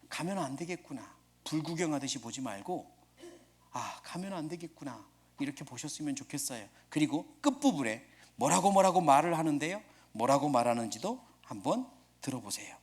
가면 안 되겠구나, 불구경하듯이 보지 말고 가면 안 되겠구나, 이렇게 보셨으면 좋겠어요. 그리고 끝부분에 뭐라고 말을 하는데요, 뭐라고 말하는지도 한번 들어보세요.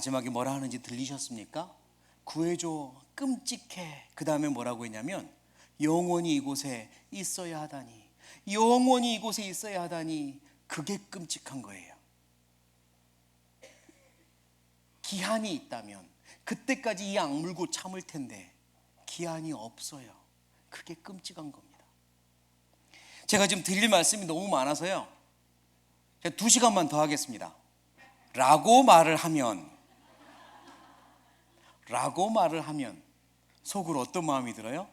마지막에 뭐라 하는지 들리셨습니까? 구해줘, 끔찍해. 그 다음에 뭐라고 했냐면 영원히 이곳에 있어야 하다니, 영원히 이곳에 있어야 하다니. 그게 끔찍한 거예요. 기한이 있다면 그때까지 이 악물고 참을 텐데 기한이 없어요. 그게 끔찍한 겁니다. 제가 지금 드릴 말씀이 너무 많아서요, 제가 2시간만 더 하겠습니다. 라고 말을 하면 속으로 어떤 마음이 들어요?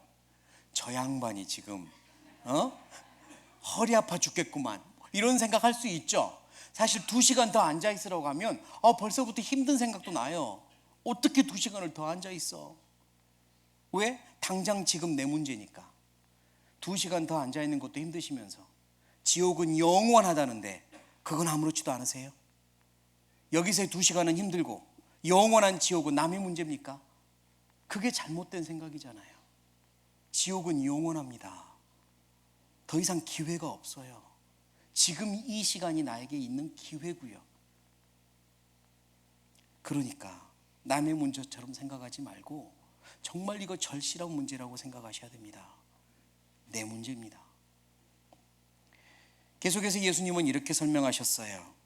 저 양반이 지금 허리 아파 죽겠구만, 이런 생각할 수 있죠. 사실 2시간 더 앉아 있으라고 하면 벌써부터 힘든 생각도 나요. 어떻게 2시간을 더 앉아 있어? 왜? 당장 지금 내 문제니까. 2시간 더 앉아 있는 것도 힘드시면서 지옥은 영원하다는데 그건 아무렇지도 않으세요? 여기서의 2시간은 힘들고 영원한 지옥은 남의 문제입니까? 그게 잘못된 생각이잖아요. 지옥은 영원합니다. 더 이상 기회가 없어요. 지금 이 시간이 나에게 있는 기회고요. 그러니까 남의 문제처럼 생각하지 말고 정말 이거 절실한 문제라고 생각하셔야 됩니다. 내 문제입니다. 계속해서 예수님은 이렇게 설명하셨어요.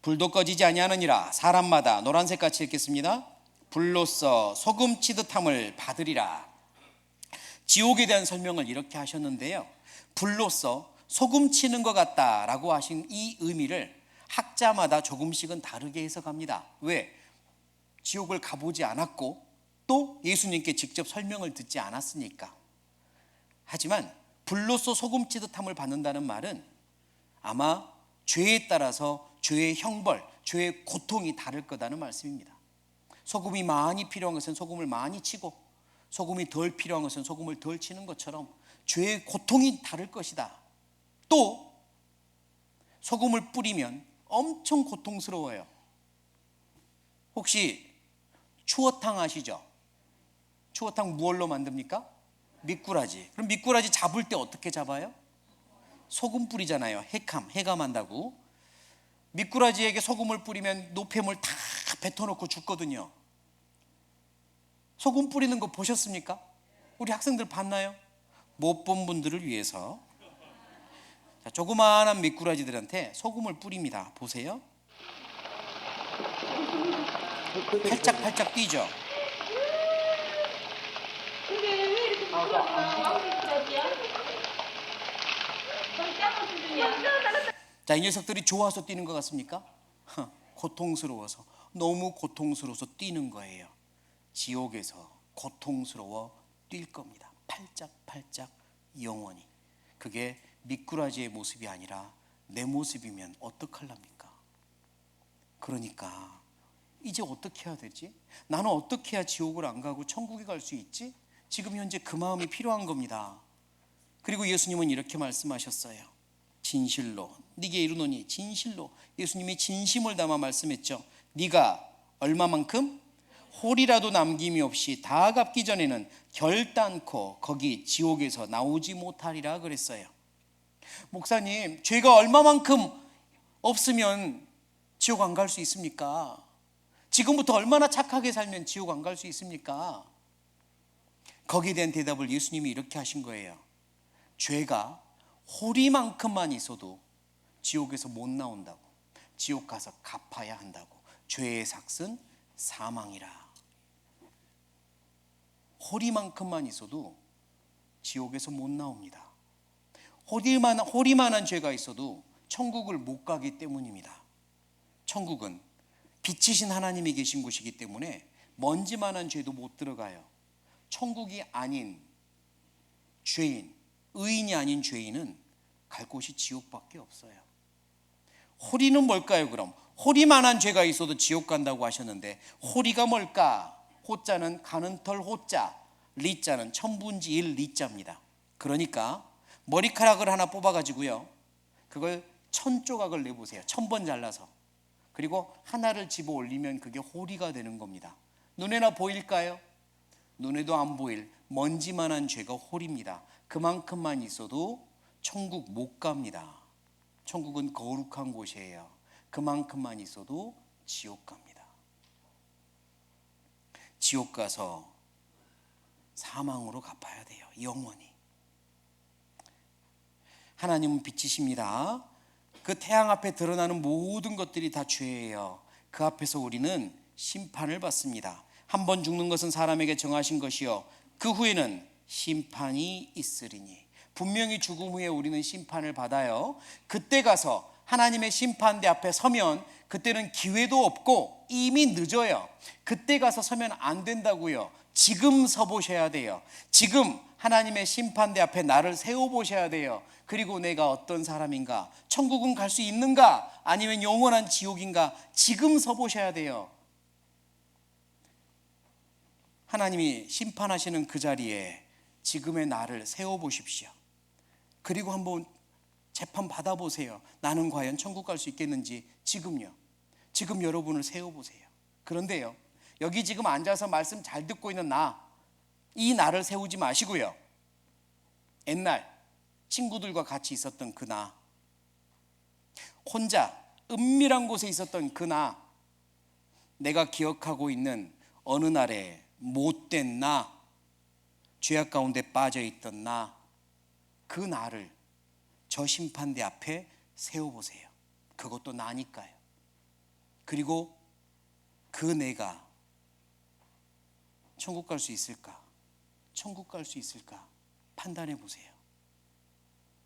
불도 꺼지지 아니하느니라 사람마다, 노란색 같이 읽겠습니다. 불로써 소금 치듯함을 받으리라. 지옥에 대한 설명을 이렇게 하셨는데요, 불로써 소금 치는 것 같다라고 하신 이 의미를 학자마다 조금씩은 다르게 해석합니다. 왜? 지옥을 가보지 않았고 또 예수님께 직접 설명을 듣지 않았으니까. 하지만 불로써 소금 치듯함을 받는다는 말은 아마 죄에 따라서 죄의 형벌, 죄의 고통이 다를 거다는 말씀입니다. 소금이 많이 필요한 것은 소금을 많이 치고, 소금이 덜 필요한 것은 소금을 덜 치는 것처럼 죄의 고통이 다를 것이다. 또 소금을 뿌리면 엄청 고통스러워요. 혹시 추어탕 아시죠? 추어탕 무얼로 만듭니까? 미꾸라지. 그럼 미꾸라지 잡을 때 어떻게 잡아요? 소금 뿌리잖아요. 해감한다고. 미꾸라지에게 소금을 뿌리면 노폐물 다 뱉어놓고 죽거든요. 소금 뿌리는 거 보셨습니까? 우리 학생들 봤나요? 못 본 분들을 위해서 조그마한 미꾸라지들한테 소금을 뿌립니다. 보세요. 팔짝팔짝 뛰죠. 자, 이 녀석들이 좋아서 뛰는 것 같습니까? 고통스러워서, 너무 고통스러워서 뛰는 거예요. 지옥에서 고통스러워 뛸 겁니다. 팔짝팔짝 영원히. 그게 미꾸라지의 모습이 아니라 내 모습이면 어떡할랍니까? 그러니까 이제 어떻게 해야 되지? 나는 어떻게 해야 지옥을 안 가고 천국에 갈 수 있지? 지금 현재 그 마음이 필요한 겁니다. 그리고 예수님은 이렇게 말씀하셨어요. 진실로 네게 이르노니, 진실로. 예수님이 진심을 담아 말씀했죠. 네가 얼마만큼? 홀이라도 남김이 없이 다 갚기 전에는 결단코 거기 지옥에서 나오지 못하리라 그랬어요. 목사님, 죄가 얼마만큼 없으면 지옥 안 갈 수 있습니까? 지금부터 얼마나 착하게 살면 지옥 안 갈 수 있습니까? 거기에 대한 대답을 예수님이 이렇게 하신 거예요. 죄가 호리만큼만 있어도 지옥에서 못 나온다고. 지옥 가서 갚아야 한다고. 죄의 삭은 사망이라. 호리만큼만 있어도 지옥에서 못 나옵니다. 호리만한 죄가 있어도 천국을 못 가기 때문입니다. 천국은 빛이신 하나님이 계신 곳이기 때문에 먼지만한 죄도 못 들어가요. 천국이 아닌 죄인, 의인이 아닌 죄인은 갈 곳이 지옥밖에 없어요. 호리는 뭘까요? 그럼 호리만한 죄가 있어도 지옥 간다고 하셨는데 호리가 뭘까? 호자는 가는 털 호자, 리자는 천분지일 리자입니다. 그러니까 머리카락을 하나 뽑아가지고요, 그걸 1000조각을 내보세요. 1000번 잘라서. 그리고 하나를 집어 올리면 그게 호리가 되는 겁니다. 눈에나 보일까요? 눈에도 안 보일 먼지만한 죄가 호리입니다. 그만큼만 있어도 천국 못 갑니다. 천국은 거룩한 곳이에요. 그만큼만 있어도 지옥 갑니다. 지옥 가서 사망으로 갚아야 돼요. 영원히. 하나님은 빛이십니다. 그 태양 앞에 드러나는 모든 것들이 다 죄예요. 그 앞에서 우리는 심판을 받습니다. 한 번 죽는 것은 사람에게 정하신 것이요 그 후에는 심판이 있으리니. 분명히 죽음 후에 우리는 심판을 받아요. 그때 가서 하나님의 심판대 앞에 서면 그때는 기회도 없고 이미 늦어요. 그때 가서 서면 안 된다고요. 지금 서보셔야 돼요. 지금 하나님의 심판대 앞에 나를 세워보셔야 돼요. 그리고 내가 어떤 사람인가, 천국은 갈 수 있는가, 아니면 영원한 지옥인가, 지금 서보셔야 돼요. 하나님이 심판하시는 그 자리에 지금의 나를 세워보십시오. 그리고 한번 재판 받아보세요. 나는 과연 천국 갈 수 있겠는지 지금요. 지금 여러분을 세워보세요. 그런데요, 여기 지금 앉아서 말씀 잘 듣고 있는 이 나를 세우지 마시고요. 옛날 친구들과 같이 있었던 그 나, 혼자 은밀한 곳에 있었던 그 나, 내가 기억하고 있는 어느 날에 못된 나, 죄악 가운데 빠져있던 나, 그 나를 저 심판대 앞에 세워보세요. 그것도 나니까요. 그리고 그 내가 천국 갈 수 있을까? 천국 갈 수 있을까? 판단해 보세요.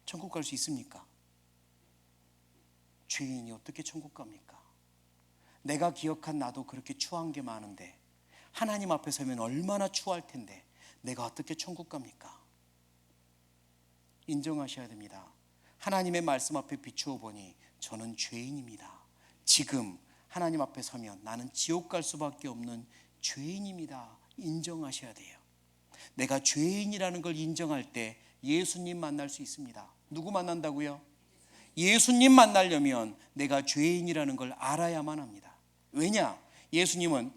천국 갈 수 있습니까? 죄인이 어떻게 천국 갑니까? 내가 기억한 나도 그렇게 추한 게 많은데 하나님 앞에 서면 얼마나 추할 텐데 내가 어떻게 천국 갑니까? 인정하셔야 됩니다. 하나님의 말씀 앞에 비추어 보니 저는 죄인입니다. 지금 하나님 앞에 서면 나는 지옥 갈 수밖에 없는 죄인입니다. 인정하셔야 돼요. 내가 죄인이라는 걸 인정할 때 예수님 만날 수 있습니다. 누구 만난다고요? 예수님 만나려면 내가 죄인이라는 걸 알아야만 합니다. 왜냐? 예수님은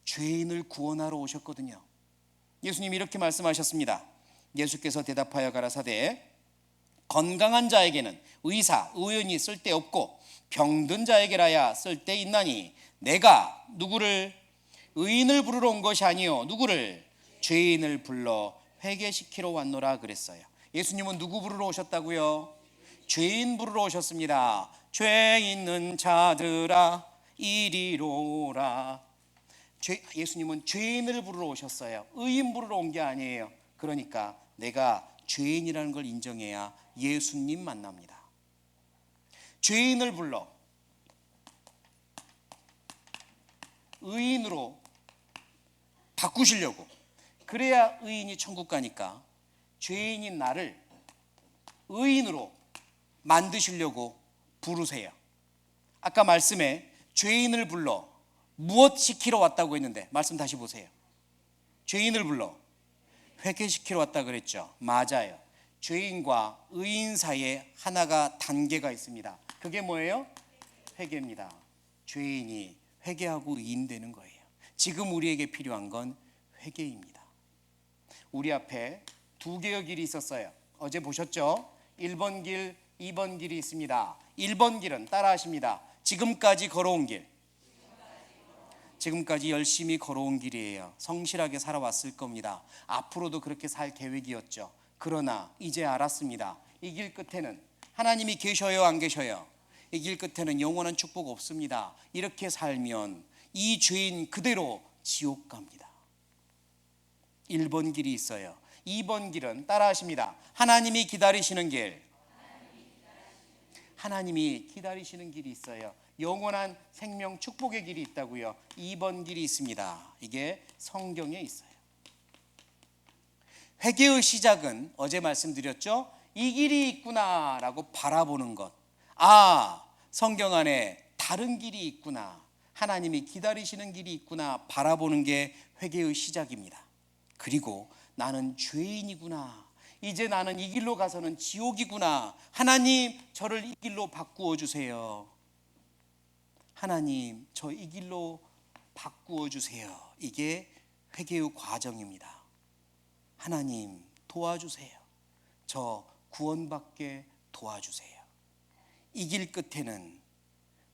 죄인을 구원하러 오셨거든요. 예수님이 이렇게 말씀하셨습니다. 예수께서 대답하여 가라사대 건강한 자에게는 의사, 의원이 쓸데없고 병든 자에게라야 쓸데있나니 내가 누구를 의인을 부르러 온 것이 아니요 누구를 죄인을 불러 회개시키러 왔노라 그랬어요. 예수님은 누구 부르러 오셨다고요? 죄인 부르러 오셨습니다. 죄 있는 자들아 이리로 오라. 예수님은 죄인을 부르러 오셨어요. 의인 부르러 온 게 아니에요. 그러니까 내가 죄인이라는 걸 인정해야 예수님 만납니다. 죄인을 불러 의인으로 바꾸시려고, 그래야 의인이 천국 가니까 죄인인 나를 의인으로 만드시려고 부르세요. 아까 말씀에 죄인을 불러 무엇 시키러 왔다고 했는데 말씀 다시 보세요. 죄인을 불러 회개시키러 왔다 그랬죠. 맞아요. 죄인과 의인 사이에 하나가 단계가 있습니다. 그게 뭐예요? 회개입니다. 죄인이 회개하고 의인 되는 거예요. 지금 우리에게 필요한 건 회개입니다. 우리 앞에 두 개의 길이 있었어요. 어제 보셨죠? 1번 길, 2번 길이 있습니다. 1번 길은 따라하십니다. 지금까지 걸어온 길. 지금까지 열심히 걸어온 길이에요. 성실하게 살아왔을 겁니다. 앞으로도 그렇게 살 계획이었죠. 그러나 이제 알았습니다. 이 길 끝에는 하나님이 계셔요, 안 계셔요? 이 길 끝에는 영원한 축복 없습니다. 이렇게 살면 이 죄인 그대로 지옥 갑니다. 1번 길이 있어요. 2번 길은 따라하십니다. 하나님이 기다리시는 길. 하나님이 기다리시는 길이 있어요. 영원한 생명 축복의 길이 있다고요. 2번 길이 있습니다. 이게 성경에 있어요. 회개의 시작은 어제 말씀드렸죠. 이 길이 있구나라고 바라보는 것. 아, 성경 안에 다른 길이 있구나, 하나님이 기다리시는 길이 있구나 바라보는 게 회개의 시작입니다. 그리고 나는 죄인이구나, 이제 나는 이 길로 가서는 지옥이구나, 하나님 저를 이 길로 바꾸어 주세요. 하나님 저 이 길로 바꾸어 주세요. 이게 회개의 과정입니다. 하나님 도와주세요. 저 구원받게 도와주세요. 이 길 끝에는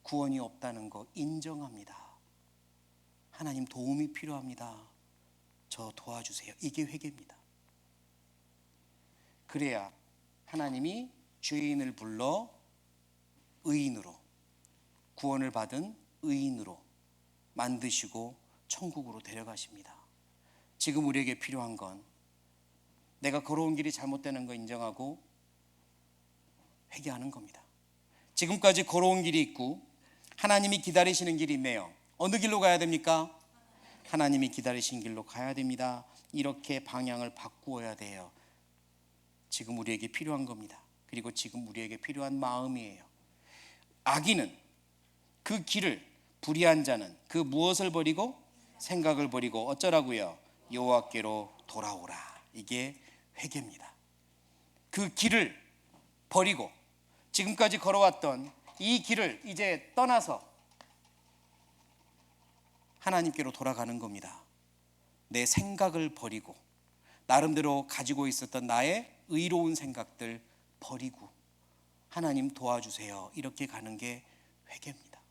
구원이 없다는 거 인정합니다. 하나님 도움이 필요합니다. 저 도와주세요. 이게 회개입니다. 그래야 하나님이 죄인을 불러 의인으로, 구원을 받은 의인으로 만드시고 천국으로 데려가십니다. 지금 우리에게 필요한 건 내가 걸어온 길이 잘못되는 거 인정하고 회개하는 겁니다. 지금까지 걸어온 길이 있고 하나님이 기다리시는 길이 있네요. 어느 길로 가야 됩니까? 하나님이 기다리신 길로 가야 됩니다. 이렇게 방향을 바꾸어야 돼요. 지금 우리에게 필요한 겁니다. 그리고 지금 우리에게 필요한 마음이에요. 악인은 그 길을, 불의한 자는 그 무엇을 버리고? 생각을 버리고 어쩌라고요? 여호와께로 돌아오라. 이게 회개입니다. 그 길을 버리고 지금까지 걸어왔던 이 길을 이제 떠나서 하나님께로 돌아가는 겁니다. 내 생각을 버리고 나름대로 가지고 있었던 나의 의로운 생각들 버리고 하나님 도와주세요. 이렇게 가는 게 회개입니다.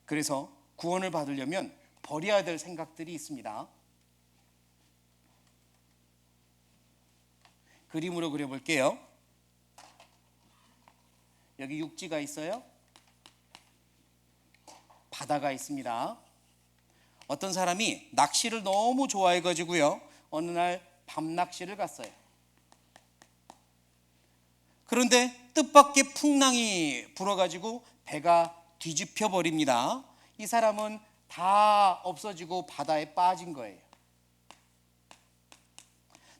그래서 구원을 받으려면 버려야 될 생각들이 있습니다. 그림으로 그려볼게요. 여기 육지가 있어요. 바다가 있습니다. 어떤 사람이 낚시를 너무 좋아해가지고요, 어느 날 밤낚시를 갔어요. 그런데 뜻밖의 풍랑이 불어가지고 배가 뒤집혀 버립니다. 이 사람은 다 없어지고 바다에 빠진 거예요.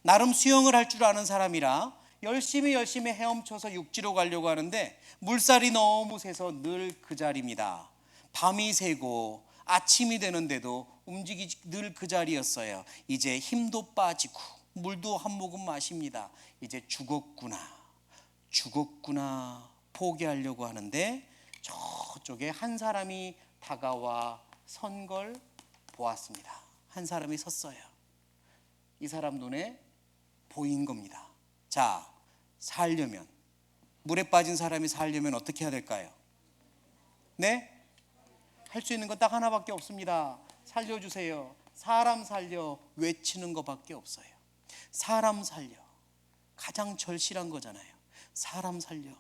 나름 수영을 할 줄 아는 사람이라 열심히 헤엄쳐서 육지로 가려고 하는데 물살이 너무 세서 늘 그 자리입니다. 밤이 새고 아침이 되는데도 움직이지 늘 그 자리였어요. 이제 힘도 빠지고 물도 한 모금 마십니다. 이제 죽었구나 포기하려고 하는데 저쪽에 한 사람이 다가와 선 걸 보았습니다. 한 사람이 섰어요. 이 사람 눈에 보인 겁니다. 자, 살려면, 물에 빠진 사람이 살려면 어떻게 해야 될까요? 네? 할 수 있는 건 딱 하나밖에 없습니다. 살려주세요. 사람 살려 외치는 것밖에 없어요. 사람 살려. 가장 절실한 거잖아요. 사람 살려.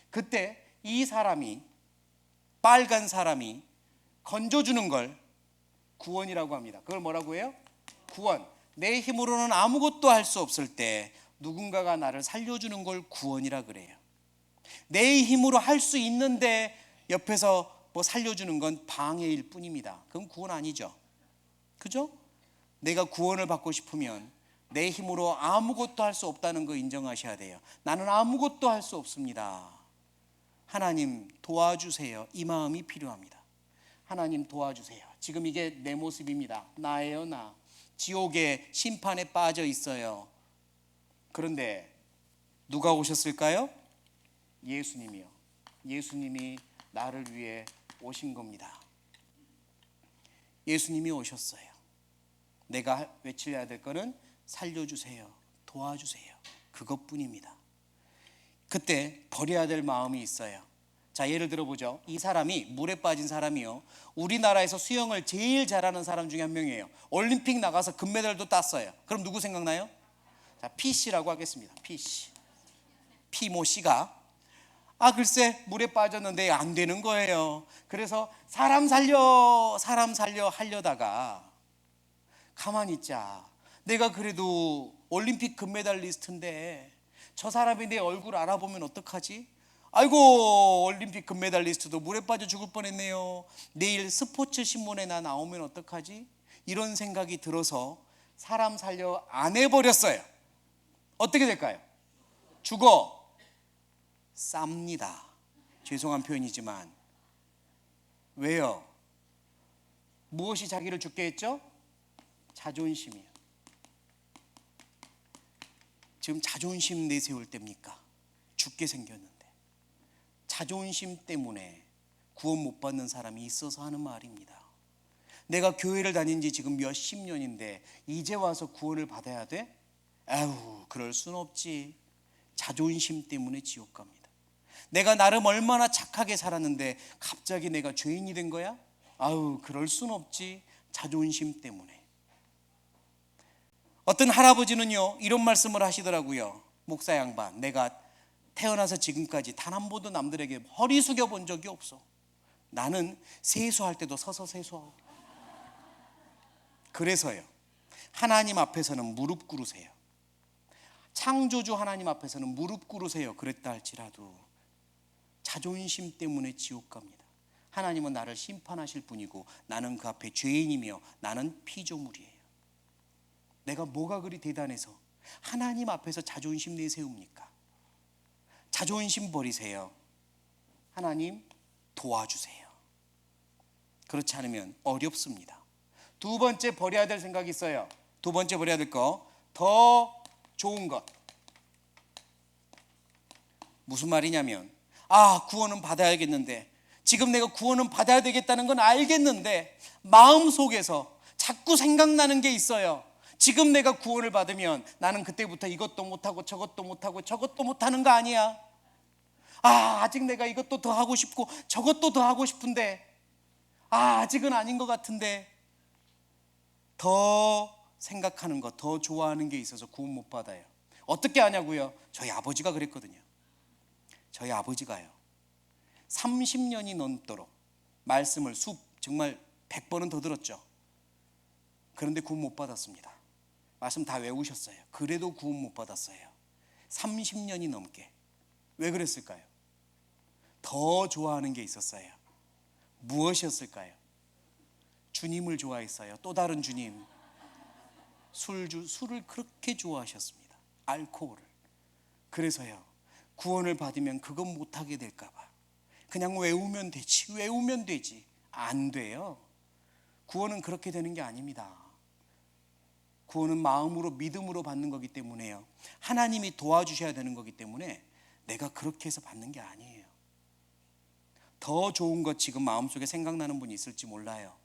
그때 이 사람이, 빨간 사람이 건져주는 걸 구원이라고 합니다. 그걸 뭐라고 해요? 구원. 내 힘으로는 아무것도 할 수 없을 때 누군가가 나를 살려주는 걸 구원이라 그래요. 내 힘으로 할 수 있는데 옆에서 뭐 살려주는 건 방해일 뿐입니다. 그건 구원 아니죠. 그죠? 내가 구원을 받고 싶으면 내 힘으로 아무것도 할 수 없다는 거 인정하셔야 돼요. 나는 아무것도 할 수 없습니다. 하나님 도와주세요. 이 마음이 필요합니다. 하나님 도와주세요. 지금 이게 내 모습입니다. 나예요, 나. 지옥의 심판에 빠져 있어요. 그런데 누가 오셨을까요? 예수님이요. 예수님이 나를 위해 오신 겁니다. 예수님이 오셨어요. 내가 외쳐야 될 거는 살려주세요, 도와주세요. 그것뿐입니다. 그때 버려야 될 마음이 있어요. 자, 예를 들어보죠. 이 사람이, 물에 빠진 사람이요, 우리나라에서 수영을 제일 잘하는 사람 중에 한 명이에요. 올림픽 나가서 금메달도 땄어요. 그럼 누구 생각나요? 자, 피씨라고 하겠습니다. 피씨. 피모 씨가 글쎄 물에 빠졌는데 안 되는 거예요. 그래서 사람 살려 하려다가 가만히 있자. 내가 그래도 올림픽 금메달리스트인데 저 사람이 내 얼굴 알아보면 어떡하지? 아이고, 올림픽 금메달리스트도 물에 빠져 죽을 뻔했네요. 내일 스포츠 신문에 나 나오면 어떡하지? 이런 생각이 들어서 사람 살려 안 해버렸어요. 어떻게 될까요? 죽어 쌉니다. 죄송한 표현이지만. 왜요? 무엇이 자기를 죽게 했죠? 자존심이요. 지금 자존심 내세울 때입니까? 죽게 생겼는데. 자존심 때문에 구원 못 받는 사람이 있어서 하는 말입니다. 내가 교회를 다닌 지 지금 몇십 년인데 이제 와서 구원을 받아야 돼? 아유, 그럴 순 없지. 자존심 때문에 지옥 갑니다. 내가 나름 얼마나 착하게 살았는데 갑자기 내가 죄인이 된 거야? 아유, 그럴 순 없지. 자존심 때문에. 어떤 할아버지는요, 이런 말씀을 하시더라고요. 목사 양반, 내가 태어나서 지금까지 단 한 번도 남들에게 허리 숙여 본 적이 없어. 나는 세수할 때도 서서 세수하고. 그래서요, 하나님 앞에서는 무릎 꿇으세요. 창조주 하나님 앞에서는 무릎 꿇으세요. 그랬다 할지라도 자존심 때문에 지옥 갑니다. 하나님은 나를 심판하실 분이고 나는 그 앞에 죄인이며 나는 피조물이에요. 내가 뭐가 그리 대단해서 하나님 앞에서 자존심 내세웁니까? 자존심 버리세요. 하나님 도와주세요. 그렇지 않으면 어렵습니다. 두 번째 버려야 될 생각이 있어요. 두 번째 버려야 될 거, 더 좋은 것. 무슨 말이냐면, 구원은 받아야겠는데, 지금 내가 구원은 받아야 되겠다는 건 알겠는데 마음속에서 자꾸 생각나는 게 있어요. 지금 내가 구원을 받으면 나는 그때부터 이것도 못하고 저것도 못하고 저것도 못하는 거 아니야? 아직 내가 이것도 더 하고 싶고 저것도 더 하고 싶은데 아직은 아닌 것 같은데, 더 생각하는 것, 더 좋아하는 게 있어서 구원 못 받아요. 어떻게 하냐고요? 저희 아버지가 그랬거든요. 저희 아버지가요, 30년이 넘도록 말씀을 정말 100번은 더 들었죠. 그런데 구원 못 받았습니다. 말씀 다 외우셨어요. 그래도 구원 못 받았어요. 30년이 넘게. 왜 그랬을까요? 더 좋아하는 게 있었어요. 무엇이었을까요? 주님을 좋아했어요. 또 다른 주님. 술을 그렇게 좋아하셨습니다. 알코올을. 그래서요, 구원을 받으면 그건 못하게 될까 봐 그냥 외우면 되지. 안 돼요. 구원은 그렇게 되는 게 아닙니다. 구원은 마음으로, 믿음으로 받는 거기 때문에요. 하나님이 도와주셔야 되는 거기 때문에 내가 그렇게 해서 받는 게 아니에요. 더 좋은 것 지금 마음속에 생각나는 분이 있을지 몰라요.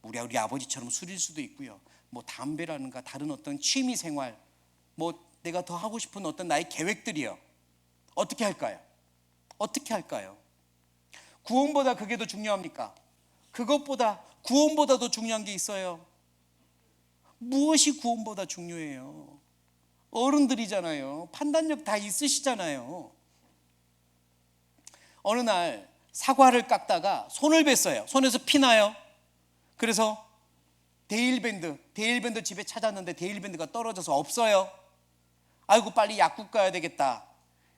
우리 아버지처럼 술일 수도 있고요. 뭐 담배라든가 다른 어떤 취미 생활, 뭐 내가 더 하고 싶은 어떤 나의 계획들이요. 어떻게 할까요? 구원보다 그게 더 중요합니까? 그것보다, 구원보다 더 중요한 게 있어요. 무엇이 구원보다 중요해요? 어른들이잖아요. 판단력 다 있으시잖아요. 어느 날 사과를 깎다가 손을 뱄어요. 손에서 피 나요. 그래서 데일밴드 집에 찾았는데 데일밴드가 떨어져서 없어요. 아이고, 빨리 약국 가야 되겠다.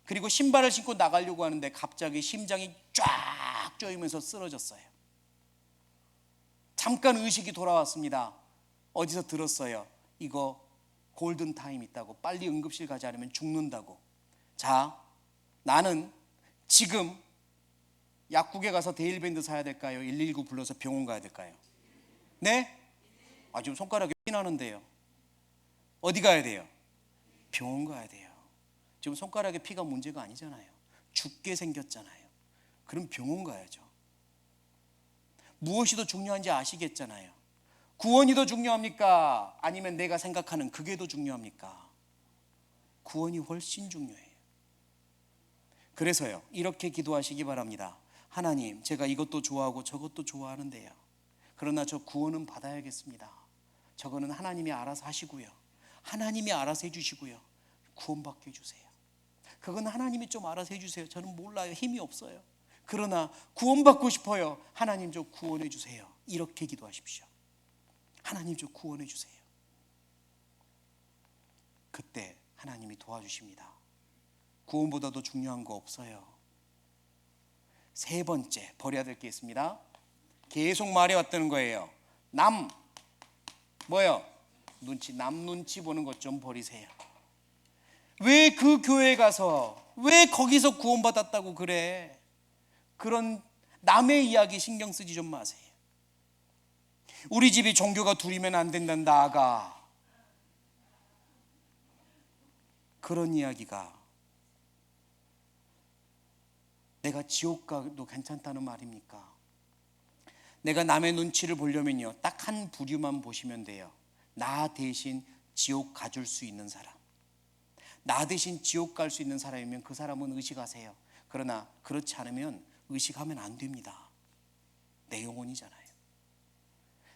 그리고 신발을 신고 나가려고 하는데 갑자기 심장이 쫙 쪼이면서 쓰러졌어요. 잠깐 의식이 돌아왔습니다. 어디서 들었어요? 이거 골든타임 있다고, 빨리 응급실 가지 않으면 죽는다고. 자, 나는 지금 약국에 가서 데일밴드 사야 될까요? 119 불러서 병원 가야 될까요? 네? 지금 손가락에 피 나는데요. 어디 가야 돼요? 병원 가야 돼요. 지금 손가락에 피가 문제가 아니잖아요. 죽게 생겼잖아요. 그럼 병원 가야죠. 무엇이 더 중요한지 아시겠잖아요. 구원이 더 중요합니까? 아니면 내가 생각하는 그게 더 중요합니까? 구원이 훨씬 중요해요. 그래서요, 이렇게 기도하시기 바랍니다. 하나님, 제가 이것도 좋아하고 저것도 좋아하는데요, 그러나 저 구원은 받아야겠습니다. 저거는 하나님이 알아서 하시고요, 하나님이 알아서 해주시고요, 구원받게 해주세요. 그건 하나님이 좀 알아서 해주세요. 저는 몰라요. 힘이 없어요. 그러나 구원받고 싶어요. 하나님, 저 구원해 주세요. 이렇게 기도하십시오. 하나님, 저 구원해 주세요. 그때 하나님이 도와주십니다. 구원보다 더 중요한 거 없어요. 세 번째 버려야 될 게 있습니다. 계속 말해왔다는 거예요. 남 눈치 보는 것 좀 버리세요. 왜 그 교회에 가서, 왜 거기서 구원받았다고 그래? 그런 남의 이야기 신경 쓰지 좀 마세요. 우리 집이 종교가 둘이면 안 된단다, 아가. 그런 이야기가 내가 지옥 가도 괜찮다는 말입니까? 내가 남의 눈치를 보려면요, 딱 한 부류만 보시면 돼요. 나 대신 지옥 가줄 수 있는 사람, 나 대신 지옥 갈 수 있는 사람이면 그 사람은 의식하세요. 그러나 그렇지 않으면 의식하면 안 됩니다. 내 영혼이잖아요.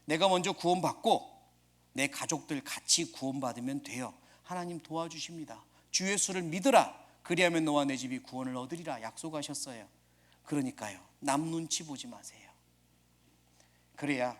내가 먼저 구원받고 내 가족들 같이 구원받으면 돼요. 하나님 도와주십니다. 주 예수를 믿으라. 그리하면 너와 내 집이 구원을 얻으리라 약속하셨어요. 그러니까요, 남 눈치 보지 마세요. 그래야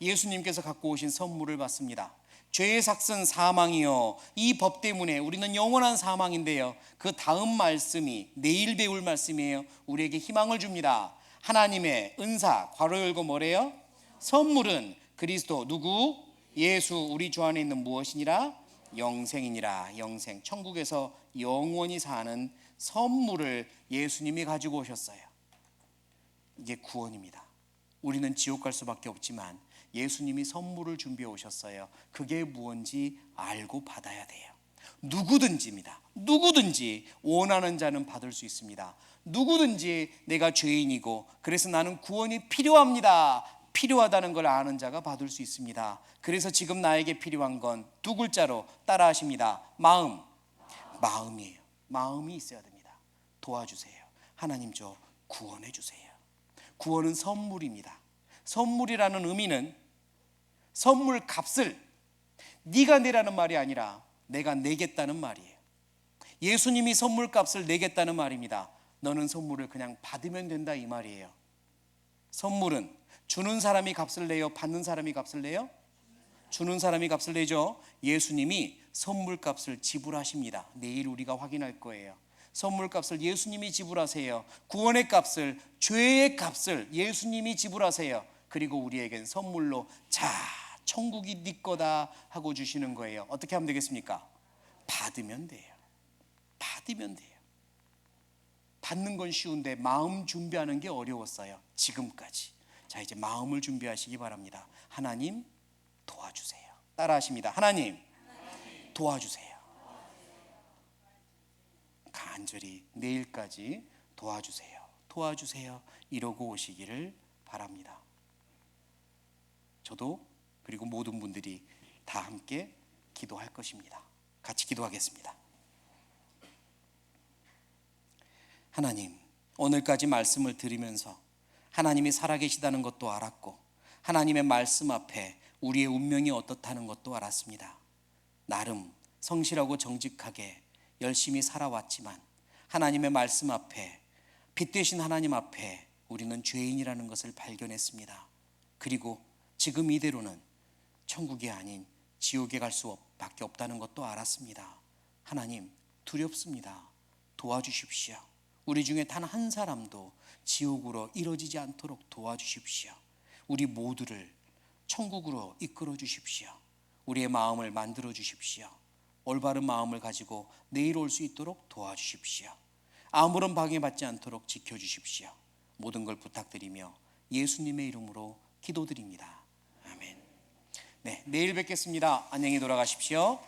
예수님께서 갖고 오신 선물을 받습니다. 죄의 삭은 사망이요, 이 법 때문에 우리는 영원한 사망인데요, 그 다음 말씀이 내일 배울 말씀이에요. 우리에게 희망을 줍니다. 하나님의 은사, 괄호 열고 뭐래요? 선물은 그리스도, 누구? 예수, 우리 주 안에 있는 무엇이니라? 영생이니라. 영생, 천국에서 영원히 사는 선물을 예수님이 가지고 오셨어요. 이게 구원입니다. 우리는 지옥 갈 수밖에 없지만 예수님이 선물을 준비해 오셨어요. 그게 무엇인지 알고 받아야 돼요. 누구든지입니다. 누구든지 원하는 자는 받을 수 있습니다. 누구든지 내가 죄인이고 그래서 나는 구원이 필요합니다. 필요하다는 걸 아는 자가 받을 수 있습니다. 그래서 지금 나에게 필요한 건 두 글자로 따라 하십니다. 마음. 마음이에요. 마음이 있어야 됩니다. 도와주세요. 하나님 저 구원해 주세요. 구원은 선물입니다. 선물이라는 의미는 선물 값을 네가 내라는 말이 아니라 내가 내겠다는 말이에요. 예수님이 선물 값을 내겠다는 말입니다. 너는 선물을 그냥 받으면 된다 이 말이에요. 선물은 주는 사람이 값을 내요, 받는 사람이 값을 내요? 주는 사람이 값을 내죠. 예수님이 선물 값을 지불하십니다. 내일 우리가 확인할 거예요. 선물 값을 예수님이 지불하세요. 구원의 값을, 죄의 값을 예수님이 지불하세요. 그리고 우리에겐 선물로 자, 천국이 네 거다 하고 주시는 거예요. 어떻게 하면 되겠습니까? 받으면 돼요. 받으면 돼요. 받는 건 쉬운데 마음 준비하는 게 어려웠어요. 지금까지. 자, 이제 마음을 준비하시기 바랍니다. 하나님 도와주세요. 따라 하십니다. 하나님 도와주세요. 간절히 내일까지 도와주세요. 도와주세요. 이러고 오시기를 바랍니다. 저도 그리고 모든 분들이 다 함께 기도할 것입니다. 같이 기도하겠습니다. 하나님, 오늘까지 말씀을 들으면서 하나님이 살아계시다는 것도 알았고 하나님의 말씀 앞에 우리의 운명이 어떻다는 것도 알았습니다. 나름 성실하고 정직하게 열심히 살아왔지만 하나님의 말씀 앞에, 빛 되신 하나님 앞에 우리는 죄인이라는 것을 발견했습니다. 그리고 지금 이대로는 천국이 아닌 지옥에 갈 수밖에 없다는 것도 알았습니다. 하나님 두렵습니다. 도와주십시오. 우리 중에 단 한 사람도 지옥으로 이뤄지지 않도록 도와주십시오. 우리 모두를 천국으로 이끌어 주십시오. 우리의 마음을 만들어 주십시오. 올바른 마음을 가지고 내일 올 수 있도록 도와주십시오. 아무런 방해받지 않도록 지켜주십시오. 모든 걸 부탁드리며 예수님의 이름으로 기도드립니다. 아멘. 네, 내일 뵙겠습니다. 안녕히 돌아가십시오.